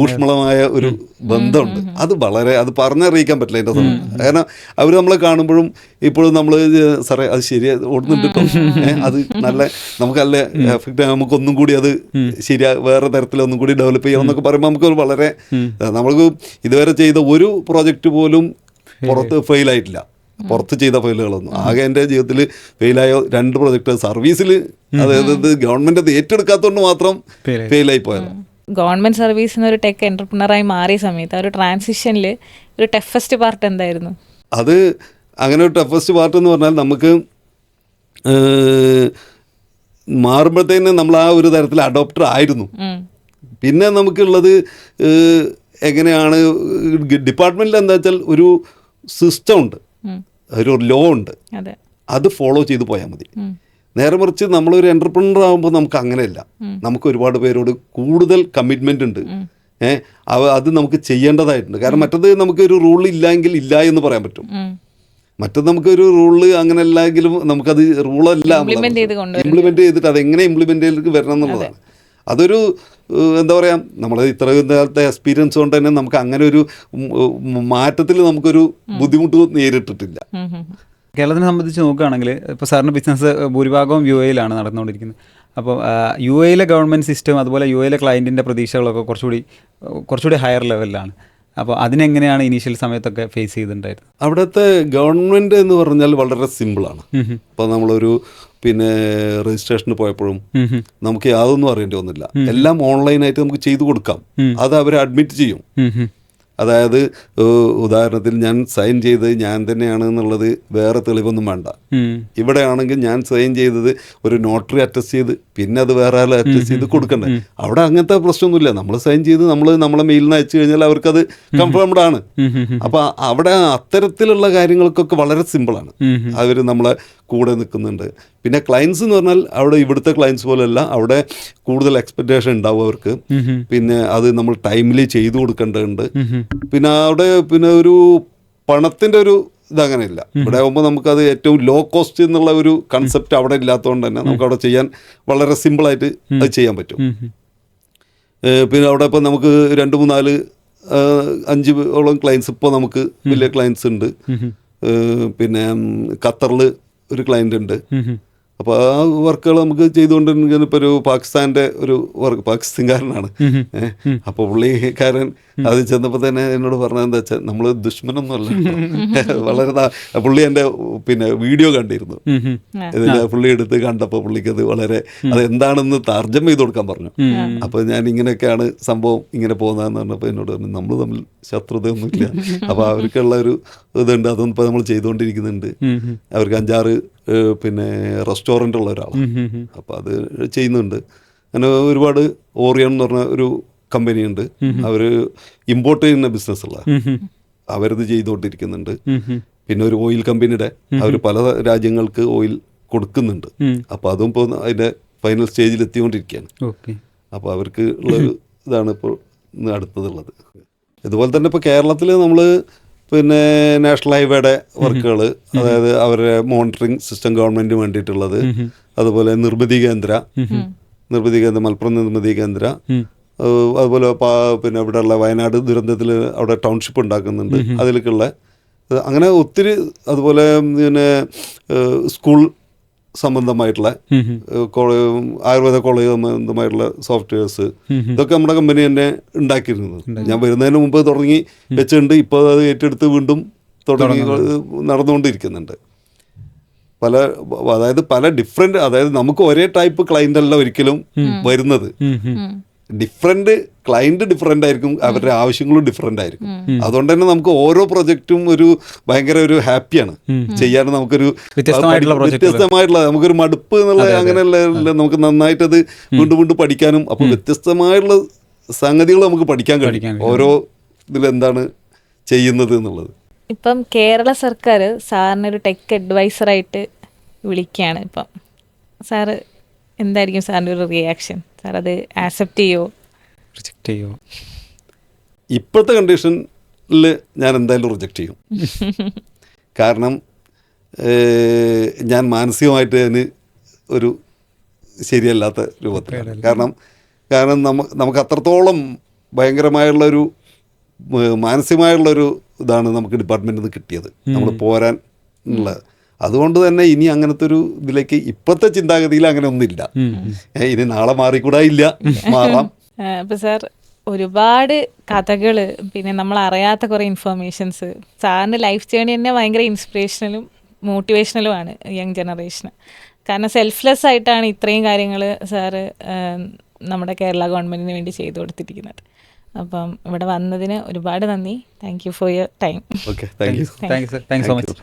ഊഷ്മളമായ ഒരു ബന്ധമുണ്ട്. അത് പറഞ്ഞറിയിക്കാൻ പറ്റില്ല അതിൻ്റെ സമയം. കാരണം അവർ നമ്മളെ കാണുമ്പോഴും ഇപ്പോഴും നമ്മൾ സാറേ അത് ശരിയാ ഓടുന്നുണ്ട് കേട്ടോ, അത് നമുക്ക് നല്ല എഫക്റ്റ്, നമുക്കൊന്നും കൂടി അത് വേറെ തരത്തിലൊന്നും കൂടി ഡെവലപ്പ് ചെയ്യണം എന്നൊക്കെ പറയുമ്പോൾ നമുക്ക് വളരെ നമ്മൾക്ക് ഇതുവരെ ചെയ്ത ഒരു പ്രോജക്റ്റ് പോലും പുറത്ത് ഫെയിലായിട്ടില്ല. പുറത്ത് ചെയ്ത ഫെയിലുകളൊന്നും ആകെ എൻ്റെ ജീവിതത്തിൽ ഫെയിലായ 2 പ്രോജക്റ്റ് സർവീസിൽ, അതായത് ഗവൺമെൻറ് അത് ഏറ്റെടുക്കാത്തതുകൊണ്ട് മാത്രം ഫെയിലായി പോയത്. ഗവൺമെന്റ് സർവീസിൽ നിന്ന് ഒരു ടെക് എന്റർപ്രണറായി മാറിയ സമയത്ത് ആ ഒരു ട്രാൻസിഷനിൽ ഒരു ടഫസ്റ്റ് പാർട്ട് എന്തായിരുന്നു? അത് അങ്ങനെ ഒരു ടഫസ്റ്റ് പാർട്ട് എന്ന് പറഞ്ഞാൽ നമുക്ക് മാറുമ്പോഴത്തേന് നമ്മൾ ആ ഒരു തരത്തിൽ അഡോപ്റ്റർ ആയിരുന്നു. പിന്നെ നമുക്കുള്ളത് എങ്ങനെയാണ് ഡിപ്പാർട്ട്മെൻറ്റിൽ എന്താ വെച്ചാൽ ഒരു സിസ്റ്റം ഉണ്ട്, ഒരു ലോ ഉണ്ട്, അത് ഫോളോ ചെയ്ത് പോയാൽ മതി. നേരെ മറിച്ച് നമ്മളൊരു എന്റർപ്രണർ ആകുമ്പോൾ നമുക്ക് അങ്ങനെയല്ല. നമുക്ക് ഒരുപാട് പേരോട് കൂടുതൽ കമ്മിറ്റ്മെൻ്റ് ഉണ്ട്. അത് നമുക്ക് ചെയ്യേണ്ടതായിട്ടുണ്ട്. കാരണം മറ്റത് നമുക്കൊരു റൂൾ ഇല്ലെങ്കിൽ ഇല്ല എന്ന് പറയാൻ പറ്റും. മറ്റത് നമുക്കൊരു റൂള് അങ്ങനെ അല്ലെങ്കിലും നമുക്കത് റൂളല്ല Implement ചെയ്ത് കൊണ്ടുവരും. ഇംപ്ലിമെന്റ് ചെയ്തിട്ട് അതെങ്ങനെ ഇംപ്ലിമെന്റ് ചെയ്ത് വരണം എന്നുള്ളതാണ്. അതൊരു എന്താ പറയുക, നമ്മൾ ഇത്രയും കാലത്തെ എക്സ്പീരിയൻസ് കൊണ്ട് തന്നെ നമുക്ക് അങ്ങനെ ഒരു മാറ്റത്തിൽ നമുക്കൊരു ബുദ്ധിമുട്ട് നേരിട്ടിട്ടില്ല. കേരളത്തിനെ സംബന്ധിച്ച് നോക്കുകയാണെങ്കിൽ ഇപ്പോൾ സാറിൻ്റെ ബിസിനസ് ഭൂരിഭാഗവും യു എയിലാണ് നടന്നുകൊണ്ടിരിക്കുന്നത്. അപ്പോൾ യു എയിലെ ഗവൺമെൻറ് സിസ്റ്റം അതുപോലെ യു എയിലെ ക്ലയൻറ്റിൻ്റെ പ്രതീക്ഷകളൊക്കെ കുറച്ചുകൂടി ഹയർ ലെവലിലാണ്. അപ്പോൾ അതിനെങ്ങനെയാണ് ഇനീഷ്യൽ സമയത്തൊക്കെ ഫേസ് ചെയ്തിട്ടുണ്ടായിരുന്നത്? അവിടുത്തെ ഗവൺമെൻറ് എന്ന് പറഞ്ഞാൽ വളരെ സിമ്പിളാണ്. ഇപ്പോൾ നമ്മളൊരു രജിസ്ട്രേഷന് പോയപ്പോഴും നമുക്ക് യാതൊന്നും അറിയേണ്ടി വന്നില്ല. എല്ലാം ഓൺലൈനായിട്ട് നമുക്ക് ചെയ്തു കൊടുക്കാം. അത് അവർ അഡ്മിറ്റ് ചെയ്യും. അതായത് ഉദാഹരണത്തിൽ ഞാൻ സൈൻ ചെയ്തത് ഞാൻ തന്നെയാണ് എന്നുള്ളത് വേറെ തെളിവൊന്നും വേണ്ട. ഇവിടെ ആണെങ്കിൽ ഞാൻ സൈൻ ചെയ്തത് ഒരു നോട്ടറി അറ്റസ്റ്റ് ചെയ്ത് പിന്നെ അത് വേറെ ആൾ അറ്റസ്റ്റ് ചെയ്ത് കൊടുക്കണ്ടേ. അവിടെ അങ്ങനത്തെ പ്രശ്നമൊന്നുമില്ല. നമ്മൾ സൈൻ ചെയ്ത് നമ്മളെ മെയിലിൽ നിന്ന് അയച്ചു കഴിഞ്ഞാൽ അവർക്കത് കൺഫേംഡ് ആണ്. അപ്പോൾ അവിടെ അത്തരത്തിലുള്ള കാര്യങ്ങൾക്കൊക്കെ വളരെ സിമ്പിളാണ്. അവർ നമ്മളെ കൂടെ നിൽക്കുന്നുണ്ട്. പിന്നെ ക്ലയൻസ് എന്ന് പറഞ്ഞാൽ അവിടെ ഇവിടുത്തെ ക്ലയൻസ് പോലെയല്ല, അവിടെ കൂടുതൽ എക്സ്പെക്റ്റേഷൻ ഉണ്ടാവും അവർക്ക്. പിന്നെ അത് നമ്മൾ ടൈമിൽ ചെയ്തു കൊടുക്കേണ്ടതുണ്ട്. പിന്നെ അവിടെ ഒരു പണത്തിൻ്റെ ഒരു ഇതങ്ങനെയില്ല. ഇവിടെ ആകുമ്പോൾ നമുക്കത് ഏറ്റവും ലോ കോസ്റ്റ് എന്നുള്ള ഒരു കൺസെപ്റ്റ് അവിടെ ഇല്ലാത്തതുകൊണ്ട് തന്നെ നമുക്ക് അവിടെ ചെയ്യാൻ വളരെ സിമ്പിളായിട്ട് അത് ചെയ്യാൻ പറ്റും. പിന്നെ അവിടെ ഇപ്പോൾ നമുക്ക് 2, 3, 4, 5 ക്ലയൻസ് ഇപ്പോൾ നമുക്ക് വലിയ ക്ലയൻസ് ഉണ്ട്. പിന്നെ ഖത്തറിൽ ഒരു ക്ലയൻ്റ് ഉണ്ട്. അപ്പോൾ ആ വർക്കുകൾ നമുക്ക് ചെയ്തുകൊണ്ടിരിക്കുന്ന ഇപ്പോൾ ഒരു പാകിസ്ഥാൻ്റെ ഒരു വർക്ക്, പാകിസ്ഥാൻകാരനാണ്. അപ്പോൾ പുള്ളിക്കാരൻ അത് ചെന്നപ്പോൾ തന്നെ എന്നോട് പറഞ്ഞത് എന്താ വെച്ചാൽ നമ്മൾ ദുഷ്മനൊന്നുമല്ല. വളരെ പുള്ളി എൻ്റെ വീഡിയോ കണ്ടിരുന്നു. ഇതിൽ പുള്ളി എടുത്ത് കണ്ടപ്പോൾ പുള്ളിക്കത് വളരെ അതെന്താണെന്ന് തർജ്ജമ ചെയ്ത് കൊടുക്കാൻ പറഞ്ഞു. അപ്പോൾ ഞാൻ ഇങ്ങനെയൊക്കെയാണ് സംഭവം ഇങ്ങനെ പോകുന്നതെന്ന് പറഞ്ഞപ്പോൾ എന്നോട് പറഞ്ഞു നമ്മൾ തമ്മിൽ ശത്രുതയൊന്നുമില്ല. അപ്പോൾ അവർക്കുള്ള ഒരു ഇതുണ്ട്, അതൊന്നും ഇപ്പോൾ നമ്മൾ ചെയ്തുകൊണ്ടിരിക്കുന്നുണ്ട്. അവർക്ക് 5-6 റെസ്റ്റോറൻ്റ് ഉള്ള ഒരാളാണ്. അപ്പോൾ അത് ചെയ്യുന്നുണ്ട്. അങ്ങനെ ഒരുപാട് ഓറിയൻ എന്ന് പറഞ്ഞ ഒരു കമ്പനിയുണ്ട്. അവർ ഇമ്പോർട്ട് ചെയ്യുന്ന ബിസിനസ്സുള്ള അവരത് ചെയ്തുകൊണ്ടിരിക്കുന്നുണ്ട്. പിന്നെ ഒരു ഓയിൽ കമ്പനിയുടെ അവർ പല രാജ്യങ്ങൾക്ക് ഓയിൽ കൊടുക്കുന്നുണ്ട്. അപ്പോൾ അതും ഇപ്പോൾ അതിൻ്റെ ഫൈനൽ സ്റ്റേജിൽ എത്തിക്കൊണ്ടിരിക്കുകയാണ്. അപ്പോൾ അവർക്ക് ഉള്ളൊരു ഇതാണ് ഇപ്പോൾ അടുത്തതുള്ളത്. ഇതുപോലെ തന്നെ ഇപ്പോൾ കേരളത്തിൽ നമ്മൾ നാഷണൽ ഹൈവേയുടെ വർക്കുകൾ, അതായത് അവരുടെ മോണിറ്ററിങ് സിസ്റ്റം ഗവൺമെൻറ്റിന് വേണ്ടിയിട്ടുള്ളത്, അതുപോലെ നിർമ്മിതി കേന്ദ്ര മലപ്പുറം നിർമ്മിതി കേന്ദ്ര, അതുപോലെ ഇവിടെയുള്ള വയനാട് ദുരന്തത്തിൽ അവിടെ ടൗൺഷിപ്പ് ഉണ്ടാക്കുന്നുണ്ട്. അതിലേക്കുള്ള അങ്ങനെ ഒത്തിരി, അതുപോലെ സ്കൂൾ സംബന്ധമായിട്ടുള്ള ആയുർവേദ കോളേജ് സംബന്ധമായിട്ടുള്ള സോഫ്റ്റ്വെയർസ്, ഇതൊക്കെ നമ്മുടെ കമ്പനി തന്നെ ഉണ്ടാക്കിയിരുന്നത്. ഞാൻ വരുന്നതിന് മുമ്പ് തുടങ്ങി വെച്ചിട്ടുണ്ട്. ഇപ്പോൾ അത് ഏറ്റെടുത്ത് വീണ്ടും നടന്നുകൊണ്ടിരിക്കുന്നുണ്ട്. അതായത് പല ഡിഫറെൻ്റ്, അതായത് നമുക്ക് ഒരേ ടൈപ്പ് ക്ലയൻ്റ് അല്ല ഒരിക്കലും വരുന്നത്. ക്ലയൻറ്റ് ഡിഫറെൻ്റ് ആയിരിക്കും, അവരുടെ ആവശ്യങ്ങളും ഡിഫറെൻ്റ് ആയിരിക്കും. അതുകൊണ്ട് തന്നെ നമുക്ക് ഓരോ പ്രൊജക്റ്റും ഭയങ്കര ഒരു ഹാപ്പിയാണ് ചെയ്യാൻ. നമുക്കൊരു വ്യത്യസ്തമായിട്ടുള്ള നമുക്കൊരു മടുപ്പ് എന്നുള്ള അങ്ങനെയല്ല, നമുക്ക് നന്നായിട്ടത് വീണ്ടും പഠിക്കാനും, അപ്പോൾ വ്യത്യസ്തമായിട്ടുള്ള സംഗതികൾ നമുക്ക് പഠിക്കാൻ കഴിയും ഓരോ ഇതിലെന്താണ് ചെയ്യുന്നത് എന്നുള്ളത്. ഇപ്പം കേരള സർക്കാർ സാറിനൊരു ടെക് അഡ്വൈസറായിട്ട് വിളിക്കുകയാണ്. ഇപ്പം സാറ് എന്തായിരിക്കും സാറിൻ്റെ ഒരു റിയാക്ഷൻ? സാർ അത് ആക്സെപ്റ്റ് ചെയ്യുമോ, റിജക്റ്റ് ചെയ്യുമോ? ഇപ്പോഴത്തെ കണ്ടീഷനിൽ ഞാൻ എന്തായാലും റിജക്റ്റ് ചെയ്യും. കാരണം ഞാൻ മാനസികമായിട്ട് അതിന് ഒരു ശരിയല്ലാത്ത രൂപത്തിലാണ്. കാരണം നമുക്ക് അത്രത്തോളം ഭയങ്കരമായുള്ളൊരു മാനസികമായുള്ളൊരു ഇതാണ് നമുക്ക് ഡിപ്പാർട്ട്മെൻറ്റിൽ നിന്ന് കിട്ടിയത്, നമ്മൾ പോരാൻ ഉള്ളത്. അതുകൊണ്ട് തന്നെ ഇനി അങ്ങനത്തെ ഒരു ഇതിലേക്ക് ഇപ്പോഴത്തെ ചിന്താഗതിയിൽ അങ്ങനെ ഒന്നുമില്ല. ഇനി നാളെ മാറിക്കൂടായില്ല, മാറാം. ഇപ്പം സാർ ഒരുപാട് കഥകൾ, പിന്നെ നമ്മൾ അറിയാത്ത കുറേ ഇൻഫർമേഷൻസ്, സാറിൻ്റെ ലൈഫ് ജേണി തന്നെ ഭയങ്കര ഇൻസ്പിറേഷണലും മോട്ടിവേഷണലുമാണ് യങ് ജനറേഷന്. കാരണം സെൽഫ്ലെസ് ആയിട്ടാണ് ഇത്രയും കാര്യങ്ങൾ സാറ് നമ്മുടെ കേരള ഗവൺമെൻറ്റിന് വേണ്ടി ചെയ്തു കൊടുത്തിരിക്കുന്നത്. അപ്പം ഇവിടെ വന്നതിന് ഒരുപാട് നന്ദി. Thank you for your time. Okay, thank you. Thank you so much.